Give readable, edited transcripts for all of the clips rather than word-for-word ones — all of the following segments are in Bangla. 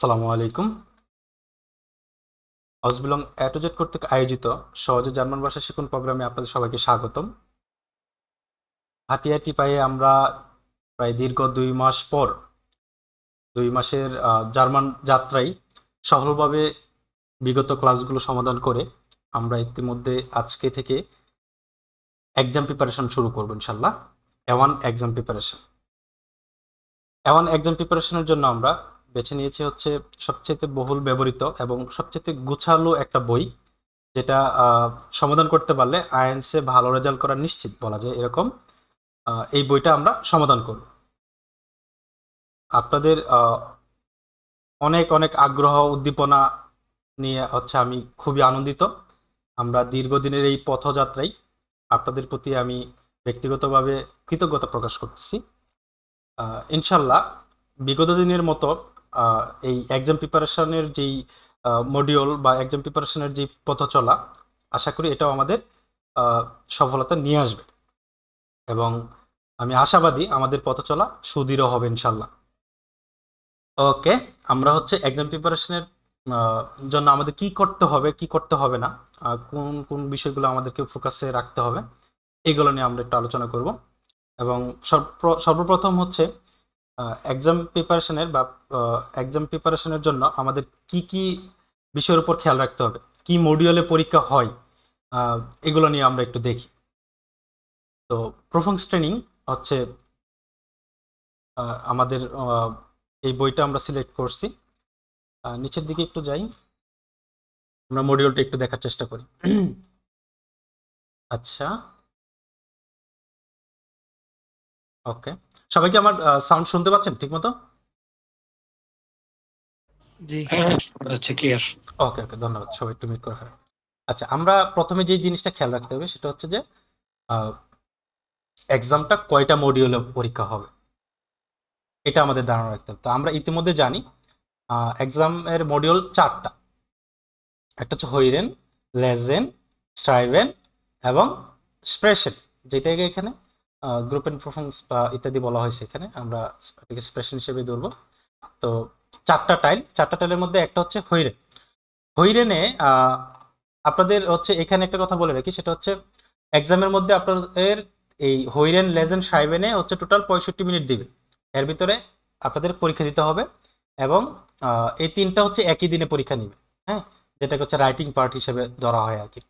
আসসালামু আলাইকুম। অজবিলং এ টু জেড কর্তৃক আয়োজিত সহজে জার্মান ভাষা শিখুন প্রোগ্রামে আপনাদের সবাইকে স্বাগতম। হাটিয়াটি পায়ে আমরা প্রায় দীর্ঘ 2 মাস পর 2 মাসের জার্মান যাত্রায় সফলভাবে বিগত ক্লাসগুলো সমাধান করে আমরা ইতিমধ্যে আজকে থেকে এক্সাম প্রিপারেশন শুরু করব ইনশাল্লাহ। A one exam preparation A one exam প্রিপারেশনের জন্য আমরা বেছে নিয়েছি হচ্ছে সবচেয়ে বহুল ব্যবহৃত এবং সবচেয়ে গুছালো একটা বই, যেটা সমাধান করতে পারলে আইএলটিএস এ ভালো রেজাল্ট করা নিশ্চিত বলা যায় এরকম। এই বইটা আমরা সমাধান করব। আপনাদের অনেক অনেক আগ্রহ উদ্দীপনা নিয়ে হচ্ছে আমি খুবই আনন্দিত। আমরা দীর্ঘদিনের এই পথযাত্রায় আপনাদের প্রতি আমি ব্যক্তিগতভাবে কৃতজ্ঞতা প্রকাশ করতেছি। ইনশাল্লাহ বিগত দিনের মতো এই এক্সাম প্রিপারেশনের যেই মডিউল বা এক্সাম প্রিপারেশনের যে পথ চলা, আশা করি এটাও আমাদের সফলতা নিয়ে আসবে এবং আমি আশাবাদী আমাদের পথ চলা সুদৃঢ় হবে ইনশাল্লাহ। ওকে, আমরা হচ্ছে এক্সাম প্রিপারেশনের জন্য আমাদের কি করতে হবে কি করতে হবে না, কোন কোন বিষয়গুলো আমাদেরকে ফোকাসে রাখতে হবে, এগুলো নিয়ে আমরা একটু আলোচনা করব। এবং সর্বপ্রথম হচ্ছে এক্সাম প্রিপারেশনের বা এক্সাম প্রিপারেশনের জন্য আমাদের কি কি বিষয়ের উপর খেয়াল রাখতে হবে, কি মডিউলে পরীক্ষা হয়, এগুলো নিয়ে আমরা একটু দেখি। তো প্রফংস ট্রেনিং হচ্ছে আমাদের এই বইটা আমরা সিলেক্ট করছি। নিচের দিকে একটু যাই, আমরা মডিউলটা একটু দেখার চেষ্টা করি। আচ্ছা, ওকে, সবাই কি আমার সাউন্ড শুনতে পাচ্ছেন ঠিক মতো? জি হচ্ছে ক্লিয়ার। ওকে ওকে, ধন্যবাদ, সবাই একটু মিট করে ফেলেন। আচ্ছা, আমরা প্রথমে যে জিনিসটা খেয়াল রাখতে হবে সেটা হচ্ছে যে এক্সামটা কয়টা মডিউলে পরীক্ষা হবে, এটা আমাদের ধারণা রাখতে হবে। তো আমরা ইতিমধ্যে জানি এক্সামের মডিউল 4টা। একটা হচ্ছে হইরেন, লেজেন, স্ট্রাইভেন এবং স্প্রেশন, যেটাকে এখানে গ্রুপ এন্ড পারফরমেন্স বা ইত্যাদি বলা হয়েছে, এখানে আমরা এটাকে স্প্রেশন হিসেবে ধরবো। তো 4টা টাইলের মধ্যে একটা হচ্ছে হইরেন। হইরেনে আপনাদের হচ্ছে এখানে একটা কথা বলে রাখি, সেটা হচ্ছে এক্সামের মধ্যে আপনাদের এই হইরেন, লেজেন, সাইবেনে হচ্ছে টোটাল 65 মিনিট দিবে। এর ভিতরে আপনাদের পরীক্ষা দিতে হবে এবং এই তিনটা হচ্ছে একই দিনে পরীক্ষা নিবে। হ্যাঁ, যেটাকে হচ্ছে রাইটিং পার্ট হিসেবে ধরা হয় আর কি।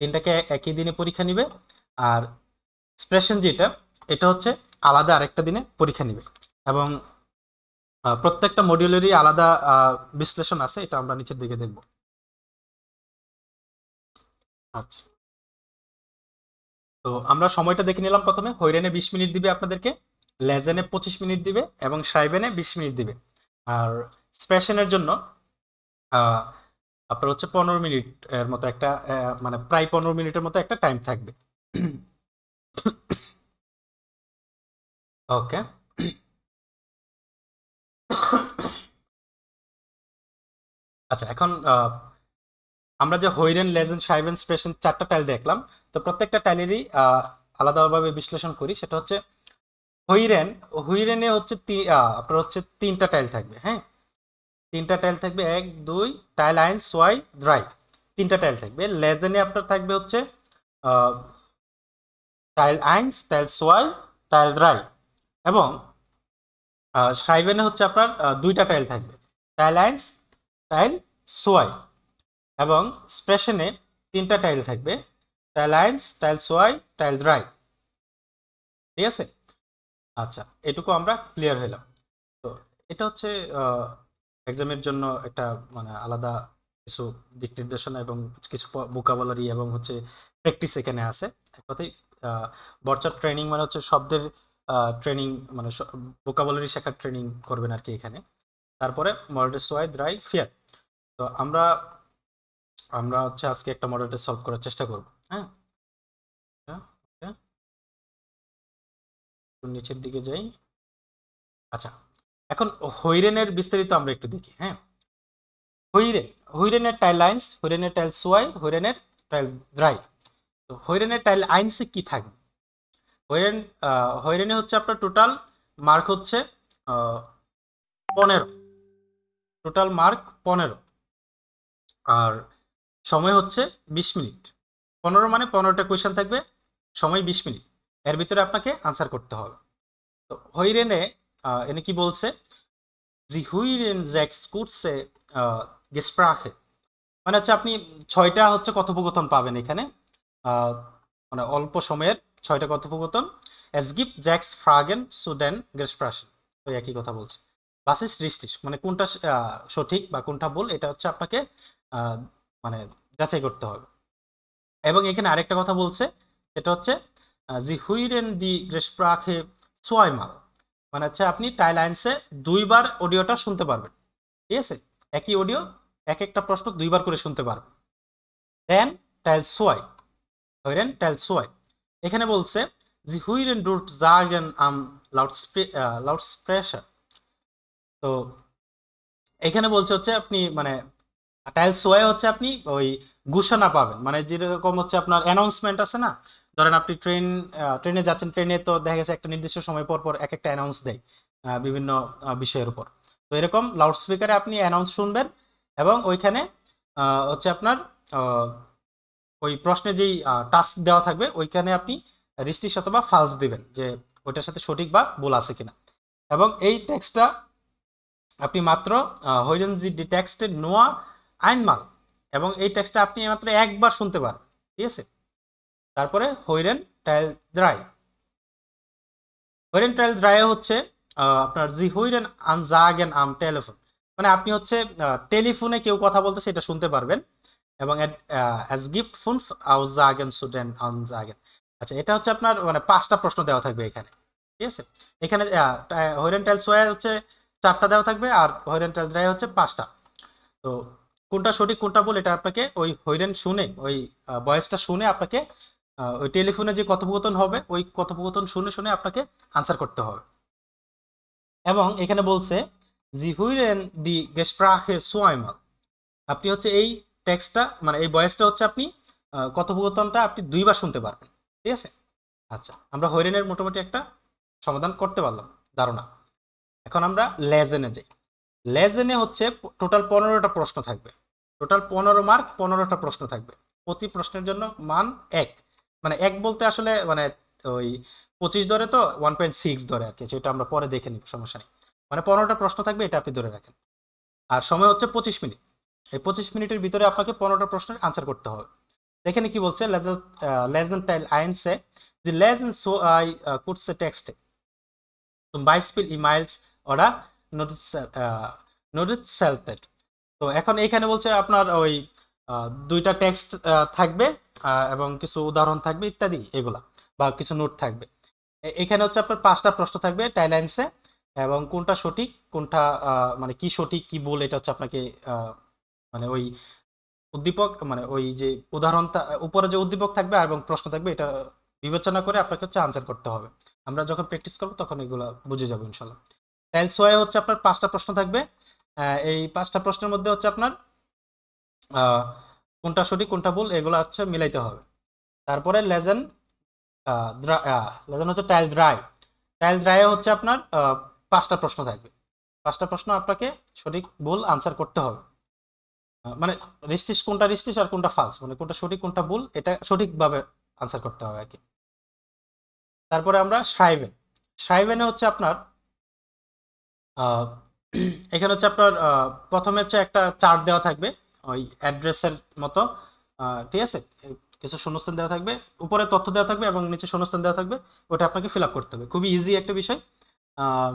তিনটাকে একই দিনে পরীক্ষা নিবে। আর এক্সপ্রেশন যেটা, এটা হচ্ছে আলাদা আরেকটা দিনে পরীক্ষা নিবে। এবং প্রত্যেকটা মডিউলেরই আলাদা বিশ্লেষণ আছে, এটা আমরা নিচের দিকে দেখব। আচ্ছা, তো আমরা সময়টা দেখে নিলাম। প্রথমে হইরেনে 20 মিনিট দিবে আপনাদেরকে, লেজেনে 25 মিনিট দিবে এবং সাইবেনে 20 মিনিট দিবে। আর স্পেশনের জন্য আহ, আপনার হচ্ছে 15 মিনিট এর মতো একটা মানে প্রায় 15 মিনিটের মতো একটা টাইম থাকবে। ওকে, আচ্ছা, এখন আমরা যে হইরেন, লেজেন্ড, সাইবেন, স্পেশন 4টা টাইল দেখলাম। তো প্রত্যেকটা টাইলেরই আলাদাভাবে বিশ্লেষণ করি। সেটা হচ্ছে হইরেন, হইরেনে হচ্ছে আপনার হচ্ছে 3টা টাইল থাকবে। হ্যাঁ, 3টা টাইল থাকবে, 1 2, টাইল আইন সোয়াই দ্রাই, 3টা টাইল থাকবে। লেজেনে আপনার থাকবে হচ্ছে টাইল আইন্স, টাইল সোয়াই, টাইল দ্রাই। এবং সাইবেনে হচ্ছে আপনার 2টা টাইল থাকবে, টাইল আইন্স, টাইল সোয়াই। এবং স্পেশনে 3টা টাইল থাকবে, টাইল আইন্স, টাইল সোয়াই, টাইল দ্রাই। ঠিক আছে? আচ্ছা, এটুকু আমরা ক্লিয়ার হইলাম। তো এটা হচ্ছে এক্সামের জন্য একটা মানে আলাদা কিছু দিক নির্দেশনা এবং কিছু ভোকাবুলারি এবং হচ্ছে প্র্যাকটিস এখানে আছে। এক কথায় বর্চার ট্রেনিং মানে হচ্ছে শব্দের ট্রেনিং, মানে ভোকাবুলারি শেখার ট্রেনিং করবেন আর কি এখানে। তারপরে মডেল টেস্ট ওয়াই দ্রাই ফিয়ার। তো আমরা আমরা হচ্ছে আজকে একটা মডেল টেস্ট সলভ করার চেষ্টা করব। হ্যাঁ, ওকে, নিচের দিকে যাই। আচ্ছা, এখন হৈরেনের বিস্তারিত আমরা একটু দেখি। হ্যাঁ, হৈরেন, হৈরেনের টাইল আইন্স, হৈরেনের টাইল সোয়াই, হৈরেনের টাইল দ্রাই। তো হৈরেনের টাইল আইন্সে কি থাকবে? হৈরেন হৈরেনে হচ্ছে আপনার টোটাল মার্ক হচ্ছে 15। টোটাল মার্ক 15, আর সময় হচ্ছে 20 মিনিট। 15 মানে 15টা কোয়েশ্চেন থাকবে, সময় 20 মিনিট, এর ভিতরে আপনাকে আনসার করতে হবে। তো হইরেনে এনে কি বলছে, জি হুইরেন জ্যাক্স কুটসে গেস্প্রাখে, মানে হচ্ছে আপনি 6টা হচ্ছে কথোপকথন পাবেন এখানে, আহ, মানে অল্প সময়ের 6টা কথোপকথন। এস গিফট জ্যাক্স ফ্রাগেন সুডেন গেস্প্রাশন, ওই একই কথা বলছে। বাসিস রিস্টিস মানে কোনটা সঠিক বা কোনটা ভুল, এটা হচ্ছে আপনাকে আহ, মানে যাচাই করতে হবে। এবং এখানে আরেকটা কথা বলছে, সেটা হচ্ছে জি হুইরেন দি গেস্প্রাখে সোয়াইমাল, মানে হচ্ছে আপনি টাইলাইন্সে 2বার অডিওটা শুনতে পারবেন, ঠিক আছে? একই অডিও, এক একটা প্রশ্ন 2বার করে শুনতে পারবেন। দেন টাইল সোয়াই, হইরেন টাইল সোয়াই, এখানে বলছে জি হুইরেন ডুট জাগেন আম লাউড স্প্রেশার। তো এখানে বলছে হচ্ছে আপনি মানে টাইল সোয়াই হচ্ছে আপনি ওই ঘোষণা পাবেন, মানে যেরকম হচ্ছে আপনার অ্যানাউন্সমেন্ট আছে না, ধরেন আপনি ট্রেনে যাচ্ছেন, ট্রেনে তো দেখা গেছে একটা নির্দিষ্ট সময় পর পর এক একটা অ্যানাউন্স দেয় বিভিন্ন বিষয়ের উপর। তো এরকম লাউড স্পিকারে আপনি অ্যানাউন্স শুনবেন, এবং ওইখানে হচ্ছে আপনার আহ, ওই প্রশ্নে যেই টাস্ক দেওয়া থাকবে ওইখানে আপনি রিস্টিস অথবা ফালস দিবেন, যে ওইটার সাথে সঠিক বা ভুল আছে কিনা। এবং এই টেক্সটটা আপনি মাত্র হইলেন জি ডি টেক্সটের নোয়া আইনমাল, এবং এই টেক্সটটা আপনি মাত্র একবার শুনতে পারবেন, ঠিক আছে? তারপরে হইরেন টাইল দ্রাই, হইরেন টাইল দ্রাই হচ্ছে আপনার জি হইরেন আনজাগেন আম টেলিফোন, মানে আপনি হচ্ছে টেলিফোনে কেউ কথা বলতেছে এটা শুনতে পারবেন। এবং অ্যাজ গিফট ফুন আউজাগেন সুডেন আনজাগেন, আচ্ছা এটা হচ্ছে আপনার মানে 5টা প্রশ্ন দেওয়া থাকবে এখানে, ঠিক আছে? এখানে হইরেন টাইল সোয়া হচ্ছে 4টা দেওয়া থাকবে, আর হইরেন টাইল দ্রাই হচ্ছে 5টা। তো কোনটা সঠিক কোনটা ভুল এটা আপনাকে ওই হইরেন শুনে, ওই ভয়েসটা শুনে আপনাকে ওই টেলিফোনে যে কথোপকথন হবে ওই কথোপকথন শুনে শুনে আপনাকে আনসার করতে হবে। এবং এখানে বলছে জি হুইরেন ডি গেস্প্রাখে সোয়াইমাল, আপনি হচ্ছে এই টেক্সটটা মানে এই ভয়েসটা হচ্ছে আপনি কথোপকথনটা আপনি 2বার শুনতে পারবেন, ঠিক আছে? আচ্ছা, আমরা হইরেনের মোটামুটি একটা সমাধান করতে পারলাম, ধারণা। এখন আমরা লেজেনে যাই। লেজেনে হচ্ছে টোটাল 15টা প্রশ্ন থাকবে, টোটাল 15 মার্ক, 15টা প্রশ্ন থাকবে। প্রতি প্রশ্নের জন্য মান 1, মানে 1 বলতে আসলে মানে ওই 25 ধরে তো 1.6 ধরে আর কি, সেটা আমরা পরে দেখে নিব, সমস্যা নেই। মানে 15টা প্রশ্ন থাকবে, এটা আপনি ধরে রাখেন। আর সময় হচ্ছে 25 মিনিট। এই 25 মিনিটের ভিতরে আপনাকে 15টা প্রশ্নের আনসার করতে হবে। এখানে কি বলছে, লেজেন টাইল আইনসে যে লেজেন সো আই কুটসে টেক্সটে zum Beispiel E-Mails oder Notizzettel। তো এখন এখানে বলছে আপনার ওই 2টা টেক্সট থাকবে, এবং কিছু উদাহরণ থাকবে ইত্যাদি এগুলা, বা কিছু নোট থাকবে। এখানে হচ্ছে আপনার 5টা প্রশ্ন থাকবে টাইলাইন্সে, এবং কোনটা সঠিক কোনটা মানে কি সঠিক কি ভুল এটা হচ্ছে আপনাকে মানে ওই উদ্দীপক মানে ওই যে উদাহরণ উপরে যে উদ্দীপক থাকবে এবং প্রশ্ন থাকবে এটা বিবেচনা করে আপনাকে হচ্ছে আনসার করতে হবে। আমরা যখন প্র্যাকটিস করবো তখন এগুলো বুঝে যাবো ইনশাল্লাহ। টাইলস ওয়াই হচ্ছে আপনার 5টা প্রশ্ন থাকবে, এই 5টা প্রশ্নের মধ্যে হচ্ছে আপনার আহ, কোনটা সঠিক কোনটা ভুল এগুলো হচ্ছে মিলাইতে হবে। তারপরে লেজেন লেজেন হচ্ছে টাইল ড্রাই, টাইল ড্রাই হচ্ছে আপনার 5টা প্রশ্ন থাকবে, 5টা প্রশ্ন আপনাকে সঠিক ভুল আনসার করতে হবে। মানে রিস্টিস কোনটা রিস্টিস আর কোনটা ফালস, মানে কোনটা সঠিক কোনটা ভুল এটা সঠিকভাবে আনসার করতে হবে আর কি। তারপরে আমরা শ্রাইভেন, শ্রাইভেনে হচ্ছে আপনার আহ, এখানে হচ্ছে আপনার প্রথমে হচ্ছে একটা চার্ট দেওয়া থাকবে ওই অ্যাড্রেসের মতো, ঠিক আছে? কিছু শূন্যস্থান দেওয়া থাকবে, উপরে তথ্য দেওয়া থাকবে এবং নিচে শূন্যস্থান দেওয়া থাকবে, ওটা আপনাকে ফিল আপ করতে হবে। খুবই ইজি একটা বিষয়, আহ,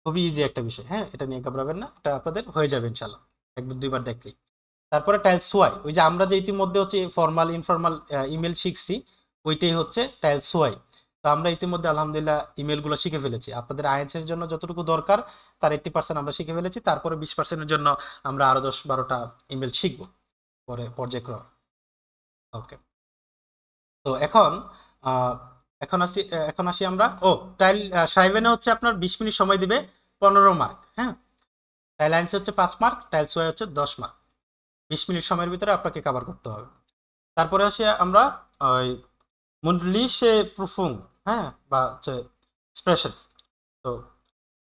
খুবই ইজি একটা বিষয়, হ্যাঁ, এটা নিয়ে ঘাবড়াবেন না, এটা আপনাদের হয়ে যাবে ইনশাল্লাহ 1 2বার দেখলেই। তারপরে টাইলস ওয়াই, ওই যে আমরা যে ইতিমধ্যে হচ্ছে ফর্মাল ইনফর্মাল ইমেল শিখছি, ওইটাই হচ্ছে টাইলস ওয়াই। তো আমরা ইতিমধ্যে আলহামদুলিল্লাহ ইমেলগুলো শিখে ফেলেছি, আপনাদের আইএলটিএস এর জন্য যতটুকু দরকার তার 80% আমরা শিখে ফেলেছি, তারপরে 20%-এর জন্য আমরা আরো 10 12টা ইমেল শিখবো পরে পর্যায়ক্রমে। ওকে, তো আহ, এখন আসি আমরা সাইভেনে হচ্ছে আপনার 20 মিনিট সময় দিবে, 15 মার্ক, হ্যাঁ। টাইল হচ্ছে 5 মার্ক, টাইলস ওয়াই হচ্ছে 10 মার্ক। 20 মিনিট সময়ের ভিতরে আপনাকে কভার করতে হবে। তারপরে আসি আমরা ওই মুন্ডলিশে প্রুফুং, হ্যাঁ, বা হচ্ছে এক্সপ্রেশন। তো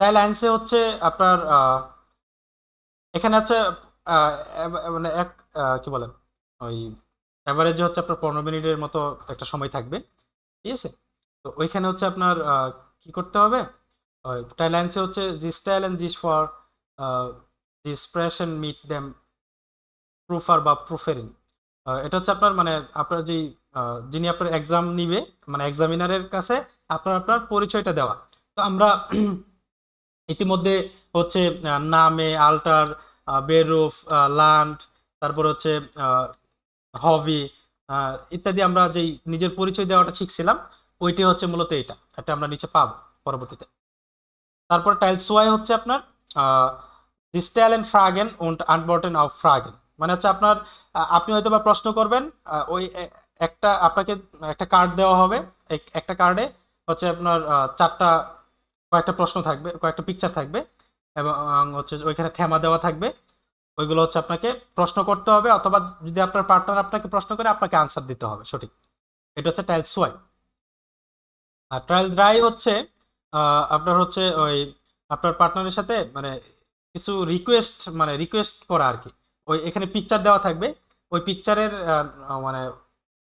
টাইল আইন্সে হচ্ছে আপনার এখানে হচ্ছে মানে কি বলে ওই অ্যাভারেজে হচ্ছে আপনার 15 মিনিটের মতো একটা সময় থাকবে, ঠিক আছে। তো ওইখানে হচ্ছে আপনার কি করতে হবে, ওই টাইলাইন্সে হচ্ছে জি স্টাইল এন্ড জিস ফর জি স্প্রেশন মিট দেম প্রুফার বা প্রুফেরিং। এটা হচ্ছে আপনার মানে আপনার যেই যিনি আপনার এক্সাম নিবে, মানে এক্সামিনারের কাছে আপনার আপনার পরিচয়টা দেওয়া। তো আমরা ইতিমধ্যে হচ্ছে নামে আল্টার, বেরুফ, লান্ড, তারপর হচ্ছে হবি ইত্যাদি আমরা যেই নিজের পরিচয় দেওয়াটা শিখছিলাম, ওইটি হচ্ছে মূলত এটা আমরা নিচে পাবো পরবর্তীতে। তারপর টাইলস ওয়াই হচ্ছে আপনার দি স্টাইলেন ফ্রাগেন und আনবর্টেন অফ ফ্রাগেন, মানে হচ্ছে আপনার আপনি হয়তো বা প্রশ্ন করবেন, ওই একটা আপনাকে একটা কার্ড দেওয়া হবে, একটা কার্ডে হচ্ছে আপনার চারটা কয়েকটা প্রশ্ন থাকবে, কয়েকটা পিকচার থাকবে, এবং হচ্ছে ওইখানে থেমা দেওয়া থাকবে। ওইগুলো হচ্ছে আপনাকে প্রশ্ন করতে হবে, অথবা যদি আপনার পার্টনার আপনাকে প্রশ্ন করে আপনাকে আনসার দিতে হবে সঠিক। এটা হচ্ছে টাইলস ওয়াই। আর ট্রায়াল ড্রাই হচ্ছে আপনার হচ্ছে ওই আপনার পার্টনারের সাথে মানে কিছু রিকোয়েস্ট, মানে রিকোয়েস্ট করা আর কি। ওই এখানে পিকচার দেওয়া থাকবে, ওই পিকচারের মানে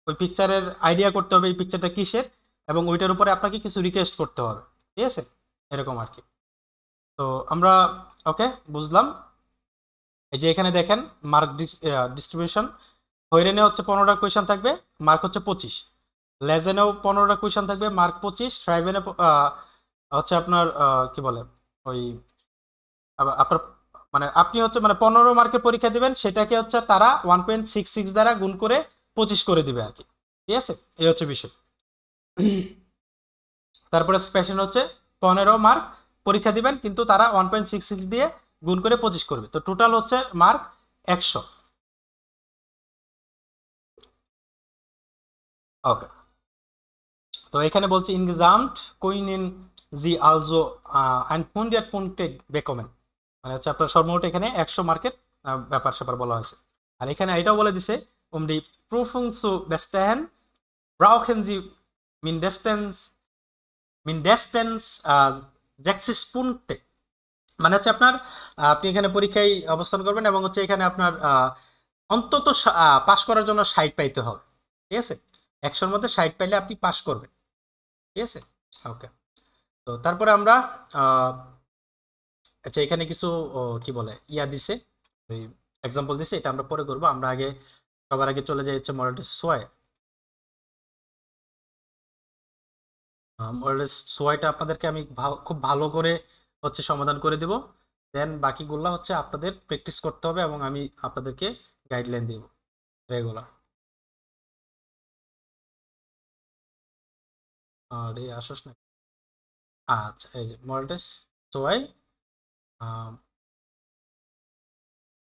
ওই পিকচারের আইডিয়া করতে হবে এই পিকচারটা কিসের, এবং ওইটার উপরে আপনাকে কিছু রিকোয়েস্ট করতে হবে, ঠিক আছে, এরকম আর কি। তো আমরা ওকে বুঝলাম। এই যে এখানে দেখেন মার্ক ডিস্ট্রিবিউশন, হৈরেনে হচ্ছে 15টা কোয়েশন থাকবে, মার্ক হচ্ছে 25। লেজেনেও 15টা কোয়েশন থাকবে, মার্ক 25। ট্রাইবেনে হচ্ছে আপনার কি বলে ওই আপনার মানে আপনি হচ্ছে মানে 15 মার্কের পরীক্ষা দিবেন, সেটাকে হচ্ছে তারা 1.66 দ্বারা গুণ করে 25 করে দিবে আর কি, ঠিক আছে। এই হচ্ছে বিষয়। তারপরে স্পেশাল হচ্ছে 15 মার্ক পরীক্ষা দিবেন, কিন্তু তারা 1.66 দিয়ে গুণ করে 25 করবে, তো টোটাল হচ্ছে মার্ক 100। ওকে, তো এখানে বলছে ইনগেজামট কুইন ইন জি আলজো অ্যান্ড 100 Punkte বেকমেন, মানে হচ্ছে আপনার সর্বমোট এখানে 100 মার্কের ব্যাপার স্যাপার বলা হয়েছে। আর এখানে এটাও বলে দিছে দি প্রুফুং সু বেস্টেন ব্রাউখেন জি মিনডেস্টেন্স মিনডেস্টেন্স জ্যাক্সিস পুনটে, মানে হচ্ছে আপনার আপনি এখানে পরীক্ষায় অবস্থান করবেন, এবং হচ্ছে এখানে আপনার অন্তত পাশ করার জন্য 60 পাইতে হবে, ঠিক আছে। 100-র মধ্যে 60 পাইলে আপনি পাশ করবেন, ঠিক আছে। ওকে, তো তারপরে আমরা আহ, আচ্ছা এখানে কিছু কি বলে দিছে, ওই এক্সাম্পল দিছে, এটা আমরা পরে করবো। আমরা আগে সবার আগে চলে যাই হচ্ছে মডেল সোয়াই। মডেল সোয়াইটা আপনাদেরকে আমি খুব ভালো করে হচ্ছে সমাধান করে দেব, দেন বাকিগুলো হচ্ছে আপনাদের প্র্যাকটিস করতে হবে, এবং আমি আপনাদেরকে গাইডলাইন দেব রেগুলার। আর এই আসস না। আচ্ছা এই যে মডেল সোয়াই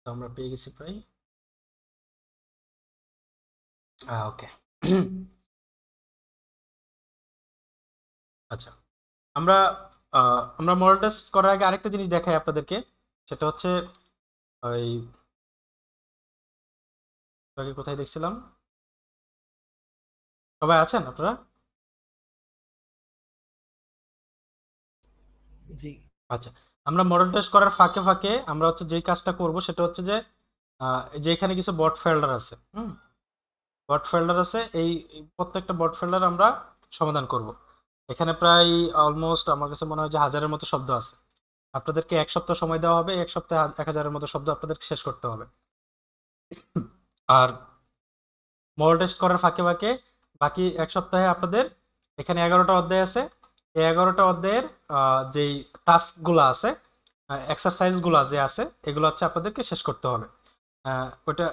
আমরা পেয়ে গেছি প্রায়। ওকে। আচ্ছা, আমরা আমরা মডেল টেস্ট করার আগে আরেকটা জিনিস দেখাই আপনাদেরকে, সেটা হচ্ছে ওই আগে কোথায় দেখছিলাম, সবাই আছেন আপনারা? জি। আচ্ছা, আমরা মডেল টেস্ট করার ফাঁকে ফাঁকে আমরা হচ্ছে যেই কাজটা করব সেটা হচ্ছে যে যে এখানে কিছু বট ফোল্ডার আছে, বট ফোল্ডার আছে, এই প্রত্যেকটা বট ফোল্ডার আমরা সমাধান করব। এখানে প্রায় অলমোস্ট আমার কাছে মনে হয় যে 1000-এর মতো শব্দ আছে। আপনাদেরকে 1 সপ্তাহ সময় দেওয়া হবে, 1 সপ্তাহে 1000-এর মতো শব্দ আপনাদেরকে শেষ করতে হবে। আর মডেল টেস্ট করার ফাঁকে ফাঁকে বাকি 1 সপ্তাহে আপনাদের এখানে 11টা অধ্যায় আছে, এই 11টা অধ্যায়ের যেই টাস্কগুলো আছে, এক্সারসাইজগুলো যে আছে, এগুলো হচ্ছে আপনাদেরকে শেষ করতে হবে। ওইটা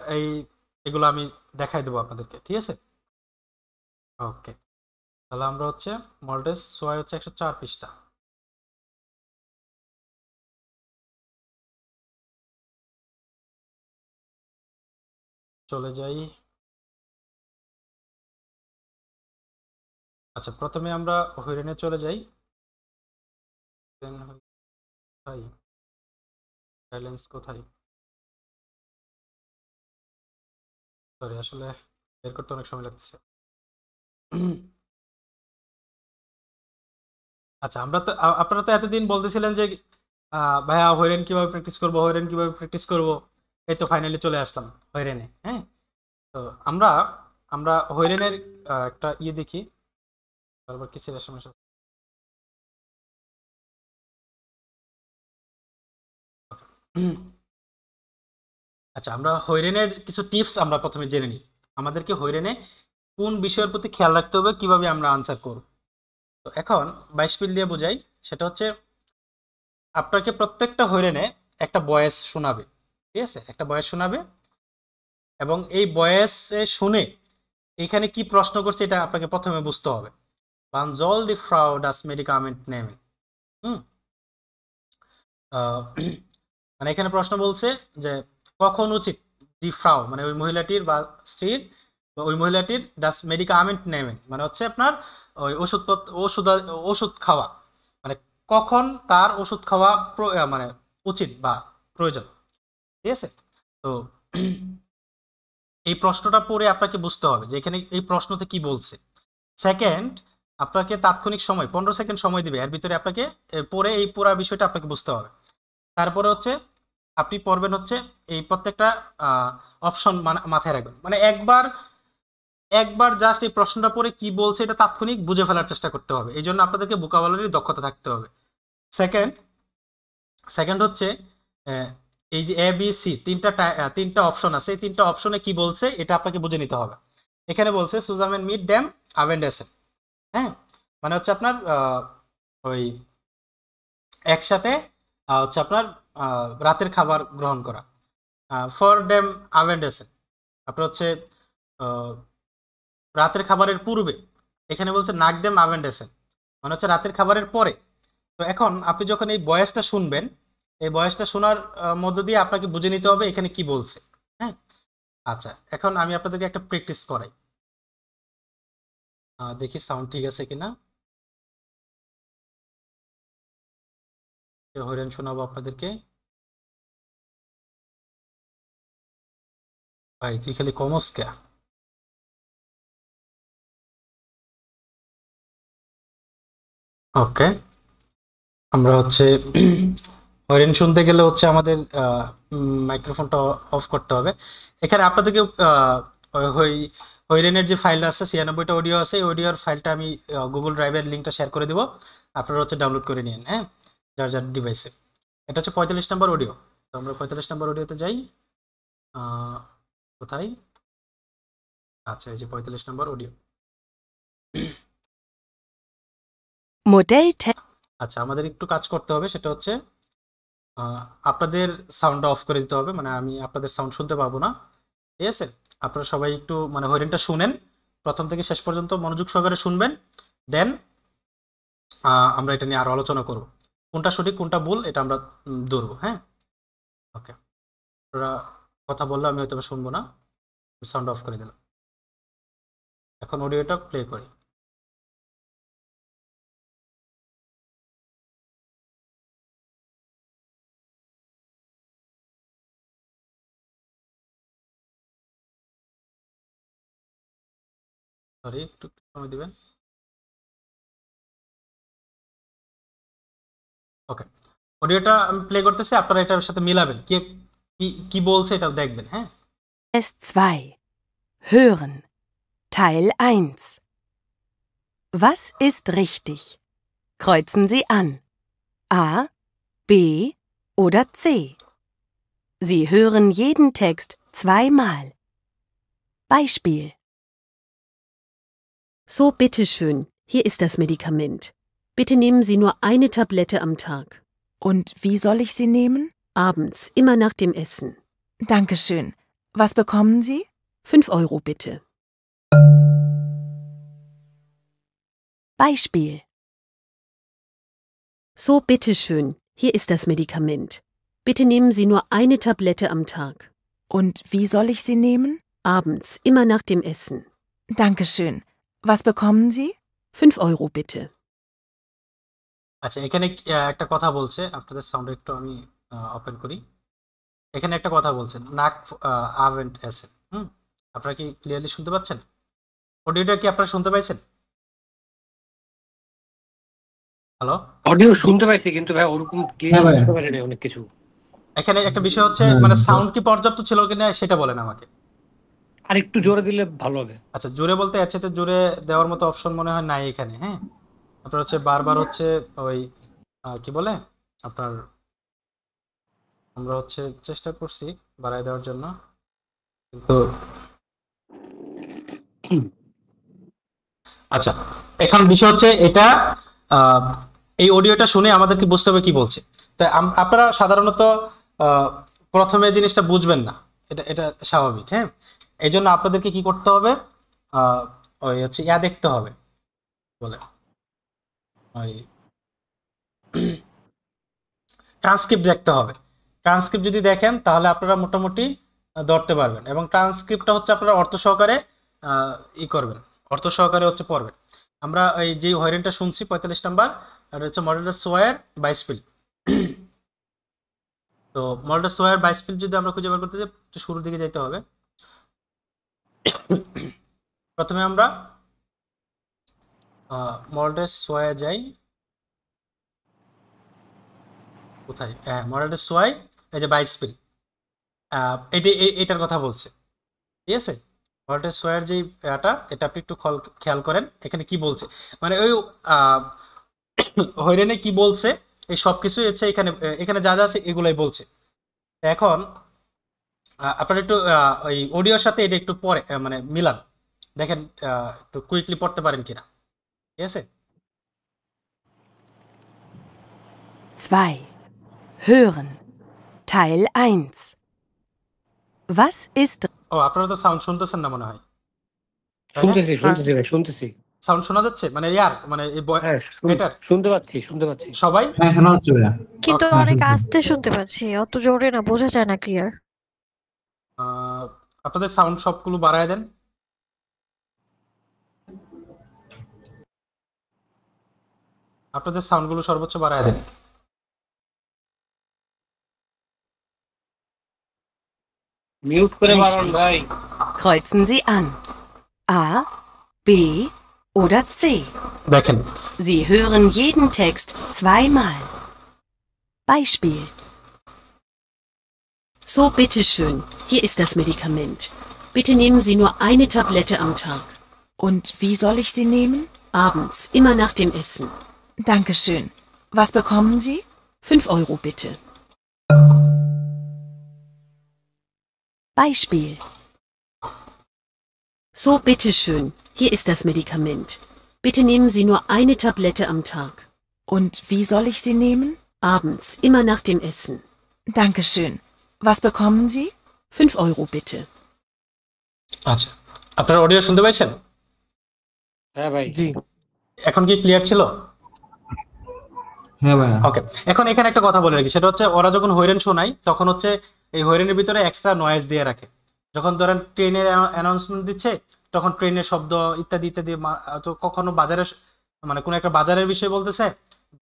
এগুলো আমি দেখাই দেবো আপনাদেরকে, ঠিক আছে। ওকে, তাহলে আমরা হচ্ছে মডেল টেস্ট সোয়াই হচ্ছে 104 পৃষ্ঠা। চলে যাই। আচ্ছা, প্রথমে আমরা হইরেনে চলে যাই, দেন কোথায় ব্যালেন্স কোথায়, সরি আসলে বের করতে অনেক সময় লাগতেছে। আচ্ছা, আমরা তো আপনারা তো এতদিন বলতেছিলেন যে ভাইয়া হইরেন কিভাবে প্র্যাকটিস করবো, হইরেন কিভাবে প্র্যাকটিস করবো, এই তো ফাইনালি চলে আসলাম হইরেনে। হ্যাঁ, তো আমরা আমরা হইরেনের একটা দেখি, তারপর কিসের সমস্যা। আচ্ছা, আমরা হইরেনের কিছু টিপস আমরা প্রথমে জেনে নিই। আমাদেরকে হইরেনে কোন বিষয়ের প্রতি খেয়াল রাখতে হবে, কিভাবে আমরা আনসার করব। তো এখন 22 মিনিট দিয়ে বোঝাই। সেটা হচ্ছে আপনাকে প্রত্যেকটা হইরেনে একটা ভয়েস শোনাবে, ঠিক আছে, একটা ভয়েস শোনাবে, এবং এই ভয়েসে শুনে এখানে কি প্রশ্ন করছে এটা আপনাকে প্রথমে বুঝতে হবে। Wann soll die Frau das Medikament nehmen? হুম, আহ, মানে এখানে প্রশ্ন বলছে যে কখন উচিত দি ফ্রাউ মানে ওই মহিলাটির বা স্ত্রীর বা ওই মহিলাটির ডাস মেডিকামেন্ট নেবেন, মানে হচ্ছে আপনার ওই ওষুধ ওষুধ খাওয়া, মানে কখন তার ওষুধ খাওয়া মানে উচিত বা প্রয়োজন। ঠিক আছে, তো এই প্রশ্নটা পড়ে আপনাকে বুঝতে হবে যে এখানে এই প্রশ্নতে কি বলছে। সেকেন্ড, আপনাকে তাৎক্ষণিক সময় 15 সেকেন্ড সময় দিবে, এর ভিতরে আপনাকে পড়ে এই পুরো বিষয়টা আপনাকে বুঝতে হবে। তারপরে হচ্ছে আপনি পড়বেন হচ্ছে এই প্রত্যেকটা অপশন মাথায় রাখবেন, মানে একবার একবার জাস্ট এই প্রশ্নটা পড়ে কি বলছে এটা তাৎক্ষণিক বুঝে ফেলার চেষ্টা করতে হবে। এই জন্য আপনাদেরকে ভোকাবুলারির দক্ষতা থাকতে হবে। সেকেন্ড সেকেন্ড হচ্ছে আহ, এই যে এ বি সি তিনটা অপশন আছে, এই তিনটা অপশনে কি বলছে এটা আপনাকে বুঝে নিতে হবে। এখানে বলছে সুজামেন মিট ড্যাম আভেন্ডেসেন। হ্যাঁ, মানে হচ্ছে আপনার ওই একসাথে হচ্ছে আপনার রাতের খাবার গ্রহণ করা। ফর ডেম আভেন্ডেসেন আপনার হচ্ছে আহ, রাতের খাবারের পূর্বে। এখানে বলছে নাক ডেম আভেন্ডেসেন, মানে হচ্ছে রাতের খাবারের পরে। তো এখন আপনি যখন এই ভয়েসটা শুনবেন, এই ভয়েসটা শোনার মধ্য দিয়ে আপনাকে বুঝে নিতে হবে এখানে কি বলছে। হ্যাঁ, আচ্ছা, এখন আমি আপনাদেরকে একটা প্র্যাকটিস করাই। দেখি সাউন্ড ঠিক আছে কিনা। হইরেন শোনাবো আপনাদেরকে। ভাই তুই খালি কমস কে। ওকে, আমরা হচ্ছে হরেন শুনতে গেলে হচ্ছে আমাদের মাইক্রোফোনটা অফ করতে হবে। এখানে আপনাদেরকে হইরেনের যে ফাইল আছে 96টা অডিও আছে, এই অডিওর ফাইলটা আমি গুগল ড্রাইভের লিঙ্কটা শেয়ার করে দিব, আপনারা হচ্ছে ডাউনলোড করে নিন। হ্যাঁ, যার যার ডিভাইসে। এটা হচ্ছে 45 নম্বর অডিও। তো আমরা 45 নম্বর অডিওতে যাই। আহ, কোথায়? আচ্ছা, এই যে 45 নম্বর অডিও। Modell আচ্ছা, আমাদের একটু কাজ করতে হবে, সেটা হচ্ছে আপনাদের সাউন্ডটা অফ করে দিতে হবে, মানে আমি আপনাদের সাউন্ড শুনতে পাবো না। ঠিক আছে, আপনারা সবাই একটু মানে হরিণটা শুনেন, প্রথম থেকে শেষ পর্যন্ত মনোযোগ সহকারে শুনবেন। দেন আমরা এটা নিয়ে আরো আলোচনা করব, কোনটা সঠিক কোনটা ভুল এটা আমরা ধরবো। হ্যাঁ, ওকে, আপনারা কথা বললে আমি হয়তো বা শুনবো না, সাউন্ড অফ করে দিলাম। এখন অডিওটা প্লে করি। সরি, একটু একটু সময় দিবেন। ওকে, অডিওটা আমি প্লে করতেছি, আপনারা এটার সাথে মিলাবেন, কি কি কি বলছে এটা দেখবেন। হ্যাঁ, Test 2. Hören. Teil 1. Was ist richtig? Kreuzen Sie an. A, B oder C. Sie hören jeden Text zweimal. Beispiel. So, bitteschön, hier ist das Medikament. Bitte nehmen Sie nur eine Tablette am Tag. Und wie soll ich sie nehmen? Abends, immer nach dem Essen. Dankeschön. Was bekommen Sie? 5 Euro bitte. Beispiel. So, bitteschön, hier ist das Medikament. Bitte nehmen Sie nur eine Tablette am Tag. Und wie soll ich sie nehmen? Abends, immer nach dem Essen. Dankeschön. Was bekommen Sie? 5 Euro bitte. আচ্ছা, এখানে একটা কথা বলছে, আপনাদের সাউন্ড একটু আমি ওপেন করি। এখানে একটা কথা বলছেন, নাক আভেন্ট এসে। আপনারা কি ক্লিয়ারলি শুনতে পাচ্ছেন? অডিওটা কি আপনারা শুনতে পাইছেন? হ্যালো, অডিও শুনতে পাইছি কিন্তু ভাই ওরকম ক্লিয়ার হ্যাঁ ভাই। বুঝতে পারি না অনেক কিছু। এখানে একটা বিষয় হচ্ছে হ্যাঁ, মানে তো- সাউন্ড কি পর্যাপ্ত ছিল কিনা সেটা বলেন আমাকে। আর একটু জোরে দিলে ভালো হবে। আচ্ছা, জোরে বলতে এর সাথে জোরে দেওয়ার মতো অপশন মনে হয় নাই এখানে। হ্যাঁ, আপনার হচ্ছে বারবার হচ্ছে ওই কি বলে আপনার, আমরা হচ্ছে চেষ্টা করছি বাড়ায় দেওয়ার জন্য, কিন্তু আচ্ছা, এখন বিষয় হচ্ছে এটা আহ, এই অডিওটা শুনে আমাদেরকে বুঝতে হবে কি বলছে। তাই আপনারা সাধারণত আহ, প্রথমে জিনিসটা বুঝবেন না, এটা এটা স্বাভাবিক। হ্যাঁ, এই জন্য আপনাদেরকে কি করতে হবে, আহ, ওই হচ্ছে দেখতে হবে, বলে ওই ট্রান্সক্রিপ্ট দেখতে হবে। ট্রান্সক্রিপ্ট যদি দেখেন তাহলে আপনারা মোটামুটি ধরতে পারবেন, এবং ট্রান্সক্রিপ্টটা হচ্ছে আপনারা অর্থ সহকারে করবেন, অর্থ সহকারে হচ্ছে পড়বেন। আমরা এই যে হয়রানটা শুনছি 45 নাম্বার, এটা হচ্ছে মডেলটা সোয়ার বাইসপিল। তো মডেলটা সোয়ার বাইসপিল যদি আমরা খুঁজে বের করতে যাই, একটু শুরুর দিকে যেতে হবে। প্রথমে আমরা মডেলটা সোয়ার যাই, কোথায়, হ্যাঁ মডেলটা সোয়াই, এই যে বাইসপিল, এটার কথা বলছে, ঠিক আছে। মডেলটা সোয়ার যে এটা আপনি একটু খেয়াল করেন এখানে কি বলছে, মানে ওই হয়রানে কি বলছে, এই সব কিছুই হচ্ছে এখানে এখানে যা যা আছে এগুলাই বলছে। এখন আপনারা একটু ওই অডিওর সাথে এটা একটু পরে মানে মিলান, দেখেন একটু কুইকলি পড়তে পারেন কিনা, ঠিক আছে। 2. Hören. Teil 1. Was ist ও, আপনারা তো সাউন্ড শুনতেছেন না মনে হয়, তাই না? শুনতেছি ভাই, শুনতেছি। সাউন্ড শোনা যাচ্ছে, মানে মানে এই হ্যাঁ, এটার শুনতে পাচ্ছি। সবাই। হ্যাঁ শোনা হচ্ছে ভাইয়া। কিন্তু হ্যাঁ, অনেক শুনছি। আস্তে শুনতে পাচ্ছি, অত জোরে না, বোঝা যায় না ক্লিয়ার। আপনাদের সাউন্ড সবগুলো বাড়ায় দেন। আপনাদের সাউন্ডগুলো সর্বোচ্চ বাড়ায় দেন। মিউট করে বাড়ান Richtig. ভাই। Kreuzen Sie an. A, B oder C. দেখেন, Sie hören jeden Text zweimal. Beispiel. So, bitteschön. Hier ist das Medikament. Bitte nehmen Sie nur eine Tablette am Tag. Und wie soll ich sie nehmen? Abends, immer nach dem Essen. Dankeschön. Was bekommen Sie? 5 Euro bitte. Beispiel. So, bitteschön. Hier ist das Medikament. Bitte nehmen Sie nur eine Tablette am Tag. Und wie soll ich sie nehmen? Abends, immer nach dem Essen. Dankeschön. Was bekommen Sie? 5 Euro bitte. আচ্ছা, আপনারা অডিও শুনতে পাইছেন? হ্যাঁ ভাই। জি। এখন কি ক্লিয়ার ছিল? হ্যাঁ ভাইয়া। ওকে, এখন এখানে একটা কথা বলে রাখি, সেটা হচ্ছে ওরা যখন হয়রান শোনায় তখন হচ্ছে এই হয়রানের ভিতরে এক্সট্রা নয়েজ দিয়ে রাখে। যখন ধরেন ট্রেনের অ্যানাউন্সমেন্ট দিচ্ছে, তখন ট্রেনের শব্দ ইত্যাদি ইত্যাদি, তো কখনো বাজারের মানে কোনো একটা বাজারের বিষয় বলতেছে,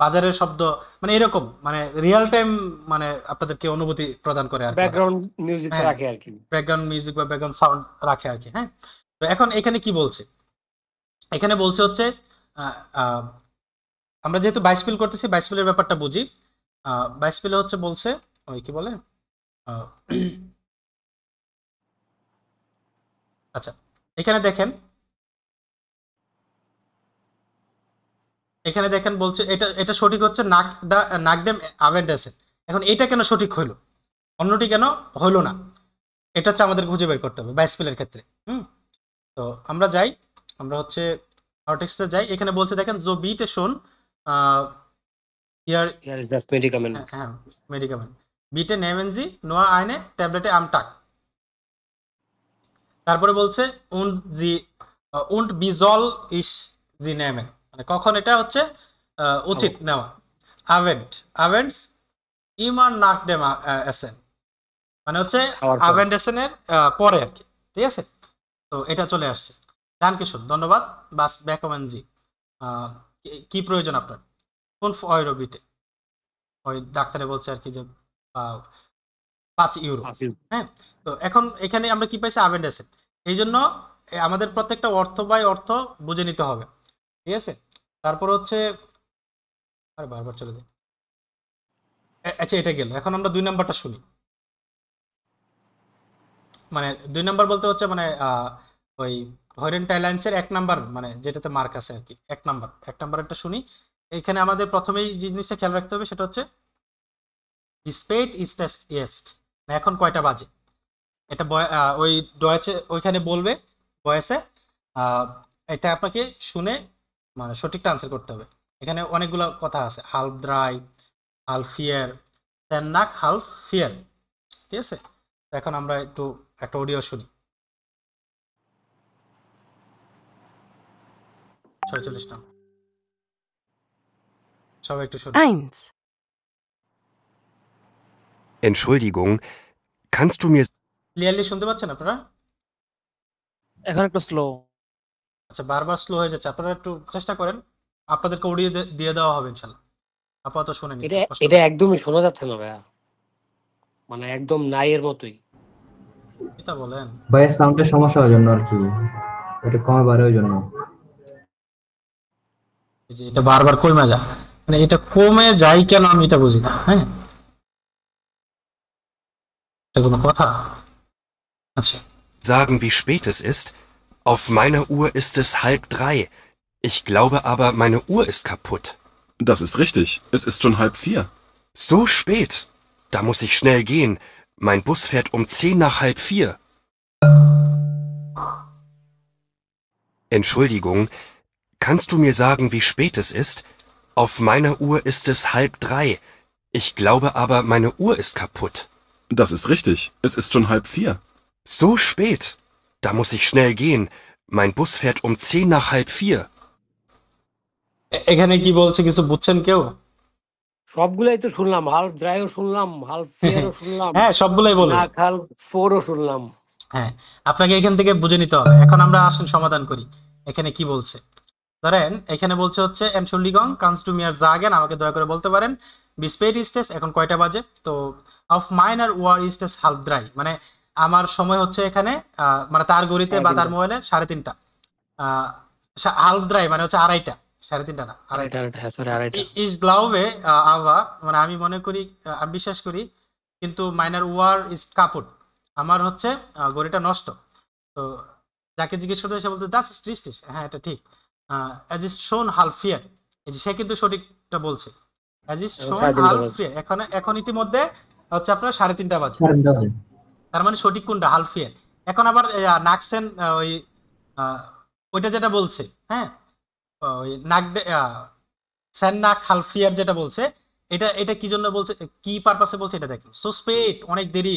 বাজারের শব্দ, মানে এরকম, মানে রিয়েল টাইম মানে আপনাদেরকে অনুভূতি প্রদান করে আর ব্যাকগ্রাউন্ড মিউজিক হ্যাঁ। রাখে আর কি। ব্যাকগ্রাউন্ড মিউজিক বা ব্যাকগ্রাউন্ড সাউন্ড রাখে আর কি। হ্যাঁ, তো এখন এখানে কি বলছে, এখানে বলছে হচ্ছে আমরা যেহেতু বাইসপিল করতেছি, বাইসপিলের ব্যাপারটা বুঝি। বাইসপিলে হচ্ছে বলছে ওই কি বলে আচ্ছা, এখানে দেখেন, বলছে এটা এটা সঠিক হচ্ছে নাকডেম আভেন্ডেসেন। এখন এটা কেন সঠিক হইলো, অন্যটি কেন হইলো না, এটা হচ্ছে আমাদের খুঁজে বের করতে হবে বাইসপিলের ক্ষেত্রে। তো আমরা যাই, আমরা হচ্ছে আউটেক্সে যাই। এখানে বলছে দেখেন, জো বিটে শোন ইয়ার হিয়ার ইজ দ্যাট মেডিকামেন্ট। হ্যাঁ মেডিকামেন্ট, বিটে নেমেন জি নোয়া আইনে ট্যাবলেটে আমটাক। তারপরে বলছে উন্ট বিজল ইস জি নেমেন, মানে কখন এটা হচ্ছে উচিত নেওয়া। আভেন্টস ইমার নাক ডেম এসেন, মানে হচ্ছে আভেন্ডেসেনের পরে আর কি, ঠিক আছে। তো এটা চলে আসছে। ডান কিশোর, ধন্যবাদ। বাস ব্যাকমেন জি, কি প্রয়োজন আপনার? কোন ফয়রো বিটে, ওই ডাক্তারে বলছে আর কি যে 5 ইউরো। হ্যাঁ, তো এখন এখানে আমরা কি পাইছি, আভেন্ডেসেন। এই জন্য আমাদের প্রত্যেকটা অর্থ বাই অর্থ বুঝে নিতে হবে, ঠিক আছে। তারপর হচ্ছে আর বারবার চলে যায়। আচ্ছা, এটা গেল। এখন আমরা 2 নাম্বারটা শুনি। মানে 2 নাম্বার বলতে হচ্ছে মানে ওই হরেন টাইলাইন্সের 1 নাম্বার, মানে যেটাতে মার্ক আছে আর কি। 1 নাম্বারটা শুনি। এখানে আমাদের প্রথমেই যে জিনিসটা খেয়াল রাখতে হবে সেটা হচ্ছে স্পেড ইস্ট ইয়েস্ট, এখন কয়টা বাজে। এটা ওই ডয়েচে ওইখানে বলবে ভয়েসে। এটা আপনাকে শুনে মানে সঠিকটা আনসার করতে হবে। এখানে অনেকগুলো কথা আছে, হালফ ড্রাই, হালফ ফিয়ার, নাক হালফ ফিয়ার। ঠিক আছে, তো এখন আমরা একটু একটা অডিও শুনি। 46 নাম, সবাই একটু শুনি। 1, Entschuldigung, kannst du mir clearly শুনতে পাচ্ছেন আপনারা? এখন একটু স্লো। আচ্ছা, বারবার স্লো হয়ে যাচ্ছে, আপনারা একটু চেষ্টা করেন। আপনাদেরকে অডিও দিয়ে দেওয়া হবে ইনশাল্লাহ। আপাতত শুনে নিন। এটা একদমই শোনা যাচ্ছে না ভাইয়া, মানে একদম নাই এর মতোই। এটা বলেন ভাইয়ের সাউন্ডের সমস্যা হওয়ার জন্য আর কি, এটা কমে বাড়ে ওই জন্য। যে এটা বারবার কমে যায়, মানে এটা কমে যায় কেন আমি এটা বুঝি না। হ্যাঁ, এটা কোনো কথা? আচ্ছা, sagen, wie spät es ist? Auf meiner Uhr ist es 2:30. Ich glaube aber, meine Uhr ist kaputt. Das ist richtig. Es ist schon 3:30. So spät. Da muss ich schnell gehen. Mein Bus fährt um 3:10. Entschuldigung, kannst du mir sagen, wie spät es ist? Auf meiner Uhr ist es 2:30. Ich glaube aber, meine Uhr ist kaputt. Das ist richtig. Es ist schon 3:30. So spät. Da muss ich schnell gehen. Mein Bus fährt um 3:10. এখানে কি বলছে কিছু বুঝছেন কেউ? সবগুলাই তো শুনলাম, হালফ ড্রাইও শুনলাম, হালফ ফিয়ারও শুনলাম, হ্যাঁ, সবগুলাই বলুন। নাক হালফ ফোরও শুনলাম। হ্যাঁ, আপনাকে এখান থেকে বুঝে নিতে হবে। এখন আমরা আসেন সমাধান করি। এখানে কি বলছে ধরেন, এখানে বলছে হচ্ছে এনশুল্ডিগং কানস্ট টু মিয়ার জাগেন, আমাকে দয়া করে বলতে পারেন বিস্পেড ইস্টেস, এখন কয়টা বাজে। তো অফ মাইনার ওয়ার ইস্টেস হালফ ড্রাই, মানে আমার সময় হচ্ছে এখানে মানে তার ঘড়িতে বা তার মোবাইলে 3:30। হালফ ড্রাই মানে হচ্ছে 2:30, 3:30 না, 2:30। হ্যাঁ সরি, আড়াইটা। ইস গ্লাউবে আভা, মানে আমি মনে করি, আমি বিশ্বাস করি, কিন্তু মাইনার ওয়ার ইস কাপুট, আমার হচ্ছে ঘড়িটা নষ্ট। তো যাকে জিজ্ঞেস করতে সে বলতে দাস স্ট্রিস্টিস, হ্যাঁ এটা ঠিক। অ্যাজ ইস শোন হালফ ফিয়ার, এই যে সে কিন্তু সঠিকটা বলছে। অ্যাজ ইস শোন হালফ ফিয়ার, এখন ইতিমধ্যে হচ্ছে আপনার 3:30 বাজে, তার মানে সঠিক কোনটা? Half fear. এখন আবার নাকসেন ওই ওইটা যেটা বলছে, হ্যাঁ, ওই নাক সেন নাক হালফিয়ার যেটা বলছে, এটা কি জন্য বলছে, কি পারপাসে বলছে এটা দেখুন। সো স্পেট, অনেক দেরি।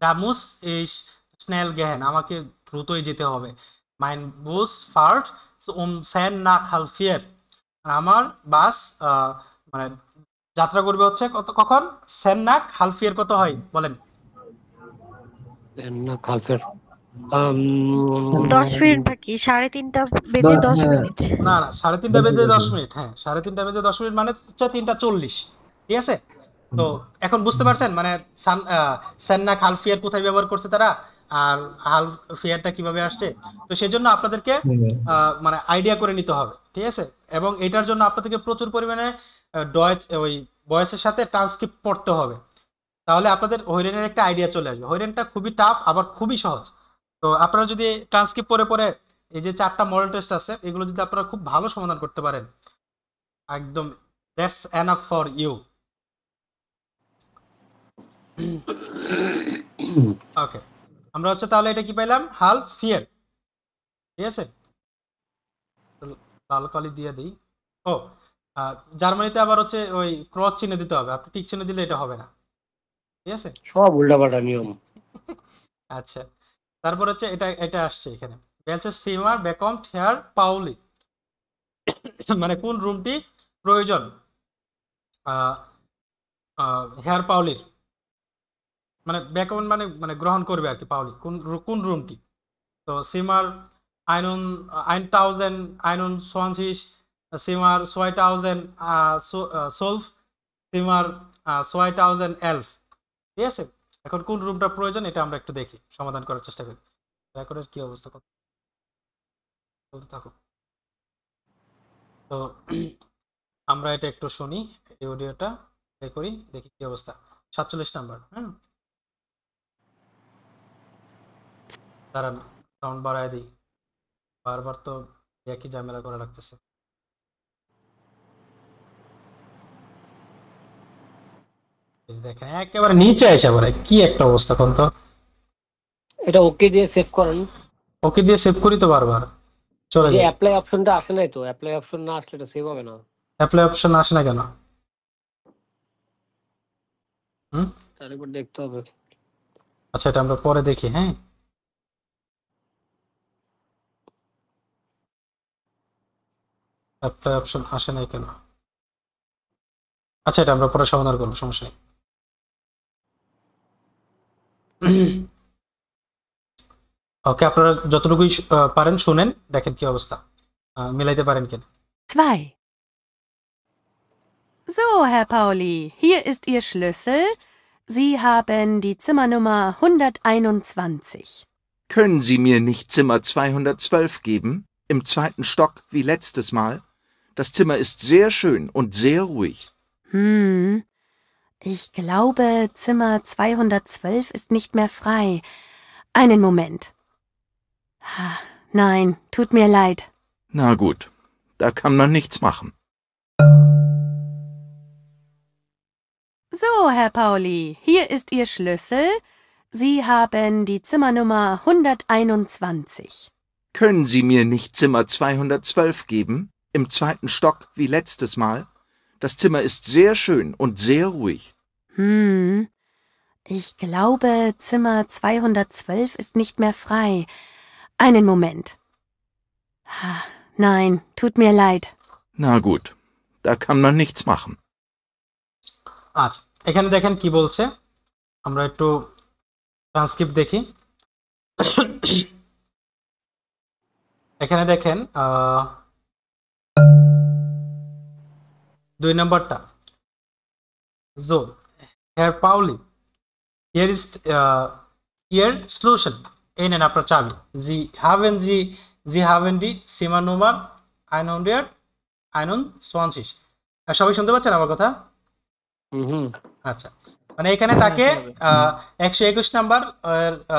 ডামুস ইস স্নেল গেহেন, আমাকে দ্রুতই যেতে হবে। মাইন বুস ফার্ট সেন নাক হালফিয়ার, আমার বাস মানে যাত্রা করবে হচ্ছে কখন? সেন নাক হালফিয়ার কত হয় বলেন? নাক হালফের 10 মিনিট বাকি, 3:30 বেজে 10 মিনিট। না না, 3:30 বেজে 10 মিনিট। হ্যাঁ, 3:30 বেজে 10 মিনিট মানে হচ্ছে 3:40। ঠিক আছে, তো এখন বুঝতে পারছেন মানে সেন্না খালফিয়ার কোথায় ব্যবহার করছে তারা, আর হালফিয়ারটা কিভাবে আসছে। তো সেজন্য আপনাদেরকে মানে আইডিয়া করে নিতে হবে। ঠিক আছে, এবং এটার জন্য আপনাদেরকে প্রচুর পরিমাণে ওই ভয়েসের সাথে ট্রান্সক্রিপ্ট পড়তে হবে, তাহলে আপনাদের হইরেনের একটা আইডিয়া চলে আসবে। হইরেনটা খুবই টাফ, আবার খুবই সহজ। তো আপনারা যদি ট্রান্সক্রিপ্ট পড়ে পড়ে এই যে 4টা মডেল টেস্ট আছে, এগুলো যদি আপনারা খুব ভালো সমাধান করতে পারেন, একদম দ্যাটস এনাফ ফর ইউ। ওকে, আমরা হচ্ছে তাহলে এটা কি পাইলাম? Half fear. ঠিক আছে, লাল কালি দিয়ে দিই। ও, জার্মানিতে আবার হচ্ছে ওই ক্রস চিহ্ন দিতে হবে, আপনি টিক চিহ্ন দিলে এটা হবে না। ঠিক আছে, সব উল্টাপাল্টা নিয়ম। আচ্ছা, তারপর হচ্ছে এটা আসছে এখানে বেলসে সিমার বেকম্ট হেয়ার পাউলি, মানে কোন রুমটি প্রয়োজন হেয়ার পাউলির, মানে বেকম মানে মানে গ্রহণ করবে আর কি পাউলি, কোন রুমটি। তো সিমার আইনুন 1000 আইনুন 20 সিমার 2000 সোলভ সিমার 2011। ঠিক আছে, এখন কোন রুমটা প্রয়োজন এটা আমরা একটু দেখি, সমাধান করার চেষ্টা করি। রেকর্ডের কি অবস্থা বলতে থাকুক। তো আমরা এটা একটু শুনি, এই অডিওটা প্লে করি, দেখি কি অবস্থা। 47 নাম্বার। হ্যাঁ, দাঁড়ান সাউন্ড বাড়ায় দিই, বারবার তো একই ঝামেলা করা লাগতেছে। এই দেখেন একেবারে নিচে এসে পড়ে, কি একটা অবস্থা কোন তো। এটা ওকে দিয়ে সেভ করেন। ওকে দিয়ে সেভ করি তো বারবার চলে যে যায়। অ্যাপ্লাই অপশনটা আসে নাই তো, অ্যাপ্লাই অপশন না আসলে এটা সেভ হবে না। অ্যাপ্লাই অপশন আসে না কেন? তার উপর দেখতে হবে। আচ্ছা, এটা আমরা পরে দেখি। হ্যাঁ, অ্যাপ্লাই অপশন আসে নাই কেন? আচ্ছা, এটা আমরা পরে সমাধান করবো, সমস্যা নেই। ওকে, আপনারা যতটুকুই পারেন শুনেন, দেখেন কি অবস্থা, মিলাইতে পারেন কিনা। 2. So, Herr Pauli, hier ist Ihr Schlüssel. Sie haben die Zimmernummer 121. Können Sie mir nicht Zimmer 212 geben? Im 2. Stock wie letztes Mal? Das Zimmer ist sehr schön und sehr ruhig. Ich glaube, Zimmer 212 ist nicht mehr frei. Einen Moment. Nein, tut mir leid. Na gut, da kann man nichts machen. So, Herr Pauli, hier ist Ihr Schlüssel. Sie haben die Zimmernummer 121. Können Sie mir nicht Zimmer 212 geben? Im 2. Stock wie letztes Mal? Das Zimmer ist sehr schön und sehr ruhig. Ich glaube, Zimmer 212 ist nicht mehr frei. Einen Moment. Nein, tut mir leid. Na gut, da kann man nichts machen. আচ্ছা, এখানে দেখেন কি বলছে, আমরা একটু ট্রান্সক্রিপ্ট দেখি। এখানে দেখেন 2 নাম্বারটা, So, Herr Pauli, hier ist Ihr Schlüssel. এই নেন আপনার চাবি। Sie haben die Zimmernummer 121. সবাই শুনতে পাচ্ছেন আমার কথা? আচ্ছা, মানে এখানে তাকে 121 নাম্বার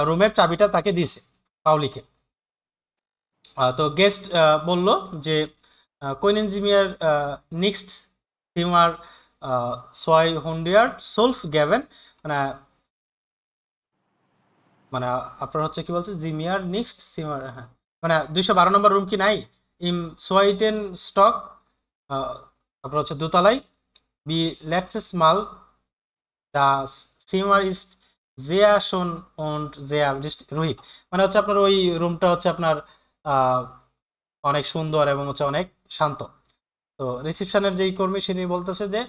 রুমের চাবিটা তাকে দিয়েছে পাউলিকে। তো গেস্ট বলল যে können Sie mir nicht Zimmer 212 geben, মানে আপনার হচ্ছে কি বলছে, জি মিয়ার নেক্সট সিমার, হ্যাঁ মানে 212 নম্বর রুম কি নাই ইম সোয়াইটেন স্টক, আপনার হচ্ছে দোতলায়, বি লেটসেস মাল das Zimmer ist sehr schön und sehr ruhig, মানে হচ্ছে আপনার ওই রুমটা হচ্ছে আপনার অনেক সুন্দর এবং হচ্ছে অনেক শান্ত। তো রিসেপশনের যেই কর্মী তিনি বলতেছে যে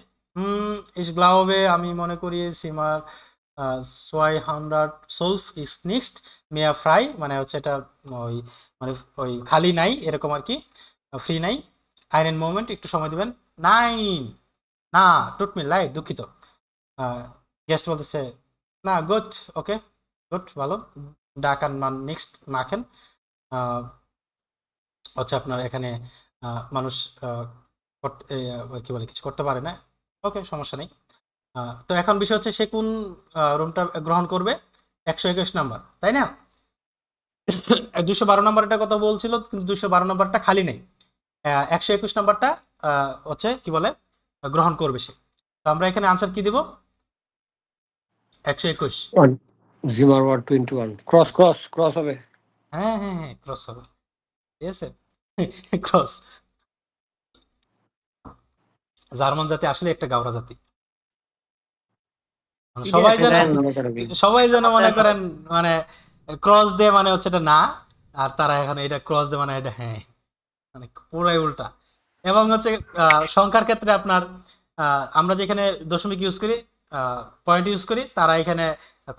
ich glaube, আমি মনে করি Zimmer 212 ist nicht mehr frei, মানে হচ্ছে এটা ওই মানে ওই খালি নাই এরকম আর কি, ফ্রি নাই। einen Moment, একটু সময় দিবেন। Nein, না tut mir leid, দুঃখিত। গেস্ট বলতেছে না, গুড, ওকে গুড, ভালো, da kann man nichts machen, হচ্ছে আপনার এখানে মানুষ কি বলে কিছু করতে পারে না, ওকে সমস্যা নেই। তো এখন বিষয় হচ্ছে সে কোন রুমটা গ্রহণ করবে, 121 নাম্বার, তাই না? 212 নাম্বারটা কথা বলছিল, কিন্তু 212 নাম্বারটা খালি নেই, 121 নাম্বারটা হচ্ছে কি বলে গ্রহণ করবে সে। তো আমরা এখানে আনসার কি দিব? 121 জিমার 121 ক্রস হবে। হ্যাঁ হ্যাঁ হ্যাঁ, ক্রস হবে, ঠিক আছে, ক্রস। জার্মান জাতি আসলে একটা গাওরা জাতি, সবাই যেন মনে করেন মানে ক্রস দিয়ে মানে হচ্ছে এটা না, আর তারা এখন এটা ক্রস দিয়ে মানে এটা হ্যাঁ, মানে পুরাই উল্টা। এবং হচ্ছে সংখ্যার ক্ষেত্রে আপনার আমরা যেখানে দশমিক ইউজ করি, পয়েন্ট ইউজ করি, তারা এখানে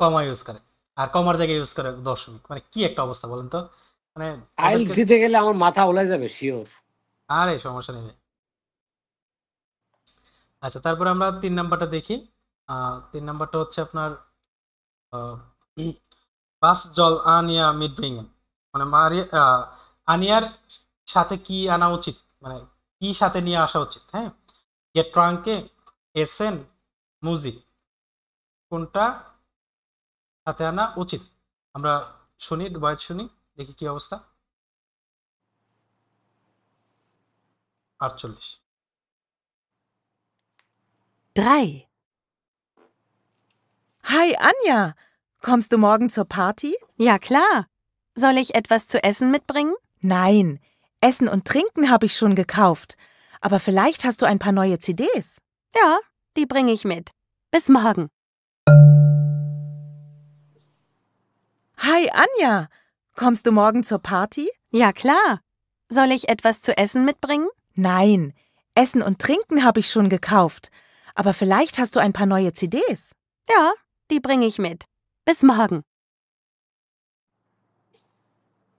কমা ইউজ করে, আর কমার জায়গায় ইউজ করে দশমিক, মানে কি একটা অবস্থা বলেন তো, মানে আইল দিতে গেলে আমার মাথা ওলাই যাবে শিওর। আরে সমস্যা নেই। আচ্ছা, তারপরে আমরা 3 নাম্বারটা দেখি। 3 নাম্বারটা হচ্ছে আপনার বাস জল আনিয়া মিটব্রিঙ্গেন, মানে আনিয়ার সাথে কি আনা উচিত, মানে কি সাথে নিয়ে আসা উচিত। হ্যাঁ, গেট্রাঙ্কে এসেন মুজিক কোনটা সাথে আনা উচিত? আমরা শুনি, বয়স শুনি, দেখি কি অবস্থা। 48। 3. Hi, Anja. Kommst du morgen zur Party? Ja, klar. Soll ich etwas zu essen mitbringen? Nein, Essen und Trinken habe ich schon gekauft. Aber vielleicht hast du ein paar neue CDs. Ja, die bringe ich mit. Bis morgen. Hi, Anja. Kommst du morgen zur Party? Ja, klar. Soll ich etwas zu essen mitbringen? Nein, Essen und Trinken habe ich schon gekauft. Aber vielleicht hast du ein paar neue CDs. Ja, die bringe ich mit. Bis morgen.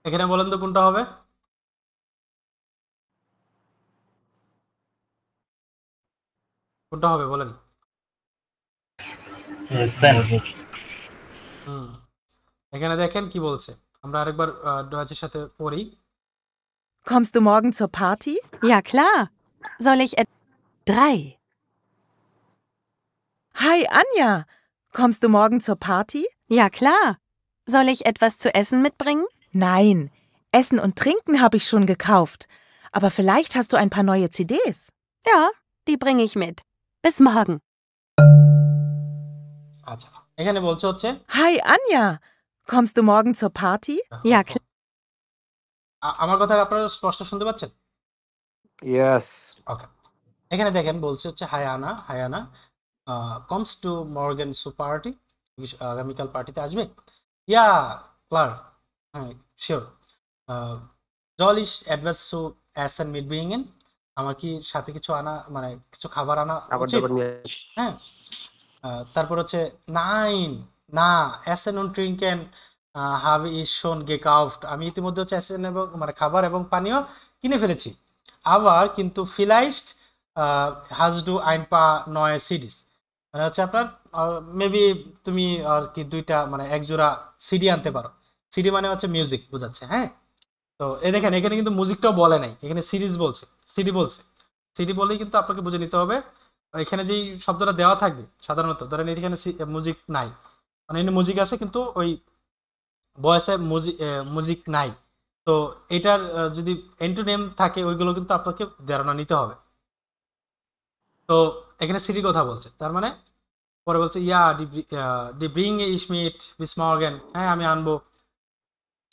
এখানে বলেন তো কোনটা হবে? কোনটা হবে বলেন? এখানে দেখেন কি বলছে, আমরা আরেকবার ডয়েচের সাথে পড়ি। Kommst du morgen zur Party? Ja, klar. Soll ich 3. Hi, Anja. Kommst du morgen zur Party? Ja, klar. Soll ich etwas zu essen mitbringen? Nein, Essen und Trinken habe ich schon gekauft. Aber vielleicht hast du ein paar neue CDs. Ja, die bringe ich mit. Bis morgen. আচ্ছা, এখানে বলছে হচ্ছে Hi, Anja. Kommst du morgen zur Party? Ja, klar. আমার কথা আপনারা স্পষ্ট শুনতে পাচ্ছেন? ইয়েস। ওকে, এখানে দেখেন বলছে হচ্ছে হাই আনা কমস টু মর্গান সু পার্টি, আগামীকাল পার্টিতে আসবে? ইয়া ক্লার, হ্যাঁ শিওর। জল ইস অ্যাডভান্স সু এসেন মিট বিইংয়েন, আমার কি সাথে কিছু আনা, মানে কিছু খাবার আনা উচিত? হ্যাঁ। তারপর হচ্ছে নাইন, না এসেন উন ট্রিঙ্কেন হাভ ইজ শোন গেকাউফট, আমি ইতিমধ্যে হচ্ছে এসেন এবং মানে খাবার এবং পানীয় কিনে ফেলেছি। আবার কিন্তু ফিলাইস্ট হাজ ডু আইন পা নয় সিডিস, মানে হচ্ছে আপনার মেবি তুমি আর কি দুইটা মানে এক জোড়া সিডি আনতে পারো। সিডি মানে হচ্ছে মিউজিক বোঝাচ্ছে। হ্যাঁ, তো দেখেন এখানে কিন্তু মিউজিকটাও বলে নাই, এখানে সিরিজ বলছে, সিডি বলছে। সিডি বলেই কিন্তু আপনাকে বুঝে নিতে হবে। এখানে যেই শব্দটা দেওয়া থাকবে সাধারণত, ধরেন এখানে মিউজিক নাই, মানে এখানে মিউজিক আছে কিন্তু ওই ভয়েসে মিউজিক নাই, তো এটার যদি এন্টোনেম থাকে ওইগুলো কিন্তু আপনাকে ধারণা নিতে হবে। তো এখানে সিডি কথা বলছে, তার মানে পরে বলছে ইয়া ডি ব্রিং ইসমিট বিসমর্গেন, হ্যাঁ আমি আনবো,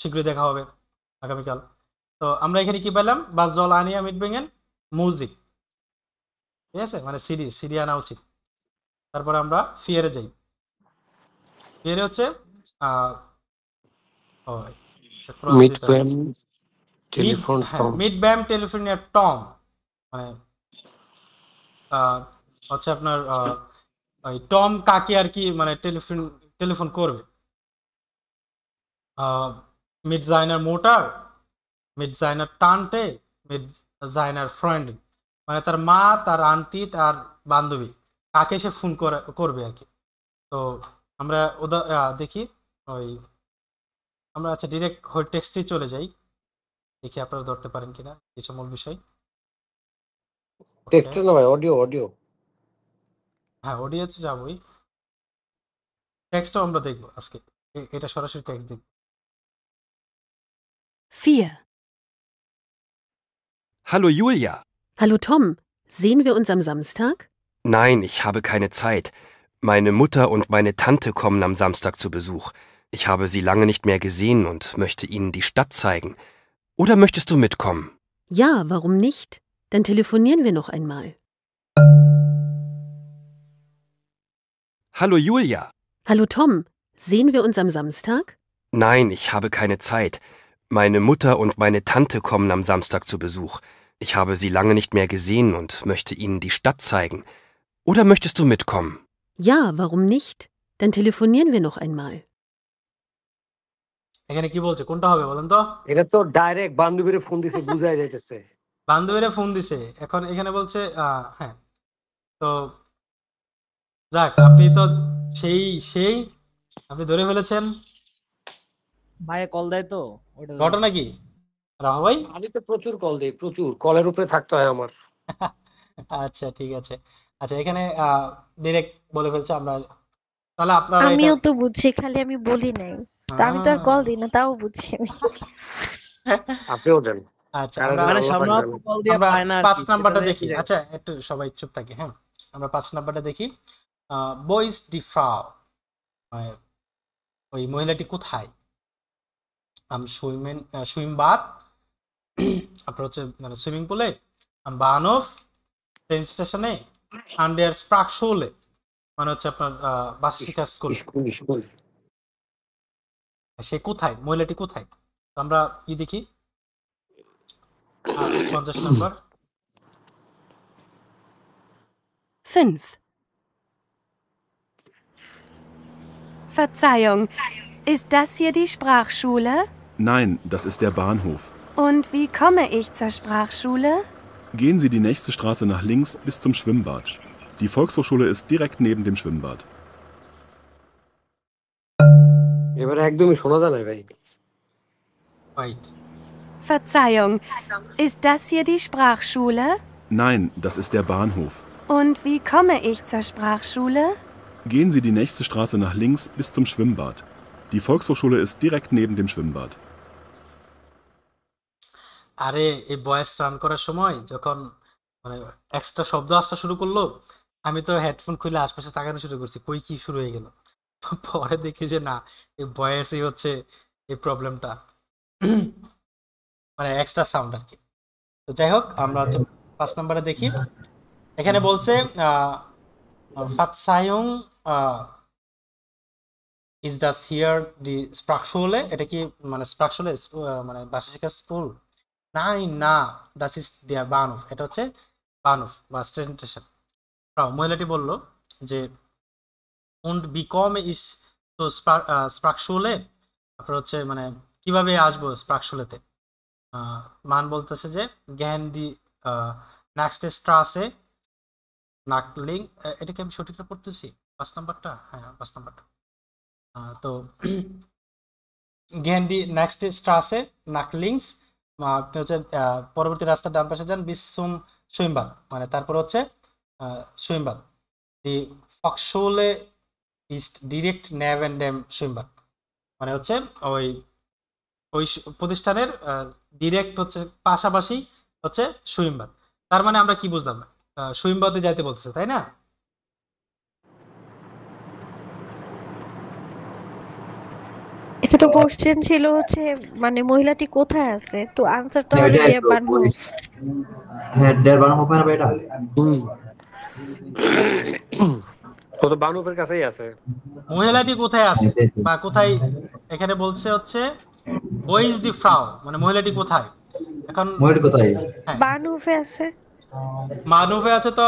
শীঘ্রই দেখা হবে আগামীকাল। তো আমরা এখানে কি পেলাম? বাস জল আনিয়া মিট ব্রিংয়েন মিউজিক, ঠিক আছে, মানে সিডি আনা উচিত। তারপরে আমরা ফিয়ারে যাই। ফিয়ারে হচ্ছে মিড ব্যাম টেলিফোন মিড ব্যাম টেলিফোনিয়া টম, মানে হচ্ছে আপনার ওই টম কাকে আর কি মানে টেলিফোন করবে। মিড জাইনার মোটার, মিড জাইনার টানটে, মিড জাইনার ফ্রেন্ড, মানে তার মা, তার আন্টি, তার বান্ধবী, কাকে সে ফোন করবে আর কি। তো আমরা দেখি ওই আমরা আচ্ছা ডিরেক্ট ওই টেক্সটে চলে যাই, দেখি আপনারা ধরতে পারেন কিনা কিছু মূল বিষয়। টেক্সট না ভাই, অডিও। হ্যাঁ, অডিও তো যাবই, টেক্সটও আমরা দেখবো আজকে, এটা সরাসরি টেক্সট দেখব। 4. Hallo Julia. Hallo Tom, sehen wir uns am Samstag? Nein, ich habe keine Zeit. Meine Mutter und meine Tante kommen am Samstag zu Besuch. Ich habe sie lange nicht mehr gesehen und möchte ihnen die Stadt zeigen. Oder möchtest du mitkommen? Ja, warum nicht? Dann telefonieren wir noch einmal. Hallo Julia. Hallo Tom, sehen wir uns am Samstag? Nein, ich habe keine Zeit. Meine Mutter und meine Tante kommen am Samstag zu Besuch. Ich habe sie lange nicht mehr gesehen und möchte ihnen die Stadt zeigen. Oder möchtest du mitkommen? Ja, warum nicht? Dann telefonieren wir noch einmal. এখানে কি বলছে, কোনটা হবে বলেন তো? এটা তো ডাইরেক্ট বান্ধবীরে ফোন দিছে, বুঝাই যাইতেছে বান্ধবীরে ফোন দিছে। এখন এখানে বলছে হ্যাঁ, তো যাক আপনি তো সেই আপনি ধরে ফেলেছেন। ভাইয়া কল দেয় তো, ঘটনা কি রাহু ভাই? আমি তো প্রচুর কল দেই, প্রচুর কলের উপরে থাকতে হয় আমার। আচ্ছা ঠিক আছে। আচ্ছা এখানে ডিরেক্ট বলে ফেলছে আমরা, তাহলে আপনারা এটা আমিও তো বুঝছি, খালি আমি বলি নাই। তা আমি তো আর কল দিই না, তাও বুঝিনি। আপনিও দেন। আচ্ছা কারণ আমরা মানে আল্লাহ পাক সামনে জানে। কল দিয়ে আমরা পায় না আর 5 কি, নাম্বারটা সেটা দেখি। দেখি। আচ্ছা একটু সবাই চুপ থাকি, হ্যাঁ। আমরা 5 নাম্বারটা দেখি। বইস ডি ফ্রাউ, মানে ওই মহিলাটি কোথায়? সুইম বাদ, আপনার হচ্ছে মানে সুইমিং পুলে, বানফ ট্রেন স্টেশনে, আন্ডার স্প্রাকশোলে, মানে হচ্ছে আপনার বাসিকা স্কুল। স্কুল। সে কোথায়, মহিলাটি কোথায়? তো আমরা কি দেখি 50 number. 5. Verzeihung, ist das hier die Sprachschule? Nein, das ist der Bahnhof. Und wie komme ich zur Sprachschule? Gehen Sie die nächste Straße nach links bis zum Schwimmbad. Die Volkshochschule ist direkt neben dem Schwimmbad. এবারে একদমই শোনা যায় না ভাই। Wait. Verzeihung, ist das hier die Sprachschule? Nein, das ist der Bahnhof. Und wie komme ich zur Sprachschule? Gehen Sie die nächste Straße nach links bis zum Schwimmbad. Die Volkshochschule ist direkt neben dem Schwimmbad. আরে এই ভয়েস রান করার সময় যখন মানে এক্সট্রা শব্দ আসতে শুরু করলো, আমি তো হেডফোন খুলে আশপাশে তাকানো শুরু করছি, কই কি শুরু হয়ে গেল। পরে দেখি যে না, এই ভয়েসই হচ্ছে এই প্রবলেমটা, মানে এক্সট্রা সাউন্ড আর কি। তো যাই হোক, আমরা হচ্ছে 5 নম্বরে দেখি। এখানে বলছে ফাতসায়ং ইজ দাস হিয়ার দি স্প্রাকশোলে, এটা কি মানে স্প্রাকশোলে মানে ভাষা শিক্ষা স্কুল? না, দাস ইজ দেয়ার বানফ, এটা হচ্ছে বানফ বা স্টেশন। মহিলাটি বলল যে und wie komme ich তো স্প্রাকশোলে, আপনার হচ্ছে মানে কিভাবে আসবো স্প্রাকশোলেতে? মান বলতেছে যে গেহেন দি নেক্সট স্ট্রাসে নাকলিং, এটা কি আমি সঠিকটা পড়তেছি? 5 নাম্বারটা, হ্যাঁ 5 নাম্বারটা। তো গেহেন দি নেক্সট স্ট্রাসে নাকলিংস, আপনি হচ্ছে পরবর্তী রাস্তার ডান পাশে যান, বিসুম সুইমবাদ, মানে তারপর হচ্ছে সুইমবাদ। দি ফক্সোলে ইজ ডিরেক্ট নেভেন ডেম সুইমবাদ, মানে হচ্ছে ওই ওই প্রতিষ্ঠানের ডিরেক্ট হচ্ছে পাশাপাশি হচ্ছে সুইমবাদ। তার মানে আমরা কি বুঝলাম? সুইমবাদে যাইতে বলতেছে, তাই না? এটা তো কোশ্চেন ছিল হচ্ছে মানে মহিলাটি কোথায় আছে, তো আনসার তো হবে এটা বানহো। হ্যাঁ der Bahnhof মানে বেটা। ও তো বানুফের কাছেই আছে। মহিলাটি কোথায় আছে বা কোথায়, এখানে বলছে হচ্ছে বইজ ডি ফ্রাউ, মানে মহিলাটি কোথায়। এখন মহিলাটি কোথায়? বানহোফে আছে। মানুফে আছে তো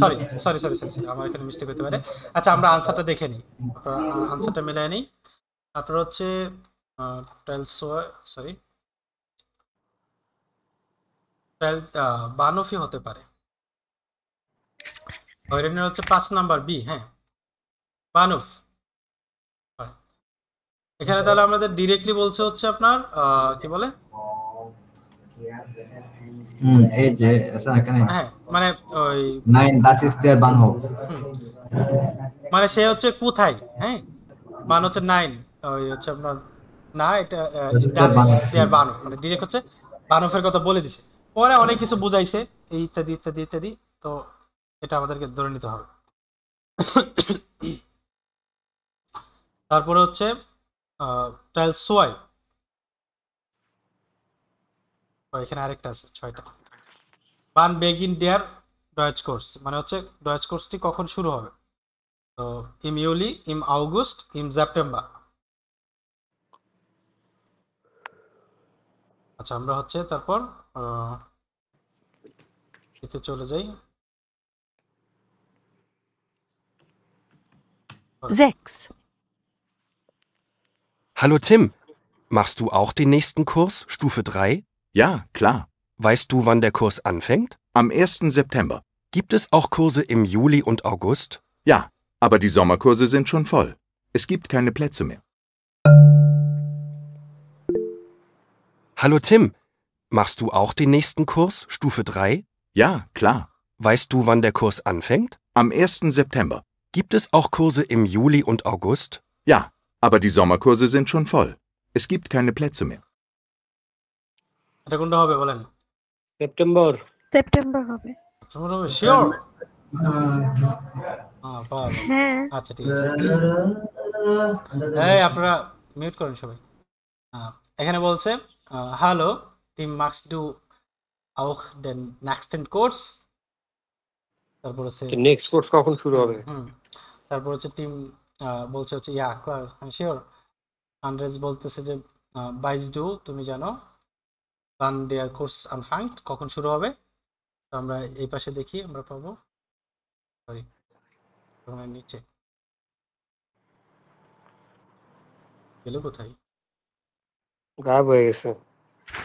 সরি সরি সরি সরি আমার এখানে মিস্টেক হতে পারে। আচ্ছা আমরা আনসারটা দেখে নিই, আনসারটা মিলাই নিই। আপনার হচ্ছে সরি বানফি হতে পারে, হয়রানির হচ্ছে 5 নাম্বার বি, হ্যাঁ বানুফ। এখানে তাহলে আমাদের ডিরেক্টলি বলছে হচ্ছে আপনার কি বলে, এই যে আছে এখানে, হ্যাঁ মানে ওই Nein, das ist der Bahnhof. মানে সে হচ্ছে কোথায়, হ্যাঁ মান হচ্ছে 9, ওই হচ্ছে আপনার না, এটা বানফ, মানে ডিরেক্ট হচ্ছে বানফের কথা বলে দিছে। পরে অনেক কিছু বুঝাইছে এই ইত্যাদি ইত্যাদি ইত্যাদি, তো এটা আমাদেরকে ধরে নিতে হবে। তারপরে হচ্ছে ট্রায়াল সোয়াই, এখানে আরেকটা আছে 6টা। বান বেগিন দেয়ার ডয়েচ কোর্স, মানে হচ্ছে ডয়েচ কোর্সটি কখন শুরু হবে? তো ইম ইউলি, ইম অগস্ট, ইম সেপ্টেম্বর। আচ্ছা আমরা হচ্ছে তারপর এতে চলে যাই। 6. Hallo Tim, machst du auch den nächsten Kurs, Stufe 3? Ja, klar. Weißt du, wann der Kurs anfängt? Am 1. September. Gibt es auch Kurse im Juli und August? Ja, aber die Sommerkurse sind schon voll. Es gibt keine Plätze mehr. Hallo Tim, machst du auch den nächsten Kurs, Stufe 3? Ja, klar. Weißt du, wann der Kurs anfängt? Am 1. September. Gibt es auch Kurse im Juli und August? Ja, aber die Sommerkurse sind schon voll. Es gibt keine Plätze mehr. এটা কোনটা হবে বলেন? সেপ্টেম্বর। সেপ্টেম্বর হবে। সেপ্টেম্বর হবে শিওর? হ্যাঁ। আচ্ছা ঠিক আছে। এই আপনারা মিউট করেন সবাই। এখানে বলছে hello team marks do auch den nächsten Kurs। তারপর হচ্ছে নেক্সট কোর্স কখন শুরু হবে? তারপর হচ্ছে টিম বলছে হচ্ছে ইয়া ক্লার শিওর। আন্দ্রেস বলতেছে যে বাইস ডু তুমি জানো wann der Kurs anfängt কখন শুরু হবে। তো আমরা এই পাশে দেখি আমরা পাবো সরি নিচে গেল কোথায় গায়েব হয়ে গেছে।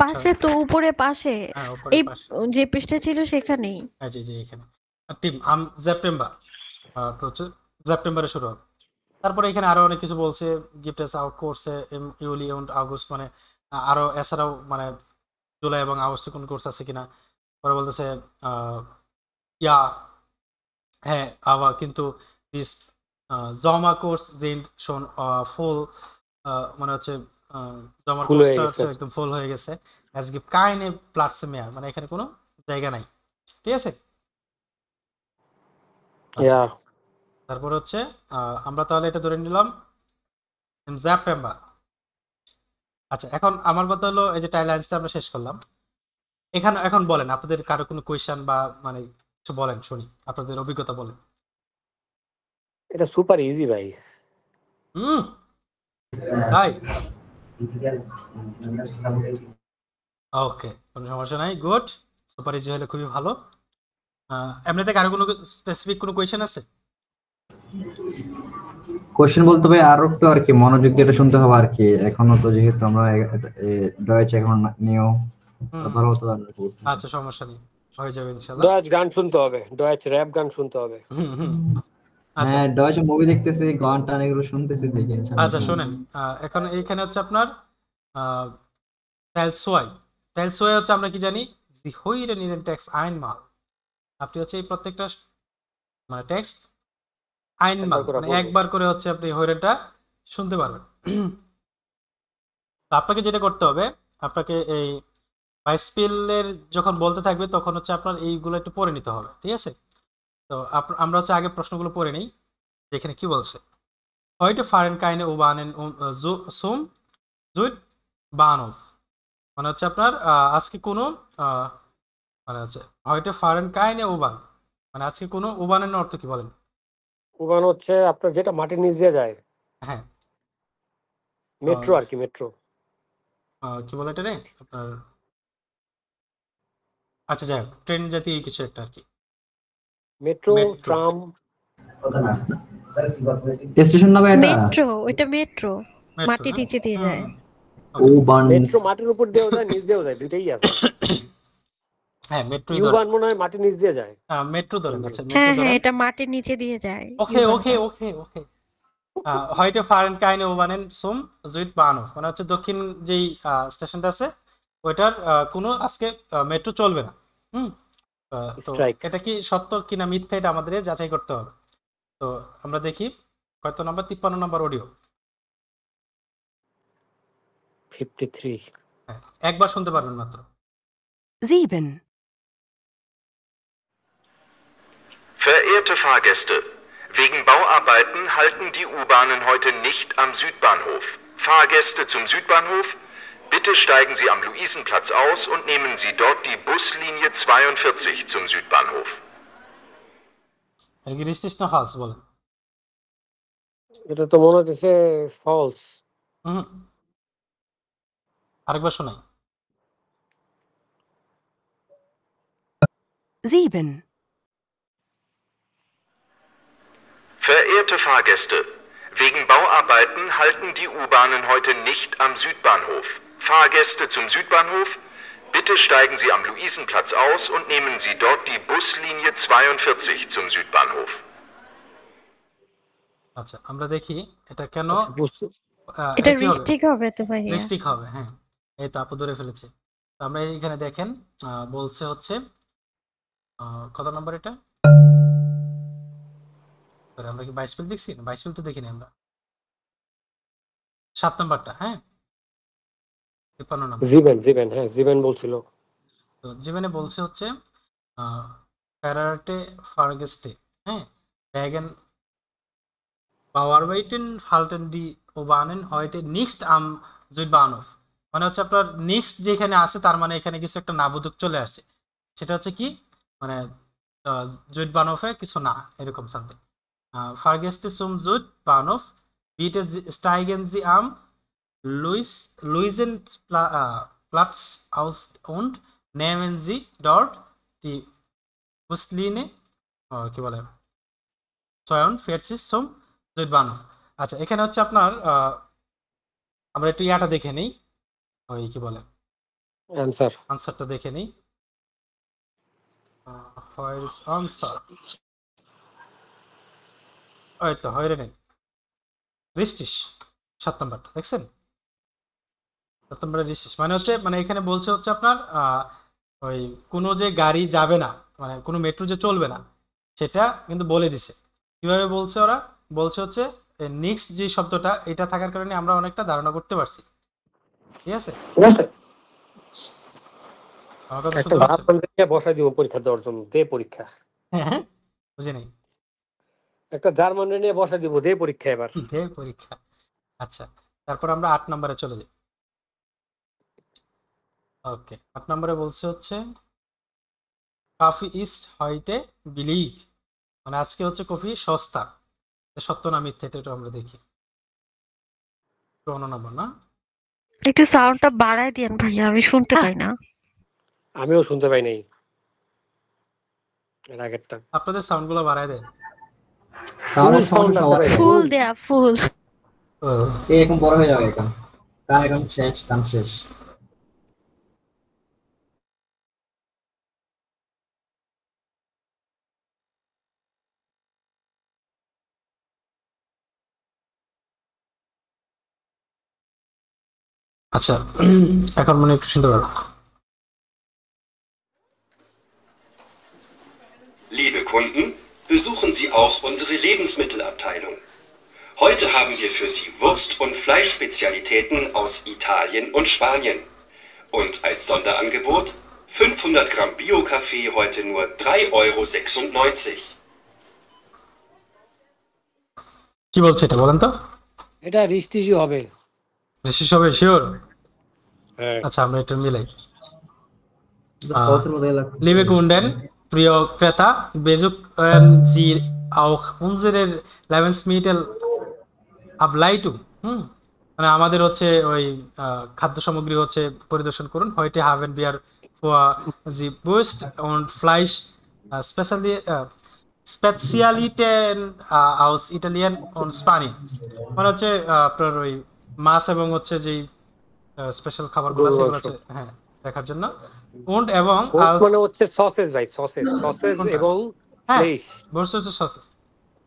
পাশে তো উপরে পাশে হ্যাঁ উপরে এই পাশে যে পৃষ্ঠা ছিল সেখানেই। হ্যাঁ জি জি এখানে টিম সেপ্টেম্বর হচ্ছে সেপ্টেম্বরে শুরু হবে। তারপরে এখানে আরো অনেক কিছু বলছে গিফট এস আউট কোর্সে ইউলি এবং আগস্ট মানে আরো এছাড়াও মানে জুলাই এবং আগস্টে কোন কোর্স আছে কিনা। পরে বলতেছে ইয়া হ্যাঁ আবার কিন্তু দিস জমা কোর্স জিন শোন ফুল মানে হচ্ছে জমা কোর্সটা হচ্ছে একদম ফুল হয়ে গেছে অ্যাজ গিভ কাইনে প্ল্যাটসে মেয়ার মানে এখানে কোনো জায়গা নাই। ঠিক আছে। তারপর হচ্ছে আমরা তাহলে এটা ধরে নিলাম সেপ্টেম্বর। আচ্ছা এখন আমার কথা হলো এই যে টাইলাইন্সটা আমরা শেষ করলাম। এখানে এখন বলেন আপনাদের কারো কোনো কোয়েশ্চেন বা মানে কিছু বলেন শুনি আপনাদের অভিজ্ঞতা বলেন। এটা সুপার ইজি ভাই। তাই ওকে কোনো সমস্যা নাই গুড সুপার ইজি হলে খুবই ভালো। এমনিতে কারো কোনো স্পেসিফিক কোনো কোয়েশ্চেন আছে? কোশ্চেন বলতে ভাই আরো একটু আর কি মনোযোগ দিয়ে শুনতে হবে আর কি এখনো তো যেহেতু আমরা ডয়েচ এখন নিও ভালো হতো। আচ্ছা সমস্যা নেই হয়ে যাবে ইনশাআল্লাহ। ডয়েচ গান শুনতে হবে, ডয়েচ র‍্যাপ গান শুনতে হবে। হ্যাঁ ডয়েচ মুভি দেখতেছি গান টান এগুলো শুনতেছি দেখি ইনশাআল্লাহ। আচ্ছা শুনেন এখন এইখানে হচ্ছে আপনার টেলসওয়াই হচ্ছে আমরা কি জানি জি হইরে নিরেন টেক্সট আইনমাল। আপনি হচ্ছে এই প্রত্যেকটা মানে টেক্সট আইনমাল মানে একবার করে হচ্ছে আপনি হইরেনটা শুনতে পারবেন। তো আপনাকে যেটা করতে হবে আপনাকে এই বাইসপিলের যখন বলতে থাকবে তখন হচ্ছে আপনার এইগুলো একটু পড়ে নিতে হবে। ঠিক আছে। তো আমরা হচ্ছে আগে প্রশ্নগুলো পড়ে নিই যেখানে কি বলছে heute fahren keine U-Bahnen zum Südbahnhof মানে হচ্ছে আপনার আজকে কোনো মানে হচ্ছে heute fahren keine U-Bahn মানে আজকে কোনো U-Bahn-এর অর্থ কি বলেন? U-Bahn হচ্ছে আপনার যেটা মাটির নিচ দিয়ে যায়। হ্যাঁ মেট্রো আর কি মেট্রো কি বলে এটা রে আপনার আচ্ছা যাই হোক ট্রেন জাতীয় কিছু একটা আর কি মেট্রো ট্রাম স্টেশন নামে এটা মেট্রো ওইটা মেট্রো মাটির নিচে দিয়ে যায়। U-Bahn মেট্রো মাটির উপর দিয়ে যায় নিচ দিয়ে যায় দুটেই আছে। হ্যাঁ মেট্রো U-Bahn মনে হয় মাটির নিচ দিয়ে যায়। হ্যাঁ মেট্রো ধরেন। আচ্ছা হ্যাঁ হ্যাঁ এটা মাটির নিচে দিয়ে যায়। ওকে ওকে ওকে ওকে heute fahren keine U-Bahnen zum Südbahnhof মানে হচ্ছে দক্ষিণ যেই স্টেশনটা আছে ওইটার কোনো আজকে মেট্রো চলবে না। তো এটা কি সত্য কিনা মিথ্যা এটা আমাদের যাচাই করতে হবে। তো আমরা দেখি কত নাম্বার 53 নাম্বার অডিও 53 একবার শুনতে পারবেন মাত্র। 7 Verehrte Fahrgäste, wegen Bauarbeiten halten die U-Bahnen heute nicht am Südbahnhof. Fahrgäste zum Südbahnhof, bitte steigen Sie am Luisenplatz aus und nehmen Sie dort die Buslinie 42 zum Südbahnhof. Richtig না false বলেন? এটা তো মনে হচ্ছে ফলস। আরেকবার শোনাই। 7 Verehrte Fahrgäste, wegen Bauarbeiten halten die U-Bahnen heute nicht am Südbahnhof. Fahrgäste zum Südbahnhof, bitte steigen Sie am Luisenplatz aus und nehmen Sie dort die Buslinie 42 zum Südbahnhof. আচ্ছা আমরা দেখি এটা কেন এটা রিস্টিক হবে তো ভাই। রিস্টিক হবে হ্যাঁ এই তো আপু ধরে ফেলেছে। তো আমরা এখানে দেখেন বলছে হচ্ছে কত নম্বর এটা? আমরা কি 22 পেজ দেখছি? না 22 পেজ তো দেখিনি আমরা। 7 নম্বরটা, হ্যাঁ 53 নম্বর। জীবন হ্যাঁ জীবন বলছিল। তো জীবনে বলছে হচ্ছে ফেরারটে ফার্গেস্টে, হ্যাঁ ড্যাগেন বাওয়ারওয়েটেন ফাল্টেন ডি ওবানেন হয়টে নিক্সট আম জুইবানফ, মানে হচ্ছে আপনার নেক্সট যেখানে আছে তার মানে এখানে কিছু একটা নাবোধক চলে আসছে, সেটা হচ্ছে কি মানে জুইবানফে কিছু না এরকম সামথিং। ফার্গেস্টে সুম জুইবানফ বিটে স্টাইগেন জি আম লুইজেন প্লাটস আউস und nehmen Sie dort die Buslinie কি বলে 42 zum Südbahnhof। আচ্ছা এখানে হচ্ছে আপনার আমরা একটু ইয়াটা দেখে নেই, ওই কি বলে আনসারটা দেখে নেই। where is answer? ওই তো হয়রে নেই রিস্টিশ 7 নম্বরটা দেখছেন? 7 নম্বরে রিস্টিশ মানে হচ্ছে মানে এখানে বলছে হচ্ছে আপনার ওই কোনো যে গাড়ি যাবে না মানে কোনো মেট্রো যে চলবে না সেটা কিন্তু বলে দিছে। কিভাবে বলছে ওরা? বলছে হচ্ছে নেক্সট যে শব্দটা এটা থাকার কারণে আমরা অনেকটা ধারণা করতে পারছি। ঠিক আছে একটা জার্মান নিয়ে বসাই দিব পরীক্ষা দেওয়ার জন্য, দে পরীক্ষা। হ্যাঁ বুঝে নেই, একটা জার্মান নিয়ে বসাই দিব, দে পরীক্ষা এবার, দে পরীক্ষা। আচ্ছা তারপর আমরা 8 নম্বরে চলে যাই। ওকে 8 নম্বরে বলছে হচ্ছে কফি ইজ হয়টে বিলিগ, মানে আজকে হচ্ছে কফি সস্তা, সত্য না মিথ্যে এটা আমরা দেখি। 54 নম্বর না, একটু সাউন্ডটা বাড়ায় দেন ভাইয়া, আমি শুনতে পাই না। আমিও শুনতে পাই নাই এর আগেরটা। আপনাদের সাউন্ডগুলো বাড়ায় দেন। সাউন্ডের সমস্যা সবার, ফুল দেয়া ফুল। এখন বড় হয়ে যাবে, এখন কান এখন শেষ, কান শেষ। আচ্ছা এখন মনে একটু শুনতে পারবো। Liebe Kunden, besuchen Sie auch unsere Lebensmittelabteilung. Heute haben wir für Sie Wurst- und Fleischspezialitäten aus Italien und Spanien. Und als Sonderangebot 500 Gramm Bio-Kaffee heute nur 3,96 €. কি বলছে এটা বলেন তো? এটা রিস্টিশই হবে। রিস্টিশ হবে শিওর? আচ্ছা আমরা এটা মিলাই। Liebe Kunden, প্রিয় ক্রেতা, besuchen Sie auch unsere Lebensmittel Ableitung, মানে আমাদের হচ্ছে ওই খাদ্য সামগ্রী হচ্ছে পরিদর্শন করুন। heute haben wir für Sie Wurst und Fleisch Spezialitäten aus Italien und Spanien, মানে হচ্ছে আপনার ওই মাছ এবং হচ্ছে যেই স্পেশাল খাবারগুলো আছে সেগুলো হচ্ছে হ্যাঁ দেখার জন্য। und এবং মানে হচ্ছে সসেজ ভাই, সসেজ এবং ফ্লেশ, বলছে হচ্ছে সসেজ।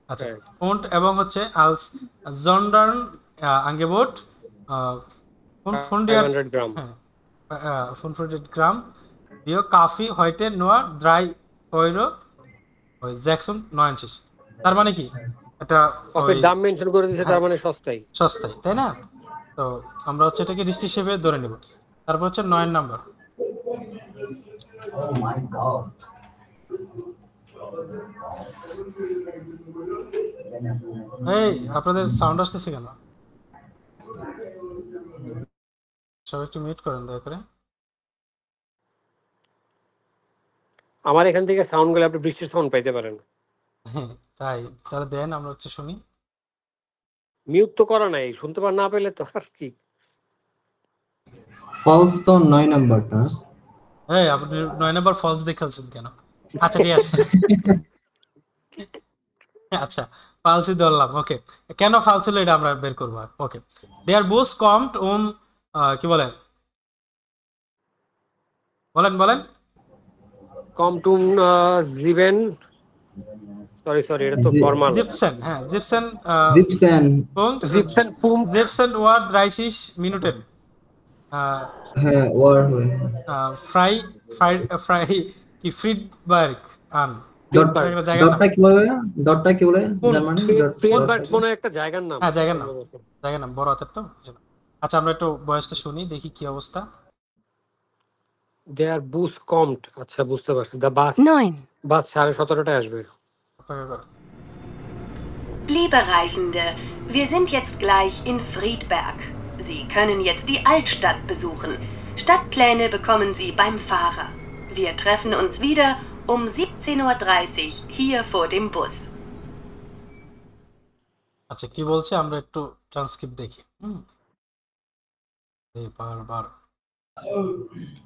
আচ্ছা und এবং হচ্ছে als Sondern Angebot 500 গ্রাম 500 গ্রাম Bio Kaffee heute nur 3,96 €। তার মানে কি এটা কফির দাম মেনশন করে দিয়েছে, তার মানে সস্তাই, তাই না? তো আমরা হচ্ছে এটাকে রিস্ট হিসেবে ধরে নেব। তারপর হচ্ছে 9 নাম্বার। Oh my god, এই আপনাদের সাউন্ড আসতেছে কেন? সবাই একটু মিউট করেন দয়া করে। আমার এখান থেকে সাউন্ড গুলো আপনি বৃষ্টির সাউন্ড পাইতে পারেন। তাই তাহলে দেন আমরা একটু শুনি। মিউট তো করা নাই, শুনতে পার না পেলে তো আর কি। ফলস তো 9 নাম্বারটা। এই আপনি 9 নাম্বার ফলস দেখাচ্ছেন কেন? আচ্ছা ঠিক আছে আচ্ছা ফালসি ধরলাম। ওকে কেন ফালস হলো এটা আমরা বের করবো। ওকে দেয়ার বুস কমড কি বলে বলেন kommt sieben, sorry এটা তো ফর্মাল, জিপসেন, হ্যাঁ জিপসেন Punkt 17 Uhr 30 Minuten হ্যাঁ ওয়ার ফ্রাই কি ফ্রিডবার্গ আন ফ্রিডবার্গ। একটা জায়গার নাম। ডটটা কি বলে? ডটটা কি বলে কোন? জার্মানি? ফ্রিডবার্গ মনে হয় একটা জায়গার নাম। হ্যাঁ জায়গার নাম, জায়গার নাম বড় হাতের তো। আচ্ছা আমরা একটু বয়সটা শুনি, দেখি কি অবস্থা। দেয়ার বুস কমড। আচ্ছা বুঝতে পারছি। দা বাস 9. বাস 17:30টায় আসবে। Liebe Reisende, wir sind jetzt gleich in Friedberg. Sie können jetzt die Altstadt besuchen. Stadtpläne bekommen Sie beim Fahrer. Wir treffen uns wieder um 17:30 Uhr hier vor dem Bus. আচ্ছা কি বলছে আমরা একটু ট্রান্সক্রিপ্ট দেখি। এই বারবার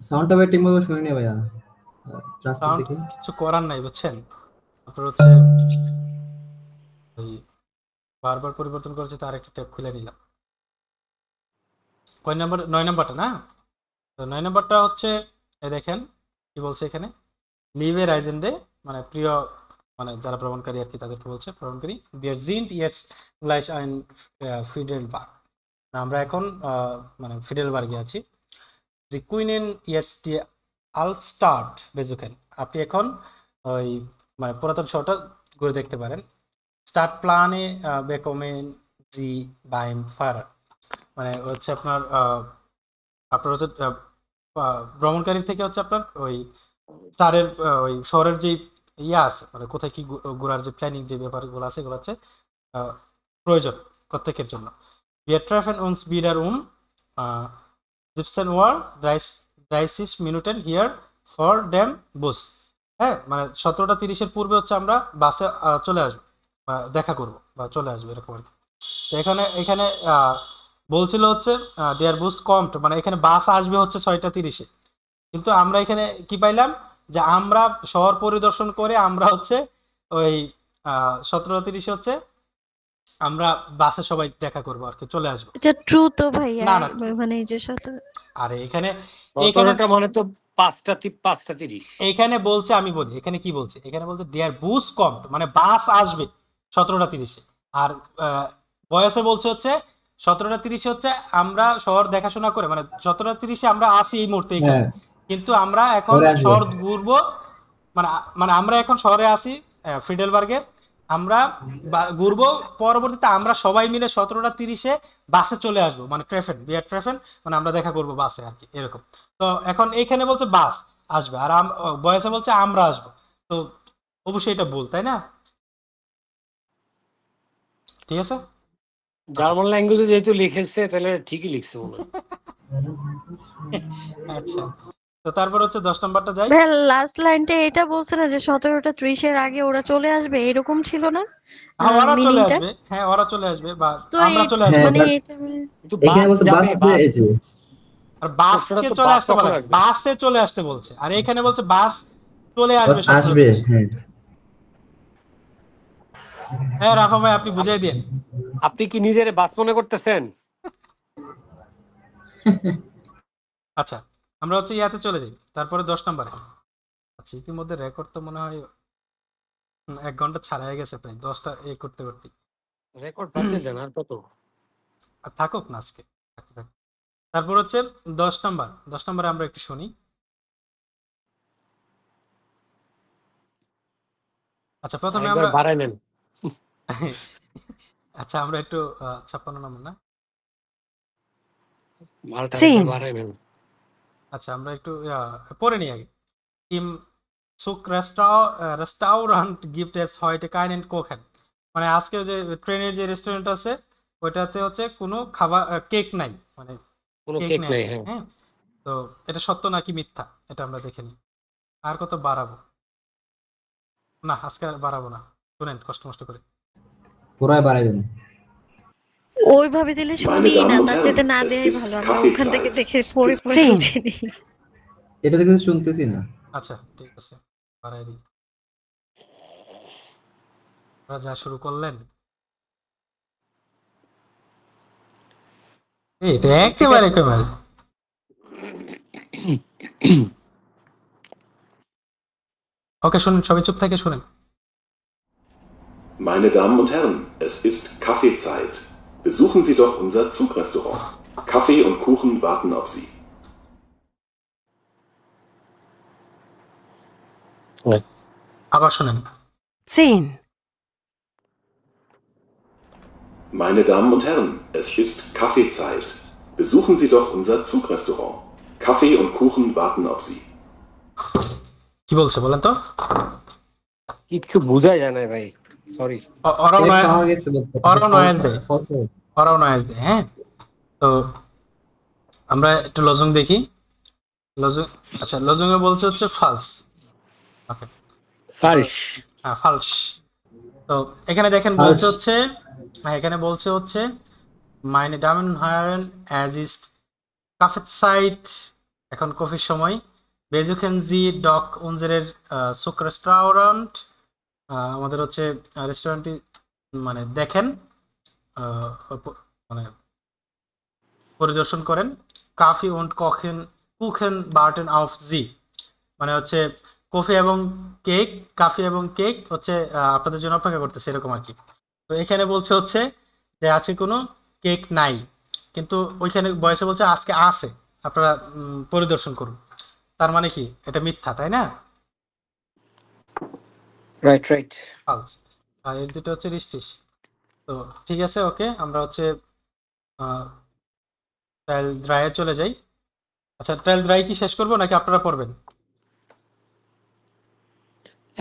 সাউন্ডটা ভাই ঠিকমতো শুনিনি ভাইয়া। ট্রান্সক্রিপ্ট সাউন্ড দেখি। কিছু করার নাই বুঝছেন, আপনার হচ্ছে ওই বারবার পরিবর্তন করেছে, তার একটা ট্যাব খুলে নিলাম। কয় নাম্বার? 9 নাম্বারটা না? তো 9 নাম্বারটা হচ্ছে এই দেখেন কি বলছে এখানে, লিভে রাইজেন্ডে মানে প্রিয় মানে যারা ভ্রমণকারী আর কি তাদেরকে বলছে ভ্রমণকারী। wir sind jetzt gleich ein Friedelsberg, আমরা এখন মানে ফিডেলবার্গে আছি। Sie können jetzt die Altstadt besuchen, আপনি এখন ওই মানে পুরাতন শহরটা ঘুরে দেখতে পারেন। Stadtpläne bekommen Sie beim Fahrer, মানে হচ্ছে আপনার আপনার হচ্ছে ভ্রমণকারী থেকে হচ্ছে আপনার ওই স্টারের ওই শহরের যে ইয়ে আছে মানে কোথায় কি ঘোরার যে প্ল্যানিং যে ব্যাপারগুলো আছে এগুলো হচ্ছে প্রয়োজন প্রত্যেকের জন্য। Wir treffen uns wieder um 17:30 Minuten hier vor dem Bus, হ্যাঁ মানে 17:30 পূর্বে হচ্ছে আমরা বাসে চলে আসবো বা দেখা করবো বা চলে আসবো এরকম আর কি। তো এখানে বলছিল হচ্ছে দেয়ার বুস কমড, মানে এখানে বাস আসবে হচ্ছে 6:30, কিন্তু আমরা এখানে কি পাইলাম যে আমরা শহর পরিদর্শন করে আমরা হচ্ছে ওই 17:30 হচ্ছে আমরা বাসে সবাই দেখা করবো আর কি, চলে আসবো। এটা ট্রু তো ভাইয়া, না না মানে এই যে 17 আরে এখানে 17টা মানে তো 5:30। এখানে বলছে, আমি বলি এখানে কি বলছে, এখানে বলছে ডিয়ার বুস কমড মানে বাস আসবে 17:30, আর বয়সে বলছে হচ্ছে 17:30 হচ্ছে আমরা শহর দেখাশোনা করে মানে 17:30 আমরা আসি এই মুহূর্তে এখানে, কিন্তু আমরা এখন শহর ঘুরবো মানে মানে আমরা এখন শহরে আসি ফ্রিডেলবার্গে, আমরা ঘুরবো, পরবর্তীতে আমরা সবাই মিলে 17:30 বাসে চলে আসবো, মানে ট্রেফেন মানে আমরা দেখা করবো বাসে আর কি এরকম। তো এখন এইখানে বলছে বাস আসবে আর বয়সে বলছে আমরা আসবো, তো অবশ্যই এটা ভুল তাই না? ঠিক আছে, জার্মান ল্যাঙ্গুয়েজে যেহেতু লিখেছে তাহলে ঠিকই লিখছে মনে হয়। আচ্ছা তো তারপর হচ্ছে 10 নম্বরটা যাই। ভাই লাস্ট লাইনটা এটা বলছে না যে 17:30 এর আগে ওরা চলে আসবে, এরকম ছিল না? ওরা চলে মিনিংটা আসবে, হ্যাঁ ওরা চলে আসবে বা তো আমরা চলে আসবো, মানে এটা কিন্তু এখানে বলছে বাস আসবে এই যে আর বাসকে চলে আসতে বলে, বাসে চলে আসতে বলছে, আর এখানে বলছে বাস চলে আসবে বাস আসবে। হ্যাঁ হ্যাঁ রাফা ভাই আপনি বুঝাই দিন। আপনি কি নিজের বাস মনে করতেছেন? আচ্ছা আমরা হচ্ছে ইয়াতে চলে যাই, তারপরে 10 নম্বরে। আচ্ছা ইতিমধ্যে রেকর্ড তো মনে হয় 1 ঘন্টা ছাড়াই গেছে প্রায় 10টা করতে করতে। রেকর্ড বাজে দেন আর কত আর থাকুক না আজকে। তারপর হচ্ছে 10 নম্বরে আমরা একটু শুনি। আচ্ছা প্রথমে আমরা বাড়াই নেন। আচ্ছা আমরা একটু 56 নম্বর না মালটা বাড়াই নেন। আচ্ছা আমরা একটু পড়ে নিই আগে। Im Zug Restaurant gibt es heute keinen Kuchen, মানে আজকে যে ট্রেনের যে রেস্টুরেন্ট আছে ওইটাতে হচ্ছে কোনো খাবার কেক নাই, মানে কোনো কেক নাই। হ্যাঁ তো এটা সত্য নাকি মিথ্যা এটা আমরা দেখে নিই। আর কত বাড়াবো না, আজকে আর বাড়াবো না, শুনেন কষ্ট করে পুরাই বাড়াই দেন। ওইভাবে দিলে শুনি না, তার চেয়ে না দেয়াই ভালো, আমরা ওখান থেকে দেখে পড়ে শুনি। এটা দেখে শুনতেছি না। আচ্ছা ঠিক আছে বাড়াই দিই। যা শুরু করলেন এটা একেবারে ওকে শুনুন, সবাই চুপ থেকে শুনেন। Meine Damen und Herren, es ist Kaffeezeit. Besuchen Sie doch unser Zugrestaurant. Kaffee und Kuchen warten auf Sie. আবার শুনেন। 10, Meine Damen und Herren, es ist Kaffeezeit. Besuchen Sie doch unser Zugrestaurant. Kaffee und Kuchen warten auf Sie. কি বলছে বলেন তো? কিছু বোঝা যায় না ভাই, সরি। ওরাও কেক নয়, পাওয়া গেছে বলতে ওরাও নয়েজ দেয়, false হয়। ওরাও নয়েজ দেয়। হ্যাঁ, তো আমরা একটু লজং দেখি। লজং, আচ্ছা লজংয়ে বলছে হচ্ছে ফালস। ওকে, ফালস। হ্যাঁ ফালস। তো এখানে দেখেন বলছে হচ্ছে, হ্যাঁ এখানে বলছে হচ্ছে মাইনে ডামেন হায়ারেন অ্যাজ ইস্ট কাফেসাইট, এখন কফির সময়। বেজুকেন জি ডক উনজেরের সুক রেস্টুরেন্ট, আমাদের হচ্ছে রেস্টুরেন্টটি মানে দেখেন, মানে পরিদর্শন করেন। কাফি উন্ড কখেন কুখেন বার্টেন অফ জি, মানে হচ্ছে কফি এবং কেক, কাফি এবং কেক হচ্ছে আপনাদের জন্য অপেক্ষা করতেছে এরকম আর কি। তো এখানে বলছে হচ্ছে যে আজকে কোনো কেক নাই, কিন্তু ওইখানে বয়সে বলছে আজকে আছে, আপনারা পরিদর্শন করুন। তার মানে কি এটা মিথ্যা, তাই না? Right right. ফালস। আর এর দুটো হচ্ছে রিস্টিস। তো ঠিক আছে, ওকে, আমরা হচ্ছে ট্রায়াল ড্রাইয়ে চলে যাই। আচ্ছা, ট্রায়াল ড্রাই কি শেষ করবো নাকি আপনারা পড়বেন?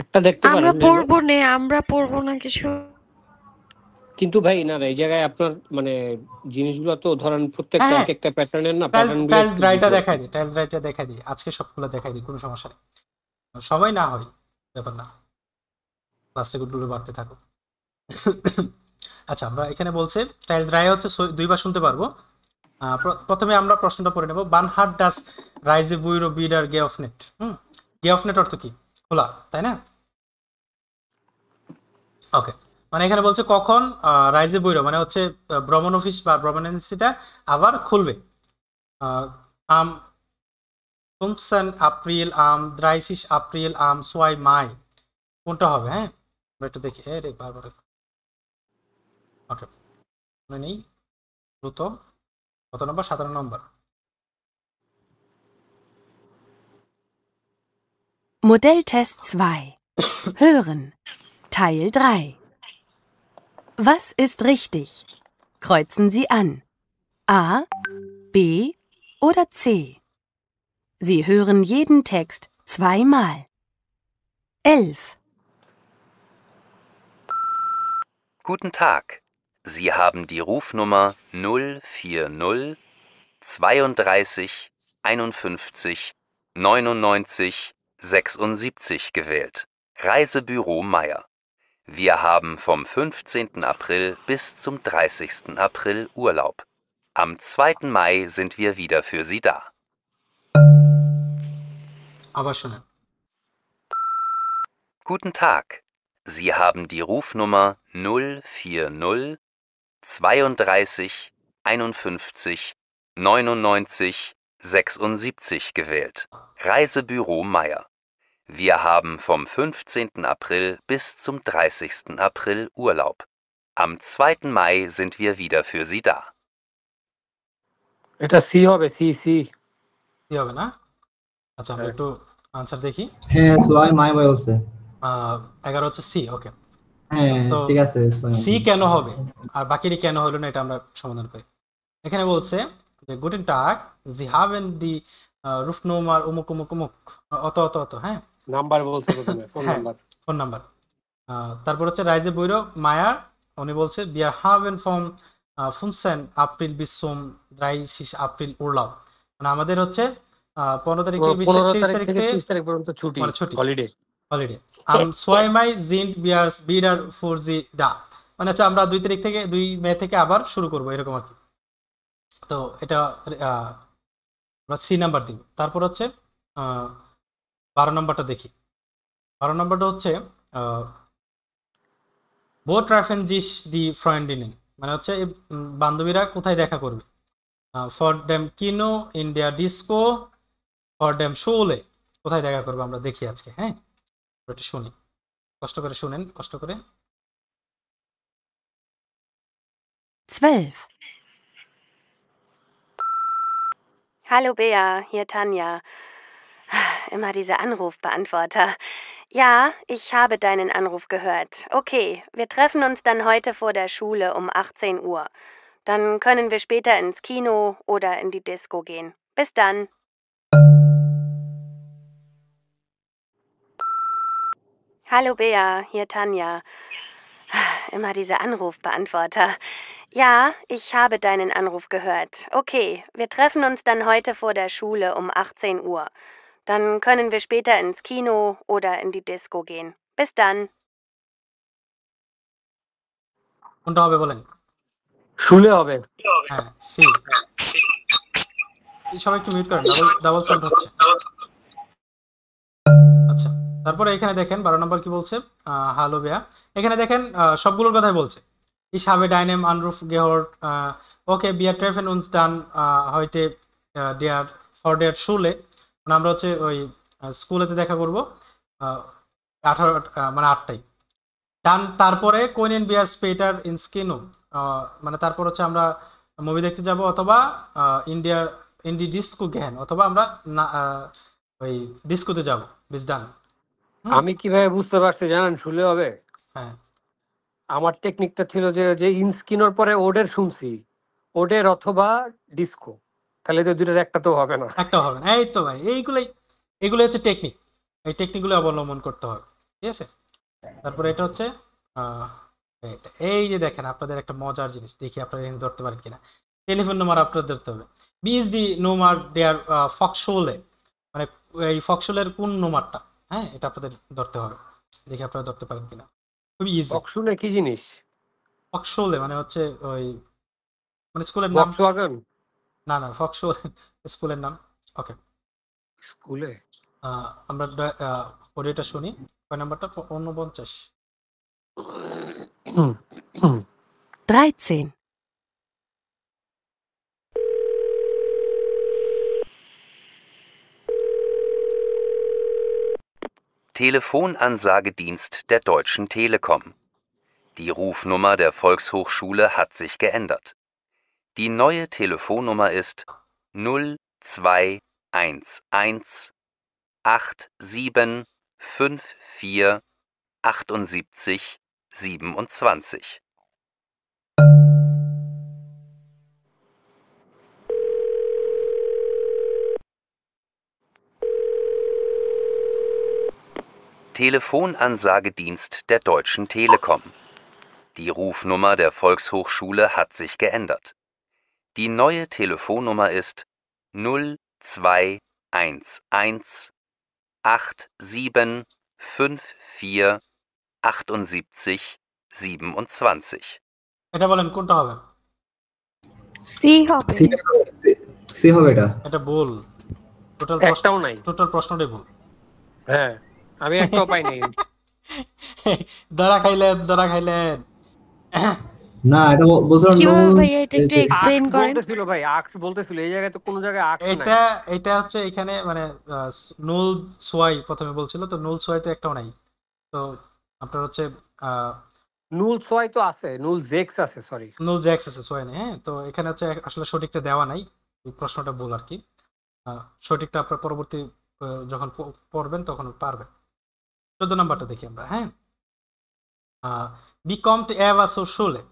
একটা দেখতে আমরা পারেন, পড়বো না, আমরা পড়বো না কিছু। কিন্তু ভাই না এই জায়গায় আপনার মানে জিনিসগুলো তো ধরেন প্রত্যেকটা হ্যাঁ, এক একটা প্যাটার্নের না, ট্রায়াল প্যাটার্নগুলো ট্রায়াল একটু ড্রাইটা বুঝবো। দেখাই দিই, ট্রায়াল ড্রাইটা দেখাই দিই, আজকে সবগুলো দেখাই দিই, কোনো সমস্যা নেই, সময় না হয় ব্যাপার না, ক্লাসে গুলো বাড়তে থাকো। আচ্ছা, আমরা এখানে বলছে ট্রায়াল ড্রাই হচ্ছে দুইবার শুনতে পারবো। প্রথমে আমরা প্রশ্নটা পড়ে নেব। বানহার্ড ডাস রাইজে বুইরো বিডার গে অফ নেট। গে অফ নেট অর্থ কি? খোলা, তাই না? ওকে, মানে এখানে বলছে কখন রাইজে বুইরো মানে হচ্ছে ভ্রমণ অফিস বা ভ্রমণ এজেন্সিটা আবার খুলবে। আম 15 এপ্রিল, আম 30 এপ্রিল, আম 2 মাই, কোনটা হবে? হ্যাঁ, আমরা একটু দেখি। রে বারবার, ওকে, মনে নেই দ্রুত। কত নম্বর? 17 নম্বর। Modelltest 2. Hören. Teil 3. Was ist richtig? Kreuzen Sie an. A, B oder C. Sie hören jeden Text zweimal. 11. Guten Tag. Sie haben die Rufnummer 040 32 51 99 76 gewählt. Reisebüro Meier. Wir haben vom 15. April bis zum 30. April Urlaub. Am 2. Mai sind wir wieder für Sie da. আবার শুনেন। Guten Tag. Sie haben die Rufnummer 040 32 51 99 76 gewählt. Reisebüro Meier. Wir haben vom 15. April bis zum 30. April Urlaub. Am 2. Mai sind wir wieder für Sie da. এটা সি হবে, সি সি কি হবে না? আচ্ছা, আমরা একটু আনসার দেখি। হ্যাঁ, সোয়াই মাই বলছে। 11 হচ্ছে সি। ওকে, হ্যাঁ তো ঠিক আছে, সি কেন হবে আর বাকিটি কেন হলো না, এটা আমরা সমাধান করি। এখানে বলছে যে গুটেন টাগ জি হাভেন দি রুফনুমার উমুক উমুক উমুক, অত অত অত। হ্যাঁ, নাম্বার বলছে প্রথমে, ফোন নাম্বার। Phone number. তারপর হচ্ছে রাইজে বইরো মায়ার, উনি বলছে বিয়ার হাভেন ফ্রম 15 এপ্রিল bis zum 30 এপ্রিল উরলাব, মানে আমাদের হচ্ছে 15 তারিখ থেকে 15 তারিখ থেকে 30 তারিখ পর্যন্ত ছুটি, হলিডে। হলিডে। আম 2 মাই জিন্ট বিয়ার্স বিডার ফর জি ডা, মানে হচ্ছে আমরা 2 তারিখ থেকে 2 মে থেকে আবার শুরু করব এরকম আর কি। তো এটা আমরা সি নাম্বার দিব। তারপর হচ্ছে 12 নম্বরটা দেখি। 12 নম্বরটা হচ্ছে বো ট্রাফেন জিস ডি ফ্রেন্ডিনেন, মানে হচ্ছে এই বান্ধবীরা কোথায় দেখা করবে। ফর ডেম কিনো ইন্ডিয়া ডিস্কো, ফর ডেম শোলে, কোথায় দেখা করবে আমরা দেখি আজকে। হ্যাঁ, একটু শুনি, কষ্ট করে শুনেন, কষ্ট করে। 12. Hallo Bea, hier Tanja. Immer diese Anrufbeantworter. Ja, ich habe deinen Anruf gehört. Okay, wir treffen uns dann heute vor der Schule um 18 Uhr. Dann können wir später ins Kino oder in die Disco gehen. Bis dann. Hallo Bea, hier Tanja. Immer diese Anrufbeantworter. Ja, ich habe deinen Anruf gehört. Okay, wir treffen uns dann heute vor der Schule um 18 Uhr. Dann können wir später ins Kino oder in die Disco gehen. Bis dann. কোনটা হবে বলেন? শুলে হবে। হ্যাঁ, সি। সবাই একটু মিউট করেন, ডাবল সাউন্ড হচ্ছে। আচ্ছা, তারপরে এখানে দেখেন 12 নম্বর কি বলছে? হ্যালো বেয়া। এখানে দেখেন সবগুলোর কথাই বলছে। Ich habe deinen Anruf gehört. Okay, wir treffen uns dann heute vor der Schule. মানে আমরা হচ্ছে ওই স্কুলেতে দেখা করব 18 মানে 8টায়। তারপরে কোইনেন বিয়ার স্পেটার ইন স্কিনো, মানে তারপর হচ্ছে আমরা মুভি দেখতে যাব অথবা ইন্ডি ডিস্কো গেন অথবা আমরা ওই ডিস্কোতে যাব। বিজদান। আমি কিভাবে বুঝতে পারছি জানেন শুলে হবে? হ্যাঁ, আমার টেকনিকটা ছিল যে ইনস্কিনোর পরে ওডের শুনছি, ওডের অথবা ডিস্কো, তাহলে তো দুইটার একটা তো হবে না। একটা হবে না। এই তো ভাই, এইগুলো হচ্ছে টেকনিক। এই টেকনিকগুলো অবলম্বন করতে হবে, ঠিক আছে? তারপরে এটা হচ্ছে এই যে দেখেন আপনাদের একটা মজার জিনিস, দেখি আপনারা এখানে ধরতে পারেন কিনা। টেলিফোন নাম্বার আপনাদের ধরতে হবে। বিএসডি নোমার দেয়ার ফক্সোলে, মানে এই ফক্সোলের কোন নোমারটা, হ্যাঁ এটা আপনাদের ধরতে হবে। দেখি আপনারা ধরতে পারেন কিনা। খুবই ইজি। ফক্সোলে কি জিনিস? ফক্সোলে মানে হচ্ছে ওই মানে স্কুলের নাম। না না, ফক্সোলে স্কুলের নাম। ওকে, স্কুলে আমরা অডিওটা শুনি। কয় নাম্বারটা? 49। 13. Telefonansagedienst der Deutschen Telekom. Die Rufnummer der Volkshochschule hat sich geändert. Die neue Telefonnummer ist 0211 8754 78 27. Telefonansagedienst der Deutschen Telekom. Die Rufnummer der Volkshochschule hat sich geändert. Die neue Telefonnummer ist 0211 8754 78 27. এটা বলেন কোনটা হবে? সি হবে। সি হবে এটা। এটা ভুল। টোটাল একটাও নাই। টোটাল প্রশ্নটাই ভুল। হ্যাঁ, আমি একটাও পাই নাই। ধরা খাইলেন। না, এটা বলছিলাম কিভাবে ভাই এটা একটু এক্সপ্লেইন করেন। বলতেছিল ভাই, আক্স বলতেছিল, এই জায়গায় তো কোনো জায়গায় আক্স নাই। এটা হচ্ছে এখানে মানে নুল সোয়াই প্রথমে বলছিল, তো নুল সোয়াই তো একটাও নাই। তো আপনার হচ্ছে নুল সোয়াই তো আছে, নুল জেক্স আছে, সরি নুল জেক্স আছে, সোয়াই নেই। হ্যাঁ, তো এখানে হচ্ছে আসলে সঠিকটা দেওয়া নাই, প্রশ্নটা ভুল আর কি। সঠিকটা আপনার পরবর্তী যখন পড়বেন তখন পারবেন। 14 নাম্বারটা দেখি আমরা। হ্যাঁ, বিকমট এভা সো শুলে,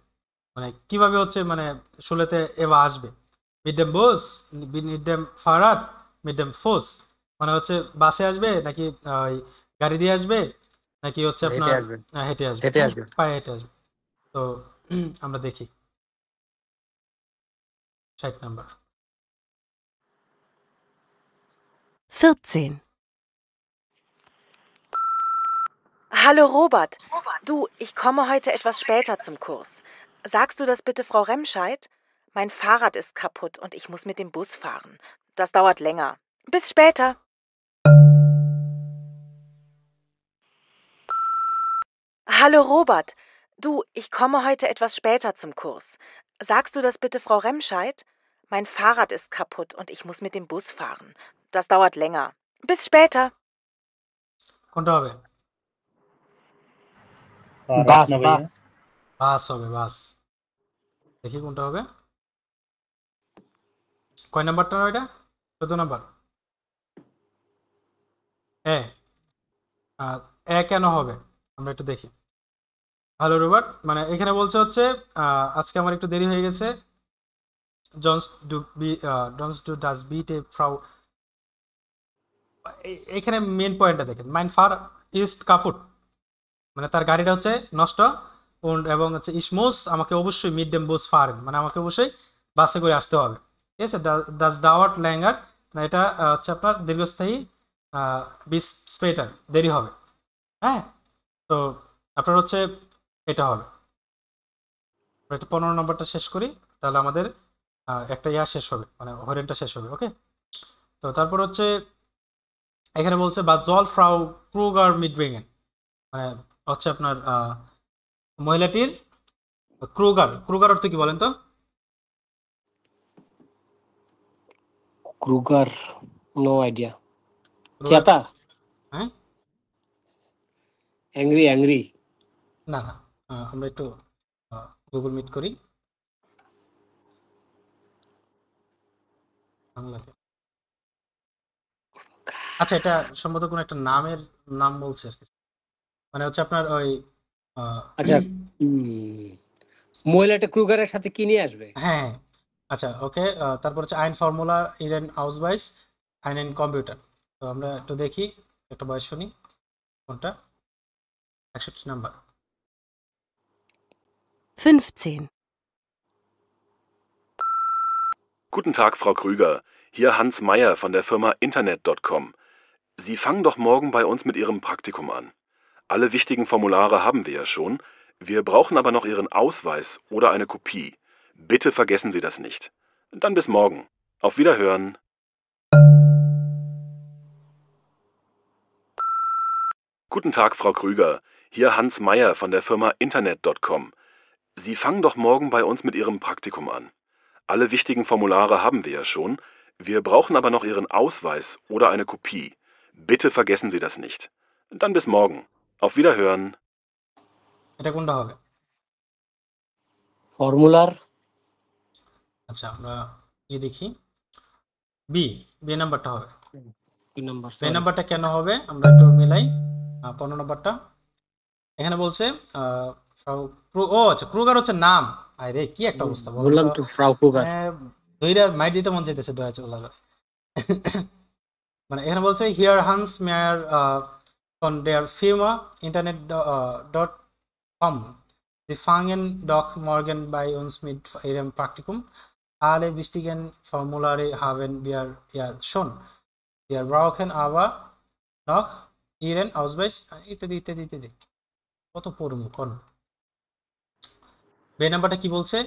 মানে কিভাবে হচ্ছে মানে শুলেতে এভা আসবে। মিডেম বোস, মিডেম ফারাত, মিডেম ফোস, মানে হচ্ছে বাসে আসবে নাকি গাড়ি দিয়ে আসবে নাকি হচ্ছে আপনার হেঁটে আসবে, পায়ে হেঁটে আসবে। তো আমরা দেখি 60 number. 14. Hallo Robert. Du, ich komme heute etwas später zum Kurs. Sagst du das bitte Frau Remscheid? Mein Fahrrad ist kaputt und ich muss mit dem Bus fahren. Das dauert länger. Bis später. Hallo Robert. Du, ich komme heute etwas später zum Kurs. Sagst du das bitte Frau Remscheid? Mein Fahrrad ist kaputt und ich muss mit dem Bus fahren. Das dauert länger. Bis später. কোনটা হবে? বাস হবে, বাস। দেখি কোনটা হবে। কয় নাম্বারটা এটা? 14 নাম্বার। হ্যাঁ, কেন হবে আমরা একটু দেখি। হ্যালো রবার্ট, মানে এখানে বলছে হচ্ছে আজকে আমার একটু দেরি হয়ে গেছে। ডাস বিট এ ফ্রাউ। এখানে মেন পয়েন্টটা দেখেন, মাইন ফার ইস্ট কাপুট, মানে তার গাড়িটা হচ্ছে নষ্ট, এবং হচ্ছে ইসমোস আমাকে অবশ্যই মিড ডেম বোস ফার, মানে আমাকে অবশ্যই বাসে করে আসতে হবে। ঠিক আছে, দাস ডাওয়ার্ট ল্যাঙ্গার, মানে এটা হচ্ছে আপনার দীর্ঘস্থায়ী বিস স্পেটার, দেরি হবে। হ্যাঁ, তো আপনার হচ্ছে এটা হবে। একটু 15 নম্বরটা শেষ করি, তাহলে আমাদের একটা শেষ হবে, মানে হরেনটা শেষ হবে। ওকে, তো তারপর হচ্ছে এখানে বলছে বা জল ফ্রাউ ক্রুগার মিডব্রিঙেন, মানে হচ্ছে আপনার মহিলাটির ক্রুগার অর্থ কি বলেন তো? ক্রুগার, নো আইডিয়া। চেতা? হ্যাঁ, অ্যাংরি। না, আমরা একটু গুগল মিট করি। আচ্ছা, এটা সম্ভবত কোনো একটা নাম বলছে আর কি, মানে হচ্ছে আপনার ওই আচ্ছা, মহিলাটা ক্রুগারের সাথে কি নিয়ে আসবে? হ্যাঁ, আচ্ছা, ওকে। তারপর হচ্ছে আইন ফর্মুলা ইরেন হাউসবাইস আইন কম্পিউটার। তো আমরা একটু দেখি, একটা বয়স শুনি কোনটা। 61 number. 15. Guten Tag, Frau Krüger. Hier Hans Meyer von der Firma Internet.com. Sie fangen doch morgen bei uns mit Ihrem Praktikum an. Alle wichtigen Formulare haben wir ja schon. Wir brauchen aber noch Ihren Ausweis oder eine Kopie. Bitte vergessen Sie das nicht. Dann bis morgen. Auf Wiederhören. Guten Tag, Frau Krüger. Hier Hans Meyer von der Firma Internet.com. Sie fangen doch morgen bei uns mit Ihrem Praktikum an. Alle wichtigen Formulare haben wir ja schon. Wir brauchen aber noch Ihren Ausweis oder eine Kopie. Bitte vergessen Sie das nicht. Dann bis morgen. Auf Wiederhören. এটা কোনটা হবে? ফর্মুলার। আচ্ছা, আমরা দেখি, বি নাম্বারটা হবে। বি নাম্বারটা কেন হবে আমরা একটু মিলাই। 15 নাম্বারটা এখানে বলছে ও আচ্ছা, ক্রুগার হচ্ছে নাম। আরে কি একটা অবস্থা, বললাম তো ফ্রাউ ক্রুগার। দুইটা মাই দিতে মন চাইতেছে, দয়া চলে লাগা। মানে এখানে বলছে হিয়ার Hans Meyer von der Firma Internet.com. Sie fangen doch morgen bei uns mit Ihrem Praktikum. Alle wichtigen Formulare haben wir ja schon. Wir brauchen aber noch Ihren Ausweis. ইত্যাদি। কত পড়ুন কোন বে নাম্বারটা কি বলছে?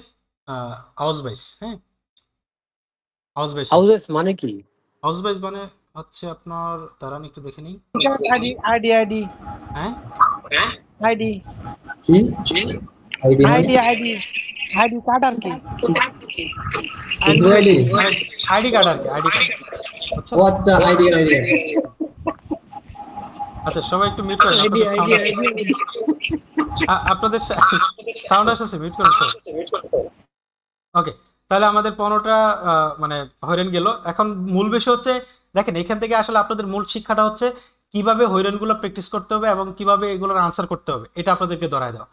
আউসবাইস। হ্যাঁ, আউসবাইস মানে কি? আউসবাইস মানে হচ্ছে আপনার, দাঁড়ান একটু দেখে নিই। আইডি হ্যাঁ, আইডি কি আইডি কার্ড আর কি? আইডি কার্ড আর কি, আইডি কার্ড। ও আচ্ছা, আইডি। আচ্ছা, সবাই একটু মিউট করেন, আপনাদের সাউন্ড আসছে, মিউট করেন। ওকে, তাহলে আমাদের 15টা মানে হয়রান গেল। এখন মূল বিষয় হচ্ছে, দেখেন এখান থেকে আসলে আপনাদের মূল শিক্ষাটা হচ্ছে কিভাবে হয়রানগুলো প্র্যাকটিস করতে হবে এবং কিভাবে এগুলোর আনসার করতে হবে, এটা আপনাদেরকে ধরায় দেওয়া।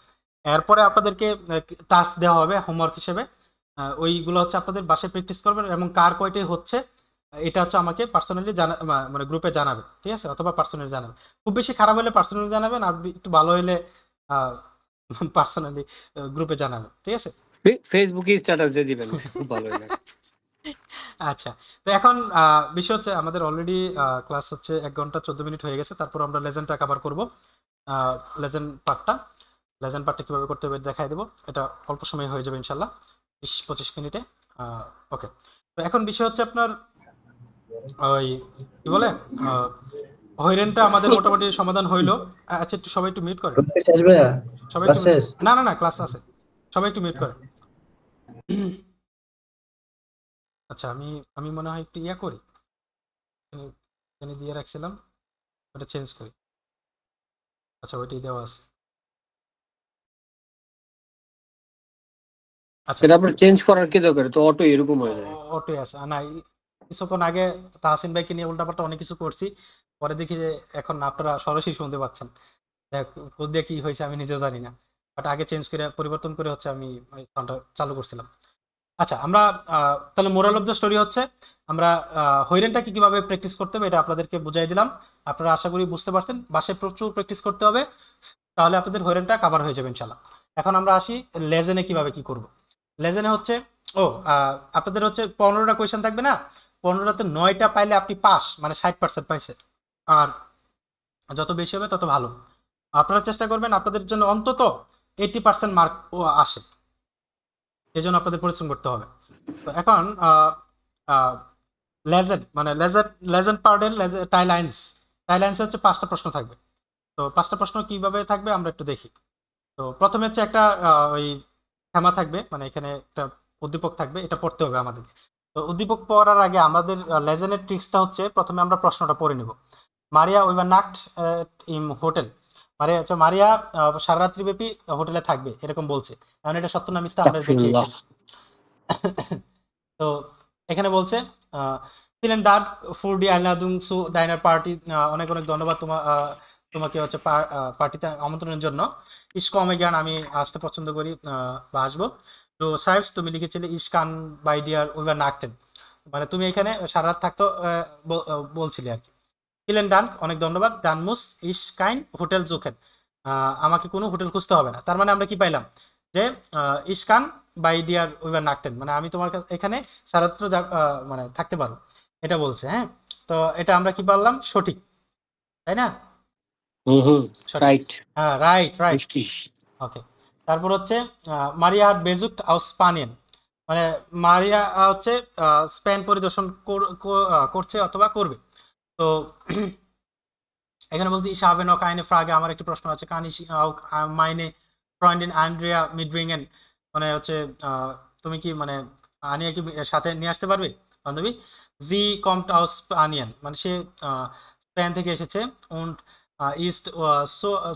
এরপরে আপনাদেরকে টাস্ক দেওয়া হবে হোমওয়ার্ক হিসেবে, ওইগুলো হচ্ছে আপনাদের বাসায় প্র্যাকটিস করবেন এবং কার কয়টাই হচ্ছে এটা হচ্ছে আমাকে পার্সোনালি মানে গ্রুপে জানাবেন, ঠিক আছে, অথবা পার্সোনালি জানাবেন। খুব বেশি খারাপ হলে পার্সোনালি জানাবেন, আর একটু ভালো হলে পার্সোনালি গ্রুপে জানাবেন, ঠিক আছে। ফেসবুকে স্ট্যাটাস দিয়ে দিবেন, খুব ভালো হয়। আচ্ছা, তো এখন বিষয় হচ্ছে আমাদের অলরেডি ক্লাস হচ্ছে 1 ঘন্টা 14 মিনিট হয়ে গেছে। তারপর আমরা লেজেন্ডটা কভার করব। লেজেন্ড পার্টটা কিভাবে করতে হবে দেখাই দেবো। এটা অল্প সময় হয়ে যাবে ইনশাল্লাহ, 20-25 মিনিটে। ওকে, তো এখন বিষয় হচ্ছে আপনার ওই কি বলে হয়রানটা আমাদের মোটামুটি সমাধান হইলো। আচ্ছা, একটু সবাই একটু মিউট করে, সবাই না ক্লাস আছে, সবাই একটু মিউট করে। আচ্ছা, আমি মনে হয় একটু করি, দিয়ে রাখছিলাম, ওটা চেঞ্জ করি। আচ্ছা, ওইটাই দেওয়া আছে। আচ্ছা, এটা আমরা চেঞ্জ করার কি দরকার? তো অটো এরকম হয়ে যায়। অটো আছে না, কিছুক্ষণ আগে তাহসিন ভাইকে নিয়ে উল্টাপাল্টা অনেক কিছু করছি, পরে দেখি যে এখন আপনারা সরাসরি শুনতে পাচ্ছেন। কোড দিয়ে কি হয়েছে আমি নিজেও জানি না, বাট আগে চেঞ্জ করে পরিবর্তন করে হচ্ছে আমি সাউন্ডটা চালু করছিলাম। আচ্ছা, আমরা তাহলে মোরাল অফ দ্য স্টোরি হচ্ছে আমরা হইরেনটাকে কিভাবে প্র্যাকটিস করতে হবে এটা আপনাদেরকে বুঝাই দিলাম। আপনারা আশা করি বুঝতে পারছেন। বাসায় প্রচুর প্র্যাকটিস করতে হবে, তাহলে আপনাদের হইরেনটা কভার হয়ে যাবে ইনশাল্লাহ। এখন আমরা আসি লেজেনে কিভাবে কি করব। লেজেনে হচ্ছে আপনাদের হচ্ছে 15টা কোয়েশ্চেন থাকবে না, 15টাতে 9টা পাইলে আপনি পাস, মানে 60% পাইছে। আর যত বেশি হবে তত ভালো। আপনারা চেষ্টা করবেন আপনাদের জন্য অন্তত 80% মার্ক আসে, এই জন্য আপনাদের পরিশ্রম করতে হবে। তো এখন লেজেন্ড মানে লেজেন্ড পার্টের টাইলাইন্স হচ্ছে 5টা প্রশ্ন থাকবে। তো 5টা প্রশ্ন কিভাবে থাকবে আমরা একটু দেখি। তো প্রথমে হচ্ছে একটা ওই থেমা থাকবে, মানে এখানে একটা উদ্দীপক থাকবে, এটা পড়তে হবে আমাদের। তো উদ্দীপক পড়ার আগে আমাদের লেজেন্ডের ট্রিক্সটা হচ্ছে প্রথমে আমরা প্রশ্নটা পড়ে নেব। মারিয়া ওইবার নাক্ট ইন হোটেল, মারিয়া সারা রাত্রি ব্যাপী হোটেলে থাকবে এরকম বলছে। কারণ এটা সত্য না মিথ্যা আমরা দেখি। তো এখানে বলছে ফিলেন ডার্ক ফুর ডি আইনাদুং সু ডাইনার পার্টি, অনেক অনেক ধন্যবাদ তোমাকে হচ্ছে পার্টিতে আমন্ত্রণের জন্য। ইস্কমে জ্ঞান, আমি আসতে পছন্দ করি বা আসবো। তো সাহেব তুমি লিখেছিলে ইস্কান বাই ডিয়ার উইভার নাকটেন, মানে তুমি এখানে সারা রাত থাকতো বলছিলে আর কি। ফিলেন ডান, অনেক ধন্যবাদ। ডানমুস ইস কাইন হোটেল জোখেন, আমাকে কোনো হোটেল খুঁজতে হবে না। তার মানে আমরা কি পাইলাম যে ইস্কান বাই ডিয়ার উইভার নাকটেন, মানে আমি তোমার এখানে সারাত্র মানে থাকতে পারো, এটা বলছে। হ্যাঁ, তো এটা আমরা কি পারলাম? সঠিক, তাই না? রাইট হ্যাঁ, রাইট রাইট। ওকে, তারপর হচ্ছে মারিয়া হাট বেজুক্ট আউস স্পানিয়ান, মানে মারিয়া হচ্ছে স্পেন পরিদর্শন করছে অথবা করবে। তো এখানে বলছি ich habe noch eine Frage, আমার একটি প্রশ্ন আছে। kann ich auch meine Freundin Andrea mitbringen, মানে হচ্ছে তুমি কি মানে আনিয়া কি সাথে নিয়ে আসতে পারবে বান্ধবী? sie kommt aus Spanien, মানে সে স্পেন থেকে এসেছে। und ist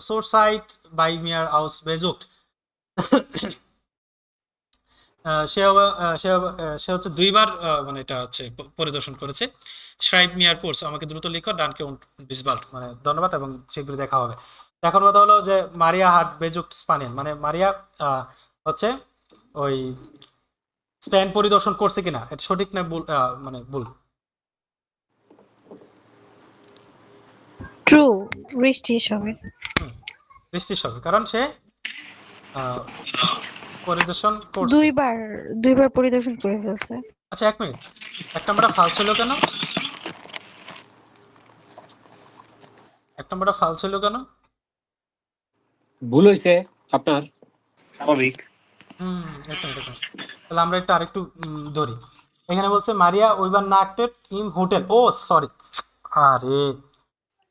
zurzeit bei mir aus besucht, সে হচ্ছে 2বার মানে এটা হচ্ছে পরিদর্শন করেছে। শ্রাইব মিয়ার কোর্স, আমাকে দ্রুত লিখো ডানকে বিসবাল্ট, মানে ধন্যবাদ এবং শীঘ্রই দেখা হবে। এখন কথা হলো যে মারিয়া হাট বেজুক্ট স্পানিয়ান, মানে মারিয়া হচ্ছে ওই স্পেন পরিদর্শন করছে কিনা, এটা সঠিক না ভুল? মানে ভুল, ট্রু, বৃষ্টির হবে। বৃষ্টির হবে, কারণ সে পরিদর্শন করছে, দুইবার পরিদর্শন করে ফেলছে। আচ্ছা 1 মিনিট, এক নম্বরটা ফালস হলো কেন? ভুল হয়েছে আপনার, স্বাভাবিক। তাহলে আমরা একটু আরেকটু ধরি। এখানে বলছে মারিয়া ওইবার নাকটেড ইন হোটেল, ও সরি, আরে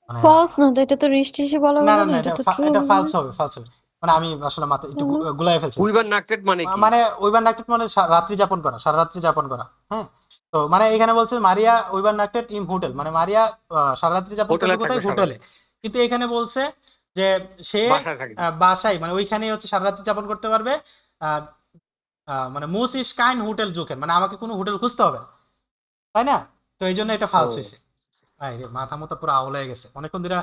ফলস না তো, এটা তো রিস্ট হিসেবে বলা না হবে না না, এটা এটা ফালস হবে, মানে আমি আসলে মাথা একটু গুলাই ফেলছি। উইভার নাকটেড মানে কি? মানে উইভার নাকটেড মানে সারা রাত্রি যাপন করা। হ্যাঁ, তো মানে এখানে বলছে মারিয়া উইভার নাকটেড ইন হোটেল, মানে মারিয়া সারা রাত্রি যাপন করবে কোথায়? হোটেলে। কিন্তু এখানে বলছে যে সে বাসায়, মানে ওইখানেই হচ্ছে সারা রাত্রি যাপন করতে পারবে। মানে মুস ইস কাইন হোটেল জোকেন, মানে আমাকে কোনো হোটেল খুঁজতে হবে না, তাই না? তো এই জন্য এটা ফালস হয়েছে। মাথা মতো পুরো আওলায় গেছে অনেকক্ষণ ধরে,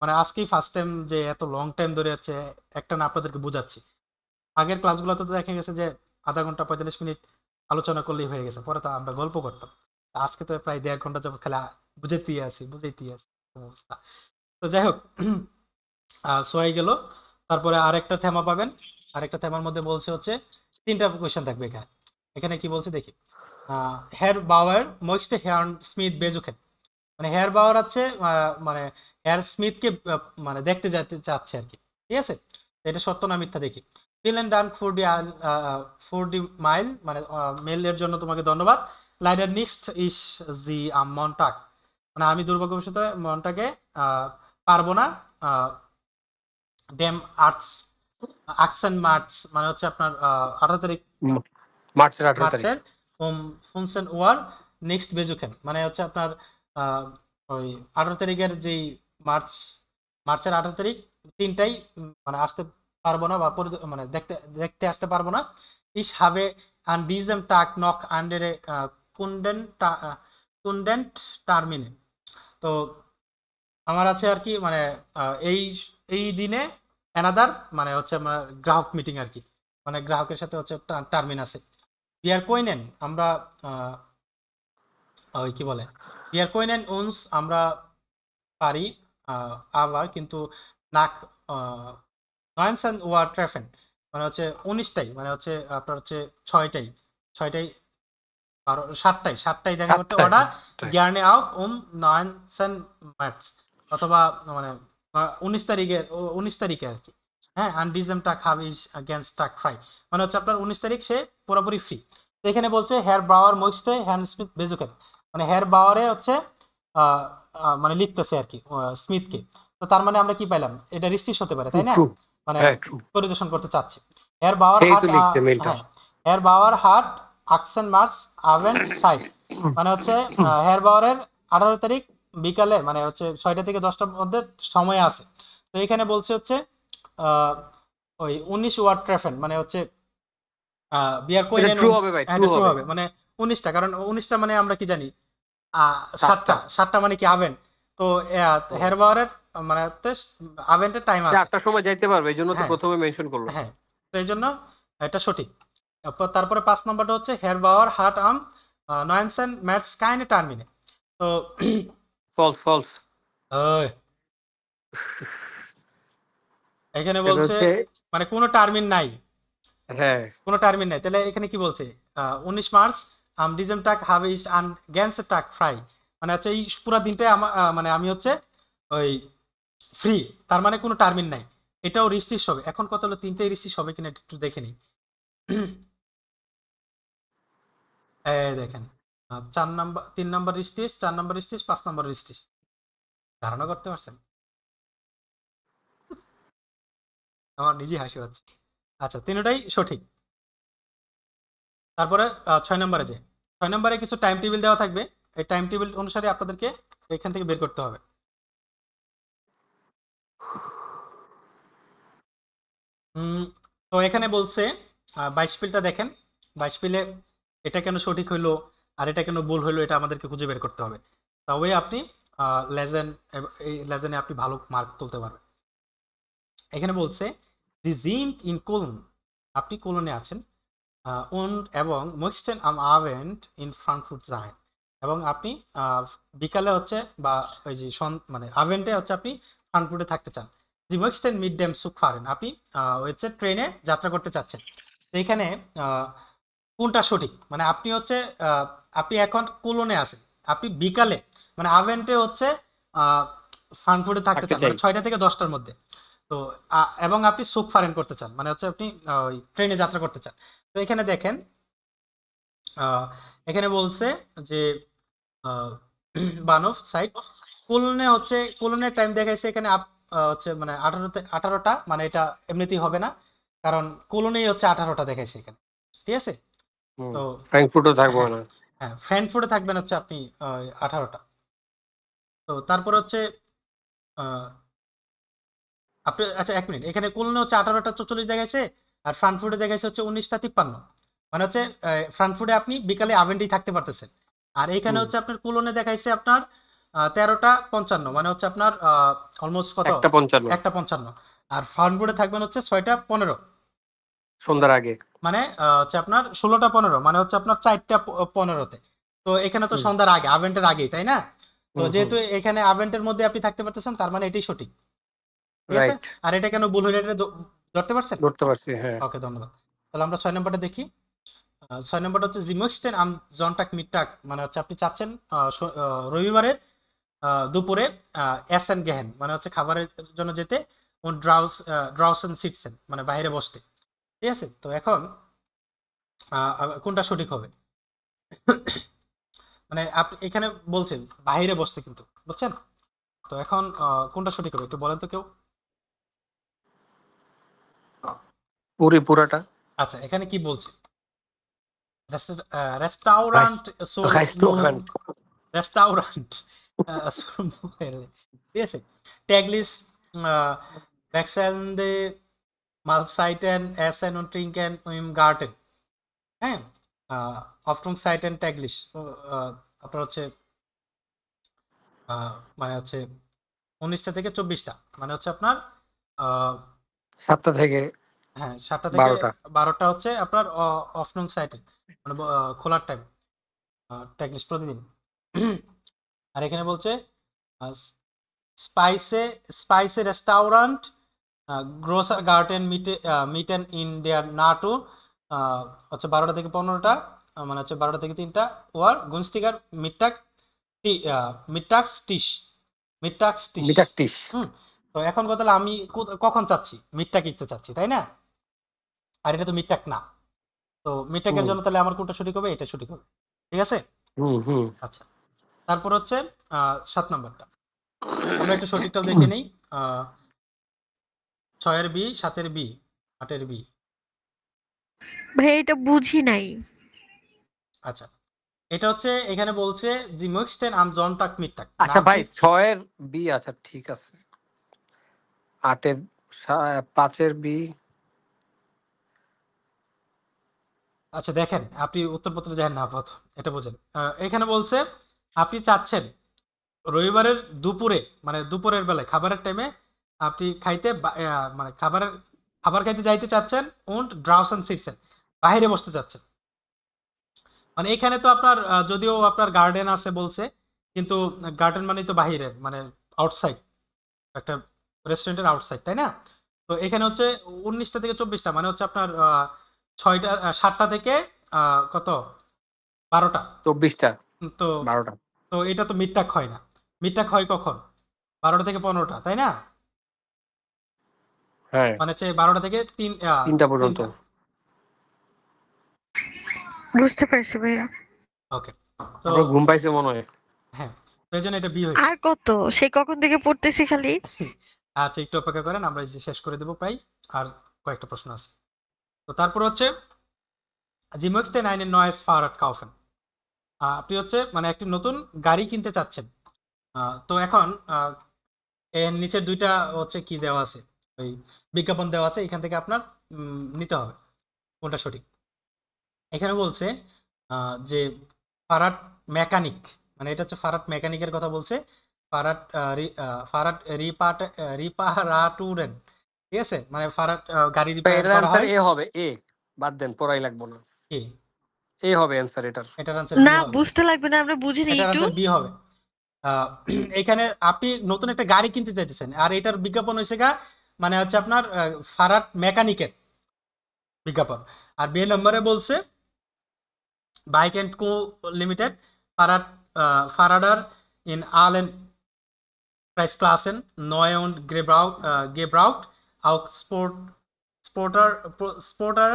মানে আজকেই ফার্স্ট টাইম যে এত লং টাইম ধরে হচ্ছে একটা না আপনাদেরকে বোঝাচ্ছি। আগের ক্লাসগুলোতে তো দেখা গেছে যে আধা ঘন্টা 45 মিনিট আলোচনা করলেই হয়ে গেছে, পরে তো আমরা গল্প করতাম। আজকে তো প্রায় 1.5 ঘন্টা যাবত খালি বুঝাইতেই আছি অবস্থা। তো যাই হোক, সোয়াই গেল। তারপরে আরেকটা থেমা পাবেন, আরেকটা থেমার মধ্যে বলছে হচ্ছে 3টা কোয়েশ্চেন থাকবে এখানে কি বলছে দেখি। হেয়ার বাওয়ার মইস্ট হেয়ার স্মিথ বেজুকেন, মানে হেয়ার বাওয়ার আছে মানে হেয়ার স্মিথকে মানে দেখতে যেতে চাচ্ছে আর কি, ঠিক আছে? এটা সত্য না মিথ্যা দেখি। ফিলেন ডান্ক ফর ডি মাইল, মানে মেলের জন্য তোমাকে ধন্যবাদ। লাইডার নিক্সট ইস জি মন্টাক, মানে আমি দুর্ভাগ্যবশত মনটাকে পারবো না। ডেম আর্টস মার্চ, মানে হচ্ছে আপনার 18 তারিখ মার্চের ফুনসেন ওয়ার নেক্সট বেজুকেন, মানে হচ্ছে আপনার ওই 18 তারিখের যেই মার্চের 18 তারিখ 3টাই মানে আসতে পারবো না, বা মানে দেখতে আসতে পারবো না। ইস হাবে আন ডিজেম টাক নক আন্ডারে কুন্ডেন্ট টার্মিনে, তো আমার আছে আর কি মানে এই এই দিনে অ্যানাদার মানে হচ্ছে আমার গ্রাহক মিটিং আর কি, মানে গ্রাহকের সাথে হচ্ছে টার্মিন আছে। বিয়ার কইনেন আমরা ওই কি বলে বিয়ার কইনেন উনস আমরা পারি আবার, কিন্তু নাক নয়েনসেন ওয়ার ট্রেফেন মানে হচ্ছে 19টাই, মানে হচ্ছে আপনার হচ্ছে 6টাই 7টাই দেখা করতে অর্ডার গ্যারনে আউট 19 অথবা মানে 19 তারিখে আর কি। হ্যাঁ, আন ডিজেম টাক হাব ইজ अगेंस्ट টাক ফ্রাই মানে হচ্ছে আপনার 19 তারিখ সে পুরোপুরি ফ্রি। তো এখানে বলছে হেয়ার ব্রাওয়ার মোইস্টে হ্যান্ড স্মিথ বেজুকেন, মানে হেয়ার ব্রাওয়ারে হচ্ছে মানে লিখতেছে আর কি স্মিথকে। তো তার মানে আমরা কি পাইলাম, এটা রিস্টিশ হতে পারে তাই না, মানে পরিদর্শন করতে চাচ্ছে। হেয়ার ব্রাওয়ার হার্ট, হ্যাঁ হেয়ার ব্রাওয়ার হার্ট আকসেন মার্চ আভেন সাইড মানে হচ্ছে হেয়ার ব্রাওয়ারের 18 তারিখ বিকালে মানে হচ্ছে 6টা থেকে 10টার মধ্যে সময় আছে। তো এখানে বলছে হচ্ছে ওই 19 ওয়াট ট্রেফেন মানে হচ্ছে বিয়ার কইনেন ট্রু হবে ভাই, ট্রু হবে মানে 19টা, কারণ 19টা মানে আমরা কি জানি 7টা মানে কি আভেন। তো হেয়ার ব্রাওয়ারের মানে আভেন্টের টাইম আছে 8টার সময় যাইতে পারবে, এইজন্য তো প্রথমে মেনশন করলো। হ্যাঁ, তো এইজন্য এটা সঠিক। তারপরে 5 নম্বরটা হচ্ছে হেয়ার ব্রাওয়ার হার্ট আম 19 ম্যাটস কাইনে টার্মিনে। তো ফলস এখানে বলছে মানে কোনো টার্মিন নাই, হ্যাঁ কোনো টার্মিন নাই। তাহলে এখানে কি বলছে 19 মার্চ আম ডিজেম টাক হাভ ইজ আন গ্যান্স টাক ফ্রাই মানে হচ্ছে এই পুরো দিনটাই মানে আমি হচ্ছে ওই ফ্রি, তার মানে কোনো টার্মিন নাই। এটাও রিস্টিশ হবে। এখন কত হলো, 3টাই রিস্টিশ হবে কিনা একটু দেখে নিই। দেখেন 3 নম্বর রিস্টিশ, 4 নম্বর রিস্টিশ, 5 নম্বর রিস্টিশ। ধারণা করতে পারছেন? আমার নিজেই হাসি পাচ্ছে। আচ্ছা, 3টাই সঠিক। তারপরে 6 নম্বরে 6 নম্বরে কিছু টাইম টেবিল দেওয়া থাকবে, এই টাইম টেবিল অনুসারে আপনাদেরকে এখান থেকে বের করতে হবে। তো এখানে বলছে 22 পিলটা দেখেন, 22 পিলে এটা কেন সঠিক হইলো আর এটা কেন ভুল হইলো এটা আমাদেরকে খুঁজে বের করতে হবে, তবে আপনি এই লেজেনে আপনি ভালো মার্ক তুলতে পারবেন। এখানে বলছে দি জিন্ট ইন কোলন, আপনি কোলনে আছেন এবং মোক্সটেন আম আভেন্ট ইন ফ্রাঙ্কফুর্ট জাহেন, এবং আপনি বিকালে হচ্ছে বা ওই যে মানে আভেন্টে হচ্ছে আপনি ফ্রাঙ্কফুর্টে থাকতে চান। জি মোক্সটেন মিড ডেম সুখ ফারেন, আপনি হচ্ছে ট্রেনে যাত্রা করতে চাচ্ছেন। তো এখানে কোনটা সঠিক, মানে আপনি হচ্ছে আপনি এখন কোলনে আছেন, আপনি বিকালে মানে আভেন্টে হচ্ছে ফ্রাঙ্কফুর্টে থাকতে চান মানে 6টা থেকে 10টার মধ্যে। তো এবং আপনি সুখ ফারেন করতে চান মানে হচ্ছে আপনি ওই ট্রেনে যাত্রা করতে চান। তো এখানে দেখেন এখানে বলছে যে বানফ সাইড কোলনে হচ্ছে কোলনের টাইম দেখাইছে এখানে হচ্ছে মানে 18টা মানে এটা এমনিতেই হবে না, কারণ কোলনেই হচ্ছে 18টা দেখাইছে এখানে, ঠিক আছে। তো ফ্র্যাঙ্কফুর্টে থাকবো না, হ্যাঁ ফ্র্যাঙ্কফুর্টে থাকবেন হচ্ছে আপনি 18টা। তো তারপর হচ্ছে আপনি আচ্ছা 1 মিনিট, এখানে কোলনে হচ্ছে 18টা 44 দেখাইছে আর ফ্রাঙ্কফুর্টে দেখাইছে হচ্ছে 19টা 53, মানে হচ্ছে ফ্রাঙ্কফুর্টে আপনি বিকালে আভেন্টেই থাকতে পারতেছেন। আর এখানে হচ্ছে আপনার কোলনে দেখাইছে আপনার 13টা 55 মানে হচ্ছে আপনার অলমোস্ট কত 1:55, আর ফ্রাঙ্কফুর্টে থাকবেন হচ্ছে 6টা 15 সন্ধ্যার আগে, মানে হচ্ছে আপনার 16টা 15 মানে হচ্ছে আপনার 4টা 15তে। তো এখানে তো সন্ধ্যার আগে আভেন্টের আগেই তাই না। তো যেহেতু এখানে আভেন্টের মধ্যে আপনি থাকতে পারতেছেন তার মানে এটাই সঠিক, ঠিক আছে। আর এটা কেন ভুল হলো এটা ধরতে পারছেন? ধরতে পারছি, হ্যাঁ। ওকে, ধন্যবাদ। তাহলে আমরা 6 নম্বরটা দেখি। 6 নম্বরটা হচ্ছে জিমোক্সটেন আম জনটাক মিটটাক মানে হচ্ছে আপনি চাচ্ছেন রবিবারের দুপুরে এসেন গেহেন মানে হচ্ছে খাবারের জন্য যেতে, ড্রাউসেন সিটসেন মানে বাইরে বসতে, ঠিক আছে। তো এখন কোনটা সঠিক হবে, মানে আপনি এখানে বলছেন বাইরে বসতে কিন্তু বুঝছেন। তো এখন কোনটা সঠিক হবে একটু বলেন তো কেউ। পুরাটা। আচ্ছা, এখানে কি বলছে রেস্টাউরান্ট রেস্টাউরান্ট ঠিক আছে। ট্যাগলিস wechselnde Mahlzeiten, Essen und Trinken im Garten, হ্যাঁ Öffnungszeiten täglich আপনার হচ্ছে মানে হচ্ছে 19টা থেকে 24টা মানে হচ্ছে আপনার 7টা থেকে হ্যাঁ 7টা থেকে 12টা 12টা হচ্ছে আপনার অফটারনুন সাইটে মানে খোলার টাইম টেকনিক প্রতিদিন। আর এখানে বলছে স্পাইসে রেস্টুরেন্ট গ্রোসার গার্ডেন মিটেন ইন দেয়ার নাটু হচ্ছে 12টা থেকে 15টা মানে হচ্ছে 12টা থেকে 3টা ওয়ার গুনস্টিগার মিটাক্স টিশ। তো এখন কথা হলো আমি কখন চাচ্ছি মিটটা কিনতে চাচ্ছি তাই না, আর এটা তো মিটটাক না, তো মিটটাকের জন্য তাহলে আমার কোনটা সঠিক হবে, এটা সঠিক হবে, ঠিক আছে। আচ্ছা তারপর হচ্ছে 7 নম্বরটা আমরা একটু সঠিকটাও দেখে নেই। 6-এর বি, 7-এর বি, 8-এর বি। ভাই এটা বুঝি নাই। আচ্ছা এটা হচ্ছে এখানে বলছে জি মুক্সটেন আম জনটাক মিটটাক। আচ্ছা ভাই 6-এর বি, আচ্ছা ঠিক আছে। 8-এর 5-এর বি। আচ্ছা দেখেন আপনি উত্তরপত্র জানেন না আপাতত, এটা বোঝেন। এখানে বলছে আপনি চাচ্ছেন রবিবারের দুপুরে মানে দুপুরের বেলায় খাবারের টাইমে আপনি খাইতে মানে খাবার খাইতে যাইতে চাচ্ছেন und draußen sitzen বাইরে বসতে চাচ্ছেন। মানে এখানে তো আপনার যদিও আপনার গার্ডেন আছে বলছে, কিন্তু গার্ডেন মানে তো বাইরে মানে আউটসাইড, একটা রেস্টুরেন্টের আউটসাইড তাই না। তো এখানে হচ্ছে 19টা থেকে 24টা মানে হচ্ছে আপনার 7টা থেকে কত 12টা 24টা তো 12টা। তো এটা তো মিডটাক হয় না, মিডটাক হয় কখন 12টা থেকে 15টা তাই না, হ্যাঁ মানে হচ্ছে 12টা থেকে 3টা পর্যন্ত। বুঝতে পারছি ভাইয়া। ওকে তো আমরা ঘুম পাইছে মনে হয়। হ্যাঁ এই জন্য এটা বি হয়েছে। আর কত সে কখন থেকে পড়তেছি খালি। আচ্ছা একটু অপেক্ষা করেন, আমরা এই যে শেষ করে দেবো প্রায়, আর কয়েকটা প্রশ্ন আছে। তো তারপর হচ্ছে জি möchte einen neues Fahrrad kaufen। আপনি হচ্ছে মানে একটি নতুন গাড়ি কিনতে চাচ্ছেন। তো এখন এর নিচের দুইটা হচ্ছে কি দেওয়া আছে, ওই বিজ্ঞাপন দেওয়া আছে, এখান থেকে আপনার নিতে হবে কোনটা সঠিক। এখানে বলছে যে ফারাট মেকানিক মানে এটা হচ্ছে ফারাট মেকানিকের কথা বলছে, ফারাট রিপারাটুরেন, ঠিক আছে, মানে ফারাট গাড়ি রিপেয়ার করা হয়। এ হবে, এ বাদ দেন পড়াই লাগবে না, এ হবে অ্যানসার। এটার আনসার না বুঝতে লাগবে না, আমরা বুঝি না। এটার আনসার বি হবে। এখানে আপনি নতুন একটা গাড়ি কিনতে চাইতেছেন আর এটার বিজ্ঞাপন হয়েছে মানে হচ্ছে আপনার ফারাট মেকানিকের বিজ্ঞাপন। আর বি নম্বরে বলছে বাইক এন্ড কো লিমিটেড ফারাডার ইন আলেন প্রাইসক্লাসেন নয় und gebraucht auch Sporter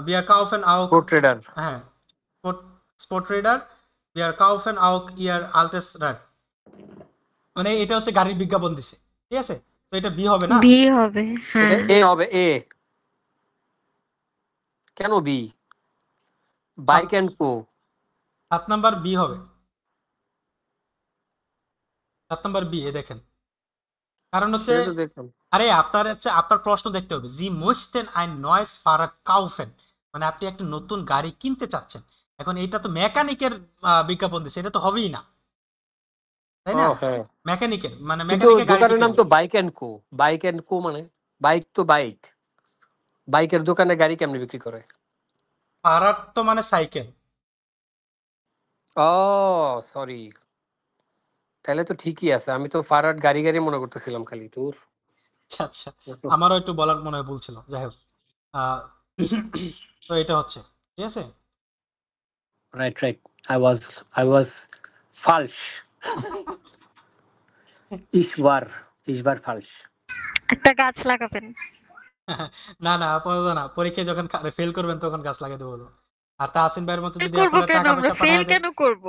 wir kaufen auch Sporträder হ্যাঁ Sporträder wir kaufen auch ihr altes Rad। মানে এটা হচ্ছে গাড়ির বিজ্ঞাপন দিছে, ঠিক আছে, তো এটা বি হবে না, বি হবে। হ্যাঁ এ হবে। এ কেন B? Bike and Co 7 number B হবে, 7 নাম্বার বি। এ দেখেন কারণ হচ্ছে আরে আপনার হচ্ছে আপনার প্রশ্ন দেখতে হবে জি möchten ein neues Fahrrad kaufen মানে আপনি একটা নতুন গাড়ি কিনতে চাচ্ছেন। এখন এটা তো মেকানিকের বিজ্ঞাপন দিছে, এটা তো হবেই না তাই না, মেকানিকের মানে মেকানিকের দোকানের নাম তো Bike and Co. Bike and Co মানে বাইক তো বাইকের দোকানে গাড়ি কেমনে বিক্রি করে? ফারাট তো মানে সাইকেল। ও সরি, তাহলে তো ঠিকই আছে। আমি তো ফারাট গাড়ি মনে করতেছিলাম খালি তোর। আচ্ছা আমারও একটু বলার মনে হয় ভুল ছিল, যাই হোক। তো এটা হচ্ছে ঠিক আছে, রাইট আই ওয়াজ ফালস। ইশবার ফালস। একটা গাছ লাগাবেন। না আপাতত না, পরীক্ষায় যখন ফেল করবেন তখন গাছ লাগাতে বলবো। আর তাহসিন ভাইয়ের মতো যদি আপনারা টাকা পয়সা পাঠায় কেন করব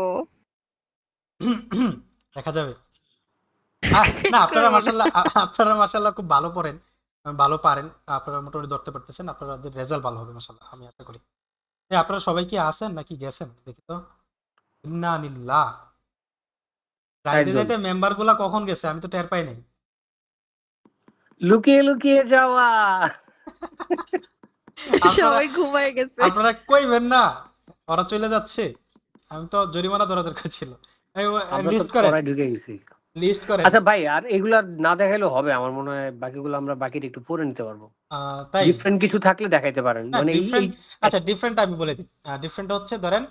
দেখা যাবে। না আপনারা মাশাআল্লাহ খুব ভালো পড়েন, ভালো পারেন, আপনারা মোটামুটি ধরতে পারতেছেন, আপনাদের রেজাল্ট ভালো হবে মাশাআল্লাহ আমি আশা করি। আপনারা সবাই কি আছেন নাকি গেছেন দেখি তো। ইন্নালিল্লাহ যাইতে মেম্বার গুলা কখন গেছে আমি তো টের পাই নাই। লুকিয়ে যাওয়া সবাই ঘুমায় গেছে। আপনারা কইবেন না ওরা চলে যাচ্ছে, আমি তো জরিমানা ধরা দরকার ছিল। লিস্ট করেন, লিস্ট করেন। আচ্ছা ভাই, আর এগুলা না দেখাইলেও হবে আমার মনে হয়, বাকিগুলো আমরা বাকিটা একটু পড়ে নিতে পারবো। তাই ডিফারেন্ট কিছু থাকলে দেখাইতে পারেন, না মানে এই ডিফারেন্ট, আচ্ছা ডিফারেন্ট আমি বলে দিই। ডিফারেন্ট হচ্ছে ধরেন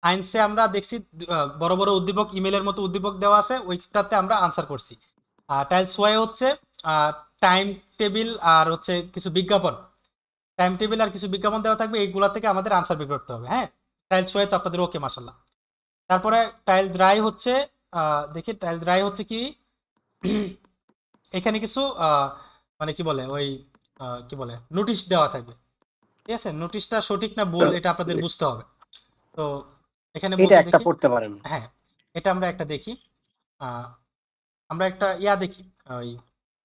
আইনসে আমরা দেখছি বড় বড় উদ্দীপক, ইমেলের মতো উদ্দীপক দেওয়া আছে, ওইটাতে আমরা আনসার করছি। টাইলস ওয়াই হচ্ছে টাইম টেবিল আর হচ্ছে কিছু বিজ্ঞাপন, টাইম টেবিল আর কিছু বিজ্ঞাপন দেওয়া থাকবে, এইগুলা থেকে আমাদের আনসার বের করতে হবে। হ্যাঁ, টাইলস ওয়াই তো আপনাদের ওকে মাশাল্লাহ। তারপরে টাইল ড্রাই হচ্ছে দেখি টাইল ড্রাই হচ্ছে কি এখানে কিছু মানে কি বলে ওই কি বলে নোটিশ দেওয়া থাকবে, ঠিক আছে? নোটিশটা সঠিক না ভুল এটা আপনাদের বুঝতে হবে। তো এখানে এটা বলছে একটা দেখি, পড়তে পারেন। হ্যাঁ এটা আমরা একটা দেখি, আমরা একটা দেখি ওই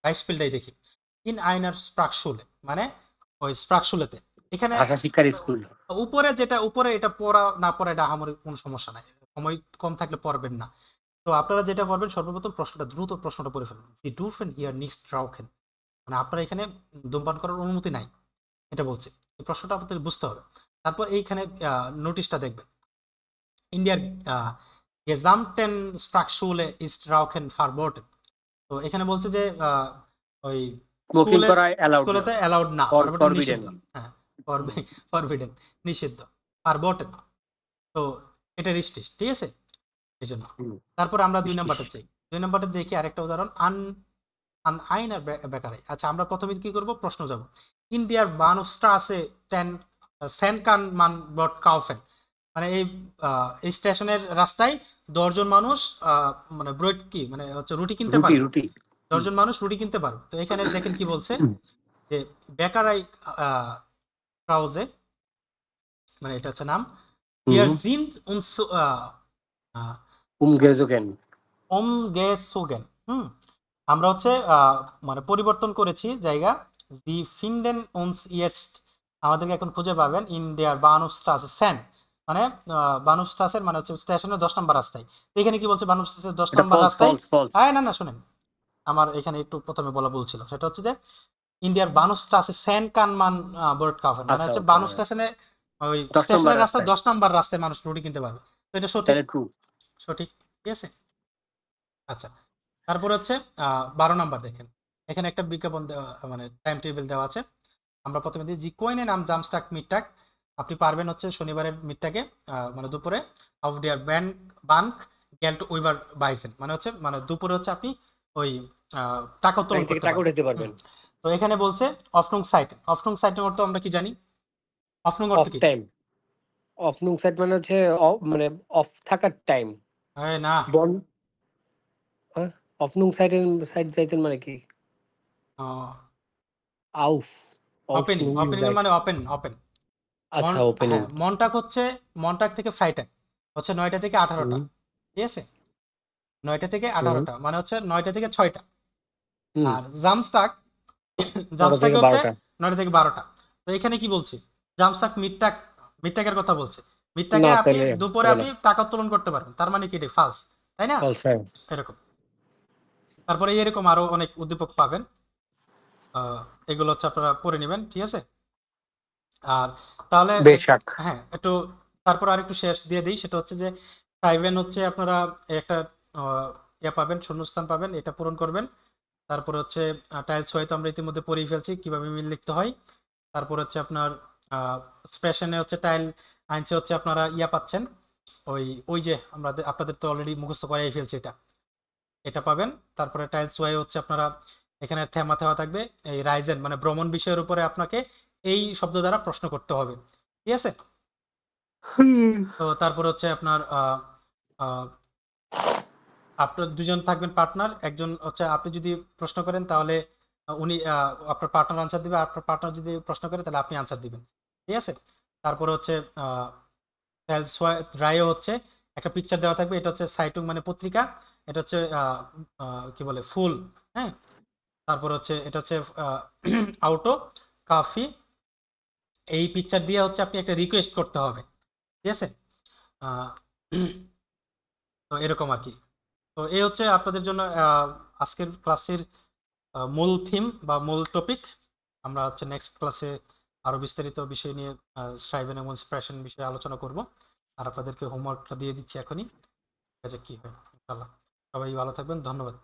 রাইসপিলটাই দেখি। ইন আইনার স্প্রাকশুলে, মানে ওই স্প্রাকশুলেতে এখানে ভাষা শিক্ষার স্কুল উপরে যেটা উপরে এটা পড়া না পড়া এটা আমার কোনো সমস্যা নাই, সময় কম থাকলে পড়বেন না। তো আপনারা যেটা করবেন সর্বপ্রথম প্রশ্নটা দ্রুত প্রশ্নটা পড়ে ফেলবেন। দি ডুরফেন হিয়ার নিক্সট রাউখেন, মানে আপনার এখানে ধূমপান করার অনুমতি নাই এটা বলছে, এই প্রশ্নটা আপনাদের বুঝতে হবে। তারপর এইখানে নোটিশটা দেখবেন, ইন্ডিয়ার গেজামটেন স্প্রাকশুলে ইস্ট রাউখেন ফারবোর্টেন। তো এখানে বলছে যে ওই স্মোকিং করা স্কুলেতে অ্যালাউড না, ফরবিডেন। হ্যাঁ ফরবিডেন, নিষিদ্ধ, ফারবোর্টেন। তো এটা রিস্ট্রিক্ট, ঠিক আছে এই জন্য। তারপর আমরা 2 নাম্বারটা চাই, 2 নাম্বারটা দেখি আরেকটা উদাহরণ, আন আইনার বেকারাই। আচ্ছা আমরা প্রথমে কি করব, প্রশ্ন যাব। ইন্ডিয়ার বানুস্ট্রাসে 10 সেনকান মান ব্রড কাউফেন, মানে এই স্টেশনের রাস্তায় 10 জন মানুষ মানে ব্রেড কি মানে হচ্ছে রুটি কিনতে পারে, 10 জন মানুষ রুটি কিনতে পারে। তো এখানে দেখেন কি বলছে যে বেকারাই ক্রাউজে, মানে এটা হচ্ছে নাম, ইয়ার জিন্দ umgezogen। আমরা হচ্ছে মানে পরিবর্তন করেছি জায়গা, দি ফিন্ডেন উনস ইয়েস্ট, আমাদেরকে এখন খুঁজে পাবেন ইন্ডিয়ার বানুস্ট্রাসে সেন, মানে বানুস্ট্রাসের মানে হচ্ছে স্টেশনের 10 নম্বর রাস্তায়। এখানে কি বলছে বানুস্ট্রাসের 10 নম্বর রাস্তায়, না শুনেন আমার এখানে একটু প্রথমে বলা ভুল ছিল, সেটা হচ্ছে যে ইন্ডিয়ার বানুস্ট্রাসে সেন কানমান বোর্ড কাফেন, মানে হচ্ছে বানু স্টেশনে ওই স্টেশনের রাস্তা 10 নম্বর রাস্তায় মানুষ রুটি কিনতে পারবে। তো এটা সঠিক, ঠিক আছে। আচ্ছা তারপর হচ্ছে 12 নাম্বার দেখেন, এখানে একটা বিজ্ঞাপন দেওয়া মানে টাইম টেবিল দেওয়া আছে। আমরা প্রথমে দিই জি কোইনে নাম জামস্টাক মিডটাক, আপনি পারবেন হচ্ছে শনিবারের মিডটাকে মানে দুপুরে অফ ডিয়ার বানক গেল্ট উইভার বাইসেন, মানে হচ্ছে মানে দুপুরে হচ্ছে আপনি ওই টাকা উত্তোলন করতে পারবেন। তো এখানে বলছে অফনুং সাইট, অফনুং সাইটের অর্থ আমরা কি জানি, অফনুং অর্থ কি? অফনুং সাইট মানে হচ্ছে মানে অফ থাকার টাইম, না অফনুং সাইট যাইতেন মানে কি? আউফ ওপেনিং মানে ওপেন। আচ্ছা ওপেনিং। মন্টাক হচ্ছে মন্টাক থেকে ফ্রাইটাক হচ্ছে 9টা থেকে 18টা, ঠিক আছে 9টা থেকে 18টা মানে হচ্ছে 9টা থেকে 6টা। আর জামস্টাক হচ্ছে 9টা থেকে 12টা। তো এখানে কি বলছে, জামস্টাক মিডটাকের কথা বলছে, মিডটাকে আপনি দুপুরে আপনি টাকা উত্তোলন করতে পারবেন, তার মানে কি এটা ফালস, তাই না? এরকম। তারপরে এরকম আরো অনেক উদ্দীপক পাবেন, এগুলো হচ্ছে আপনারা পড়ে নেবেন, ঠিক আছে। আর তাহলে হ্যাঁ একটু তারপর আরেকটু শেষ দিয়ে দিই, সেটা হচ্ছে যে 5 হচ্ছে আপনারা একটা পাবেন, শূন্যস্থান পাবেন, এটা পূরণ করবেন। তারপর হচ্ছে টাইলস হয়তো আমরা ইতিমধ্যে পড়েই ফেলছি কিভাবে মিল লিখতে হয়। তারপর হচ্ছে আপনার স্পেশনে হচ্ছে টাইল আইনসে হচ্ছে আপনারা পাচ্ছেন ওই যে আমরা আপনাদের তো অলরেডি মুখস্থ করাই ফেলছি, এটা পাবেন। তারপরে টাইলস ওয়াই হচ্ছে আপনারা এখানে থেমা থাকবে, এই রাইজেন মানে ভ্রমণ বিষয়ের উপরে আপনাকে এই শব্দ দ্বারা প্রশ্ন করতে হবে, ঠিক আছে। তো তারপর হচ্ছে আপনার আপনার 2 জন থাকবেন পার্টনার, একজন হচ্ছে আপনি যদি প্রশ্ন করেন তাহলে উনি আপনার পার্টনার আনসার দিবে, আপনার পার্টনার যদি প্রশ্ন করে তাহলে আপনি আনসার দিবেন, ঠিক আছে। তারপরে হচ্ছে টাইলস ওয়াই রায়ও হচ্ছে একটা পিকচার দেওয়া থাকবে, এটা হচ্ছে সাইটুং মানে পত্রিকা, এটা হচ্ছে কি বলে ফুল, হ্যাঁ। তারপর হচ্ছে এটা হচ্ছে আউটো কাফি, এই পিকচার দিয়ে হচ্ছে আপনি একটা রিকোয়েস্ট করতে হবে, ঠিক আছে। তো এরকম আর কি। তো এই হচ্ছে আপনাদের জন্য আজকের ক্লাসের মূল থিম বা মূল টপিক। আমরা হচ্ছে নেক্সট ক্লাসে আরো বিস্তারিত বিষয় নিয়ে স্ট্রাইভেন এবং এক্সপ্রেশন বিষয়ে আলোচনা করব। আর আপনাদেরকে হোমওয়ার্কটা দিয়ে দিচ্ছি এখনই, কি হয় ইনশাআল্লাহ। সবাই ভালো থাকবেন, ধন্যবাদ।